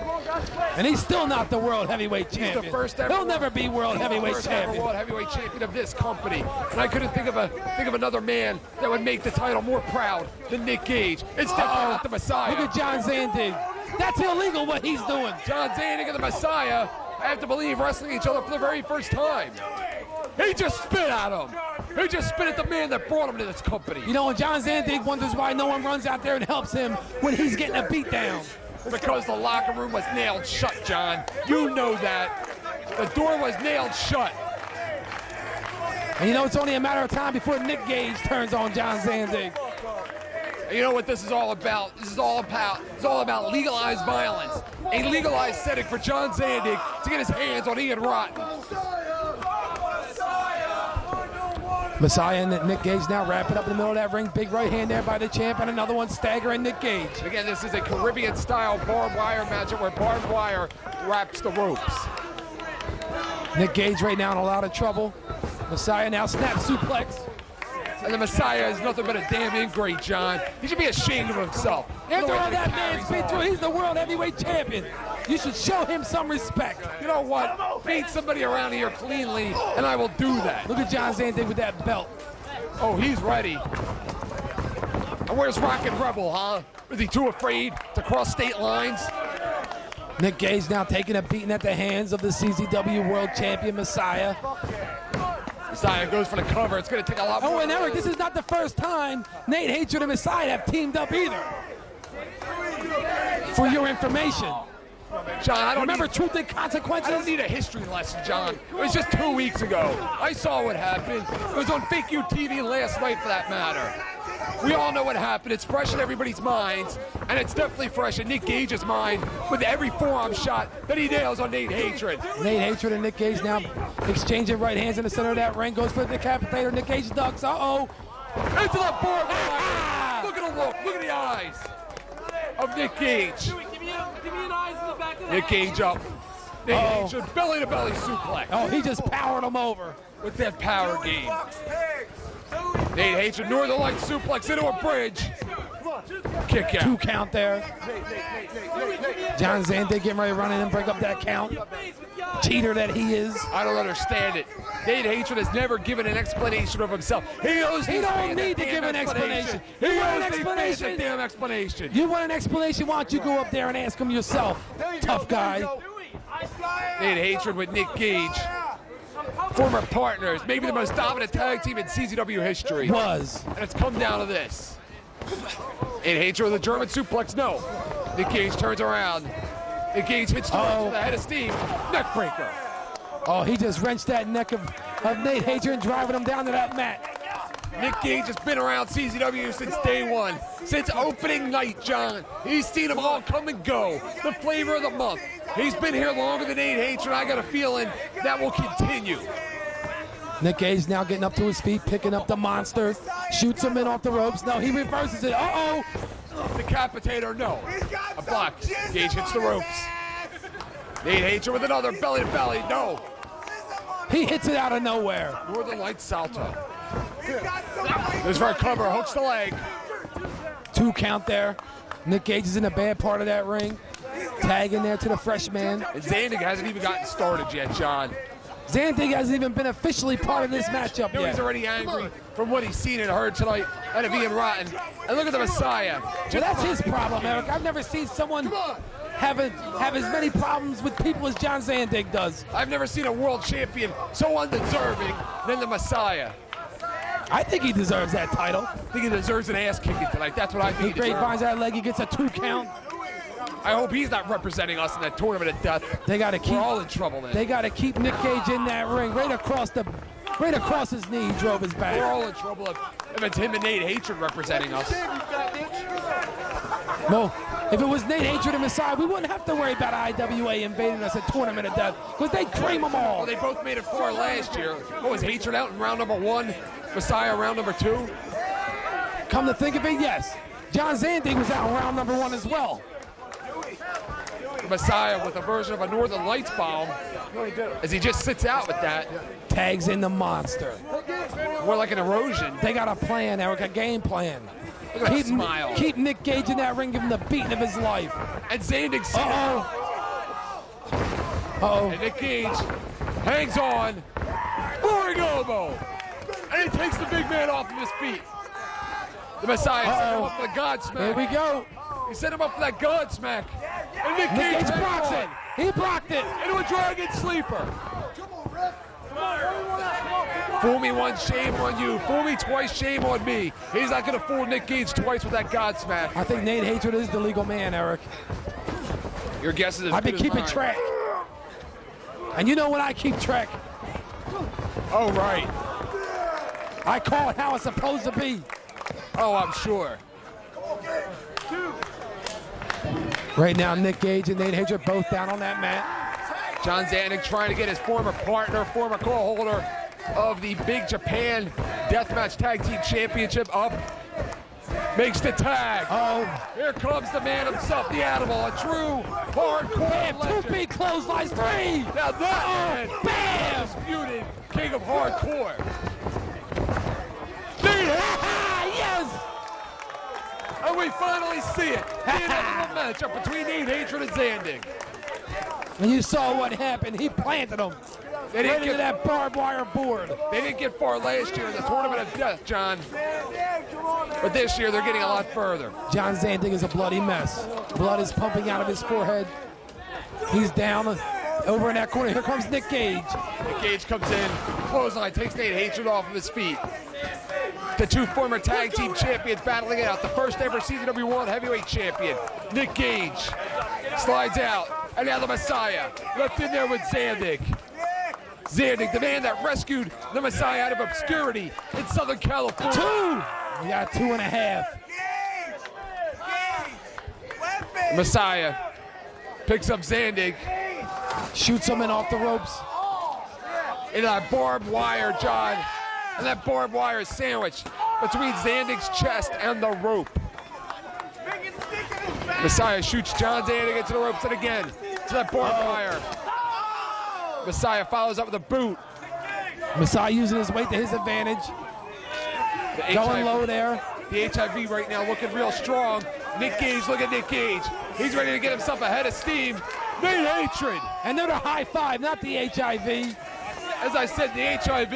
And he's still not the World Heavyweight Champion. He's the first ever. He'll never be World Heavyweight Champion. World Heavyweight Champion of this company. And I couldn't think of another man that would make the title more proud than Nick Gage. It's definitely not the Messiah. Look at John Zandig. That's illegal what he's doing. John Zandig and the Messiah, I have to believe, wrestling each other for the very first time. He just spit at him. He just spit at the man that brought him to this company. You know, and John Zandig wonders why no one runs out there and helps him when he's getting a beat down. Because the locker room was nailed shut, John. You know that. The door was nailed shut. And you know, it's only a matter of time before Nick Gage turns on John Zandig. You know what this is all about? This is all about legalized violence. A legalized setting for John Zandig to get his hands on Ian Rotten. Messiah and Nick Gage now wrapping up in the middle of that ring. Big right hand there by the champ, and another one staggering Nick Gage. Again, this is a Caribbean-style barbed wire matchup where barbed wire wraps the ropes. Nick Gage right now in a lot of trouble. Messiah now snap suplex. And the Messiah is nothing but a damn ingrate, John. He should be ashamed of himself. After all that man's been through, he's the World Heavyweight Champion. You should show him some respect. You know what? Beat somebody around here cleanly, and I will do that. Look at John Zandig with that belt. Oh, he's ready. And where's Rockin' Rebel, huh? Is he too afraid to cross state lines? Nick Gage now taking a beating at the hands of the CZW World Champion, Messiah. Messiah goes for the cover. It's going to take a lot more. Oh, and Eric, this is not the first time Nate Hatred and Messiah have teamed up either. For your information. John, I don't remember Truth and Consequences. I don't need a history lesson, John. It was just 2 weeks ago. I saw what happened. It was on Fake You TV last night, for that matter. We all know what happened. It's fresh in everybody's minds, and it's definitely fresh in Nick Gage's mind with every forearm shot that he nails on Nate Hatred. Nate Hatred and Nick Gage now exchanging right hands in the center of that ring. Goes for the decapitator. Nick Gage ducks. Uh-oh. Into the board. Look at the look. Look at the eyes of Nick Gage. Give me an eyes in the back of the Nick Gage up. Nick Gage with belly-to-belly suplex. Oh, he just powered him over. With that power game. Nate Hatred, Northern Light suplex into a bridge. Kick out. 2 count there. John Zandig getting ready to run in and break up that count. Cheater that he is. I don't understand it. Nate Hatred has never given an explanation of himself. He don't need to give an explanation. He You want an owes explanation? a damn explanation. You want an explanation? Why don't you go up there and ask him yourself? Tough guy. Nate Hatred with Nick Gage. Former partners, maybe the most dominant tag team in CZW history. Was. And it's come down to this. Nate Hatred with a German suplex, no. Nick Gage turns around. Nick Gage hits the ropes with a head of steam. Neck breaker. Oh, he just wrenched that neck of Nate Hatred and driving him down to that mat. Nick Gage has been around CZW since day one. Since opening night, John. He's seen them all come and go. The flavor of the month. He's been here longer than Nate Hatred. I got a feeling that will continue. Nick Gage now getting up to his feet, picking up the monster, shoots him in off the ropes. No, he reverses it. Uh-oh. Decapitator, no. A block. Gage hits the ropes. Nate Hatred with another belly-to-belly, no. He hits it out of nowhere. Northern Light salto. There's for a cover, hooks the leg. 2 count there. Nick Gage is in a bad part of that ring. Tag in there to the fresh man. And Zandig hasn't even gotten started yet, John. Zandig hasn't even been officially part of this matchup No, yet. he's already angry from what he's seen and heard tonight out of Ian Rotten. And look at the Messiah. Well, that's his problem, Eric. I've never seen someone have as many problems with people as John Zandig does. I've never seen a world champion so undeserving than the Messiah. I think he deserves that title. I think he deserves an ass kicking tonight. That's what I think. He grapevines that leg. He gets a 2 count. I hope he's not representing us in that tournament of death. They got to keep. We're all in trouble then. They got to keep Nick Gage in that ring, right across his knee. He drove his back. We're all in trouble if it's him and Nate Hatred representing us. No, if it was Nate Hatred and Messiah, we wouldn't have to worry about IWA invading us at Tournament of Death, because they'd cream them all. Well, they both made it far last year. What was Hatred out in round number 1? Messiah round number 2? Come to think of it, yes. John Zandig was out in round number 1 as well. Messiah with a version of a Northern Lights bomb as he just sits out with that. Tags in the monster. More like an erosion. They got a plan, Eric, a game plan. Look at that smile. Keep Nick Gage in that ring, give him the beating of his life. And Zandig sees Uh-oh. And Nick Gage hangs on. Boring elbow. And he takes the big man off of his feet. The Messiah set him up for the Godsmack. Here we go. He set him up for that Godsmack. And Nick Gage Gage blocks it. He blocked it. Into a Dragon Sleeper. Fool me once, shame on you. Fool me twice, shame on me. He's not going to fool Nick Gage twice with that Godsmack. I think Nate Hatred is the legal man, Eric. Your guess is as I've been good as keeping mine. track. And you know when I keep track, Oh, right. I call it how it's supposed to be. Oh, I'm sure. Right now, Nick Gage and Nate Hatred both down on that mat. John Zandig trying to get his former partner, former co-holder of the Big Japan Deathmatch Tag Team Championship up. Makes the tag. Oh. Here comes the man himself, the animal, a true hardcore legend. 2 big clotheslines, 3. Now that man, bam! undisputed king of hardcore. Yes! And we finally see it. The inevitable matchup between Nate Hatred and Zandig. And you saw what happened. He planted him right into that barbed wire board. They didn't get far last year in the Tournament of Death, John. But this year, they're getting a lot further. John Zandig is a bloody mess. Blood is pumping out of his forehead. He's down over in that corner. Here comes Nick Gage. Nick Gage comes in, clothesline, takes Nate Hatred off of his feet. The 2 former tag team champions battling it out. The first ever CZW World Heavyweight Champion, Nick Gage, slides out. And now the Messiah, left in there with Zandig. Zandig, the man that rescued the Messiah out of obscurity in Southern California. 2! We got 2.5. Messiah picks up Zandig. Shoots him in off the ropes. Into that barbed wire, John. And that barbed wire is sandwiched between Zandig's chest and the rope. Messiah shoots John Zandig into the ropes, and again to that barbed wire. Messiah follows up with a boot. Messiah using his weight to his advantage. Going low there. The HIV right now looking real strong. Nick Gage, look at Nick Gage. He's ready to get himself a head of steam. Nate Hatred. And they're the high five, not the HIV. As I said, the HIV.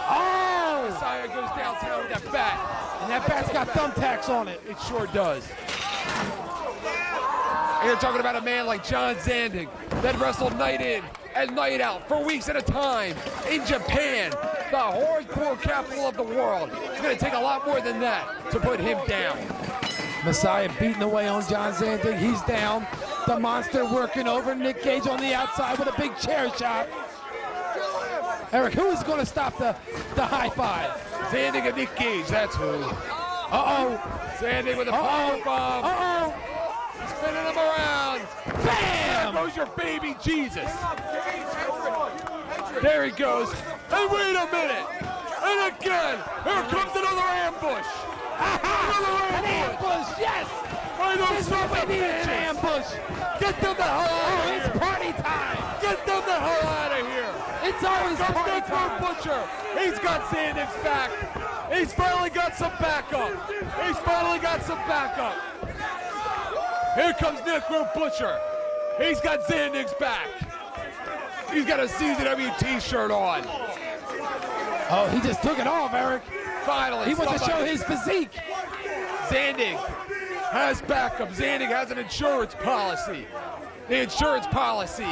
Oh! Messiah goes downtown with that bat. And that bat's got thumbtacks on it. It sure does. And you're talking about a man like John Zandig that wrestled night in and night out for weeks at a time in Japan, the hardcore capital of the world. It's going to take a lot more than that to put him down. Messiah beating away on John Zandig. He's down. The monster working over Nick Gage on the outside with a big chair shot. Eric, who is going to stop the high five? Zandig and Nick Gage, that's who. Uh-oh. Zandig with a power bomb. Uh-oh. Spinning him around. Bam! There goes your baby Jesus. There he goes. And wait a minute. And again, here comes another ambush. An ambush, yes! This is what we need, an ambush. Get them the hell out of here. It's party time. Get them the hell out of here. It's always party Nick time. Butcher. He's got Zandig's back. He's finally got some backup. He's finally got some backup. Here comes Nick Butcher. He's got Zandig's back. He's got a CZW t-shirt on. Oh, he just took it off, Eric. Finally, he wants to show his physique. Zandig has backup. Zandig has an insurance policy. The insurance policy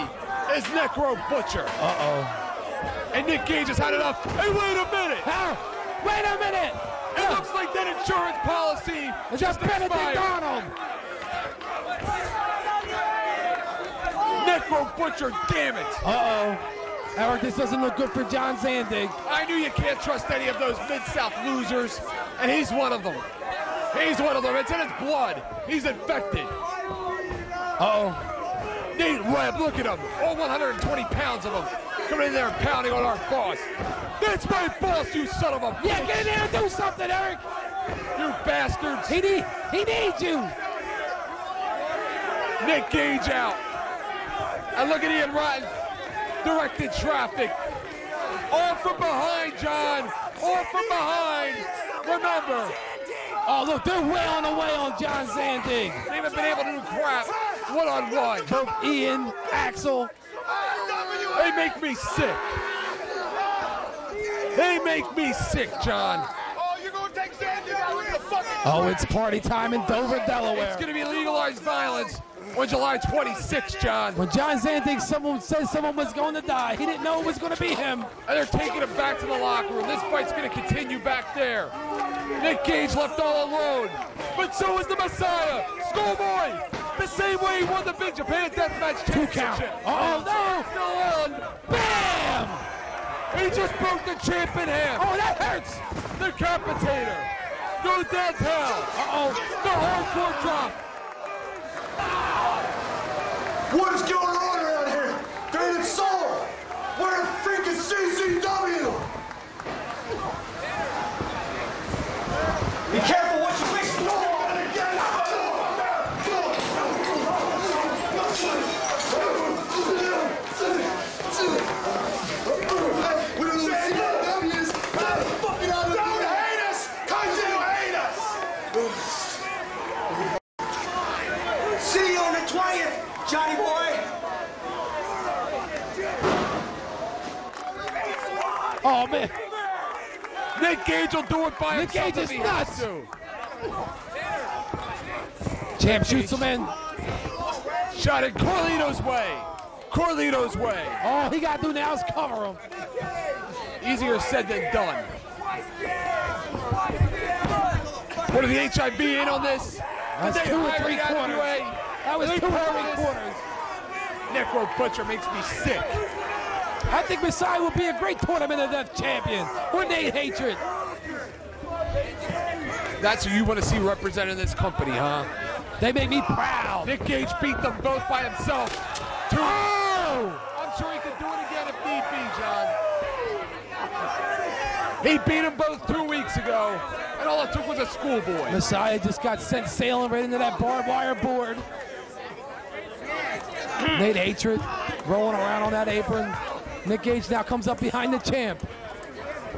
is Necro Butcher. Uh-oh. And Nick Gage has had enough. Hey, wait a minute. How? Wait a minute. It looks like that insurance policy just Benedict Arnold. Necro Butcher, damn it. Uh-oh. Eric, this doesn't look good for John Zandig. I knew you can't trust any of those Mid-South losers, and he's one of them. He's one of them. It's in his blood. He's infected. Uh-oh. Nate Webb, look at him. All 120 pounds of him coming in there and pounding on our boss. That's my boss, you son of a bitch. Yeah, get in there and do something, Eric. You bastards. He needs you. Nick Gage out. And look at Ian Rotten. Directed traffic. All from behind, John. All from behind. Remember. Oh, look, they're wailing away on John Zandig. They haven't been able to do crap one-on-one. Both Ian, Axel. They make me sick. They make me sick, John. Oh, you're going to take Zandig out of the fucking... Oh, it's party time in Dover, Delaware. It's going to be legalized violence on July 26th, John. When John Zandig said someone was going to die, he didn't know it was going to be him. And they're taking him back to the locker room. This fight's going to continue back there. Nick Gage left all alone. But so is the Messiah. Schoolboy. The same way he won the Big Japan Deathmatch Championship. Oh, no. Still on. Bam! He just broke the champ in half. Oh, that hurts. The Decapitator. Goes downtown. Uh-oh. The hardcore drop. What is going on around here? David Soul! Where the freak is CZW? Be careful what you wish for! We don't know what CZW is. Fucking out of here! Don't hate us! Cause you hate us! See you on the 20th, Johnny boy! Oh, man. Nick Gage will do it by himself. Nick Gage is if he nuts. has to. Champ shoots him in. Shot it Carlito's way. Carlito's way. All he got to do now is cover him. Easier said than done. What are the HIV in on this? That's Did they 2 or hire 3 the quarters. IWA? That was They 2 or 3 promised. quarters. Necro Butcher makes me sick. I think Messiah would be a great Tournament of Death champion. Or Nate Hatred. That's who you want to see representing this company, huh? They make me proud. Nick Gage beat them both by himself. Oh! I'm sure he could do it again if need be, John. He beat them both 2 weeks ago, and all it took was a schoolboy. Messiah just got sent sailing right into that barbed wire board. Nate Hatred rolling around on that apron. Nick Gage now comes up behind the champ.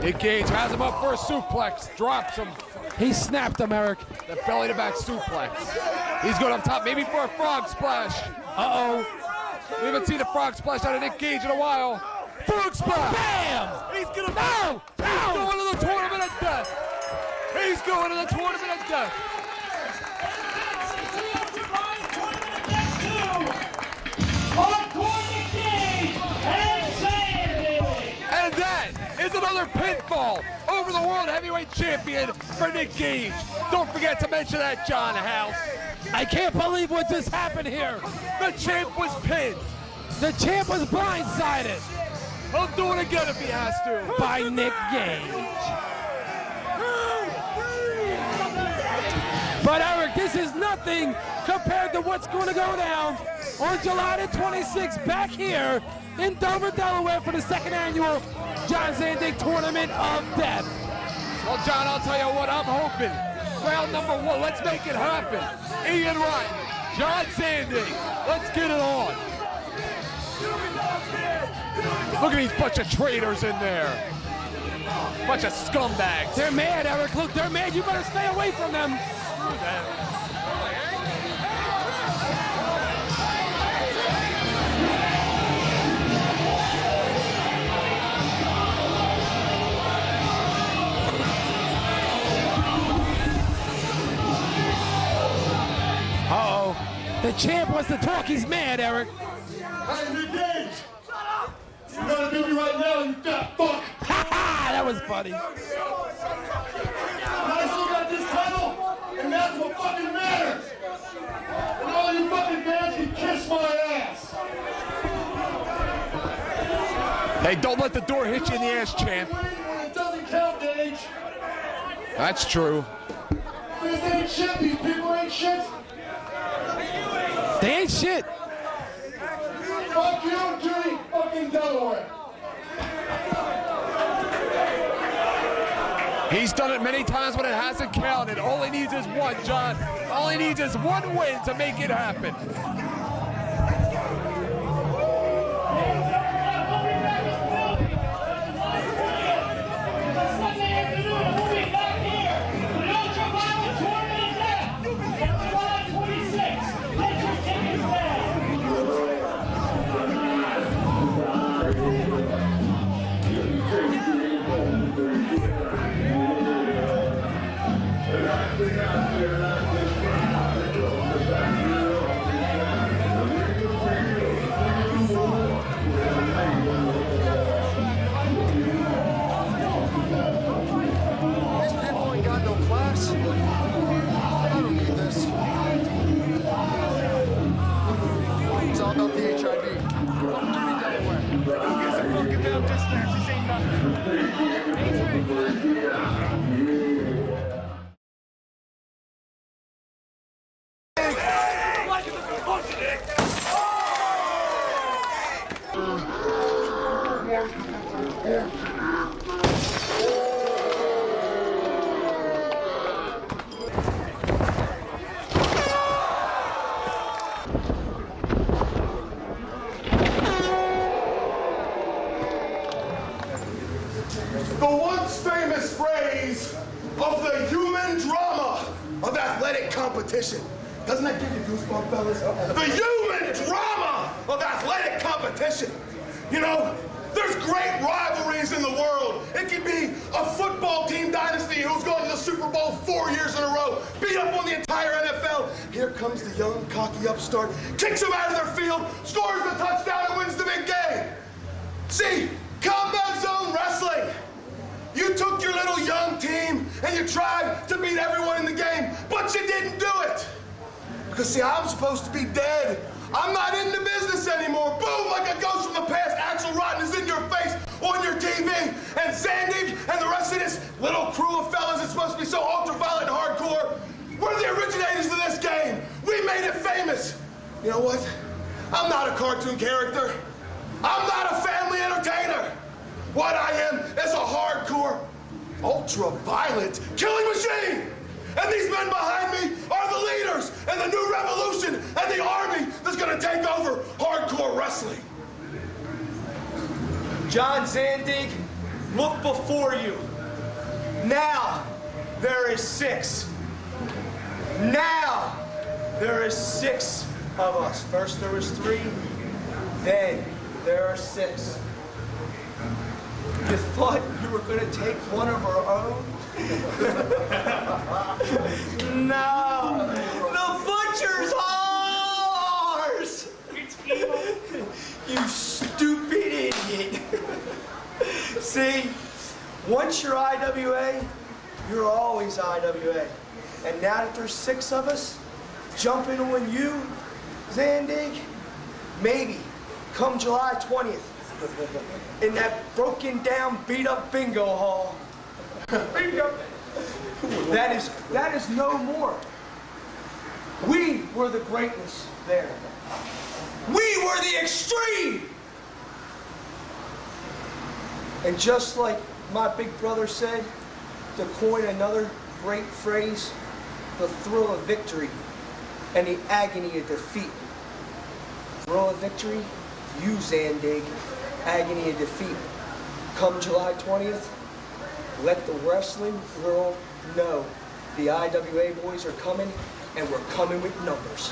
Nick Gage has him up for a suplex, drops him. He snapped him, Eric. The belly to back suplex. He's going up top, maybe for a frog splash. Uh-oh. We haven't seen a frog splash out of Nick Gage in a while. Frog splash! Bam! He's going to the tournament of death. He's going to the tournament of death. And that is another pinfall over the World Heavyweight Champion for Nick Gage. Don't forget to mention that, John House. I can't believe what just happened here. The champ was pinned. The champ was blindsided. He'll do it again if he has to. By Nick Gage. But Eric, this is nothing compared to what's going to go down on July the 26th back here in Dover, Delaware for the second annual John Zandig Tournament of Death. Well, John, I'll tell you what, I'm hoping. Round number 1, let's make it happen. Ian Wright, John Zandig, let's get it on. Look at these bunch of traitors in there. Bunch of scumbags. They're mad, Eric. Look, they're mad. You better stay away from them. Uh-oh. The champ wants to talk. He's mad, Eric. Hey, Nick Gage! You gotta do me right now, you fat fuck! Ha ha! That was funny. I still got this title, and that's what fucking matters! And all you fucking fans can kiss my ass! Hey, don't let the door hit you in the ass, champ. It doesn't count, Gage! That's true. This ain't shit, these people ain't shit! They ain't shit. Fuck you, Judy, fucking Delaware! He's done it many times when it hasn't counted. All he needs is one, John. All he needs is one win to make it happen. The once famous phrase of the human drama of athletic competition. Doesn't that give you goosebumps, fellas? The human drama of athletic competition. You know, there's great rivalries in the world. It could be a football team dynasty who's gone to the Super Bowl 4 years in a row, beat up on the entire NFL. Here comes the young, cocky upstart, kicks them out of their field, scores the touchdown, and wins the big game. See, combat zone wrestling. You took your little young team and you tried to beat everyone in the game, but you didn't do it. Because see, I'm supposed to be dead. I'm not in the business anymore. Boom, like a ghost from the past. Axel Rotten is in your face on your TV. And Zandig and the rest of this little crew of fellas that's supposed to be so ultraviolet and hardcore, we're the originators of this game. We made it famous. You know what? I'm not a cartoon character. I'm not a family entertainer. What I am is a hardcore ultra-violent killing machine. And these men behind me are the leaders in the new revolution and the army that's gonna take over hardcore wrestling. John Zandig, look before you. Now there is 6. Now there is 6 of us. First there was 3, then there are 6. You thought you were going to take one of our own? No, the butcher's all ours. It's evil. You stupid idiot. See, once you're IWA, you're always IWA. And now that there's 6 of us, jumping on you, Zandig, maybe come July 20th, in that broken down, beat up bingo hall. Bingo. That is no more. We were the greatness there. We were the extreme. And just like my big brother said, to coin another great phrase, the thrill of victory and the agony of defeat. Thrill of victory, you Zandig, agony of defeat. Come July 20th, let the wrestling world know the IWA boys are coming, and we're coming with numbers.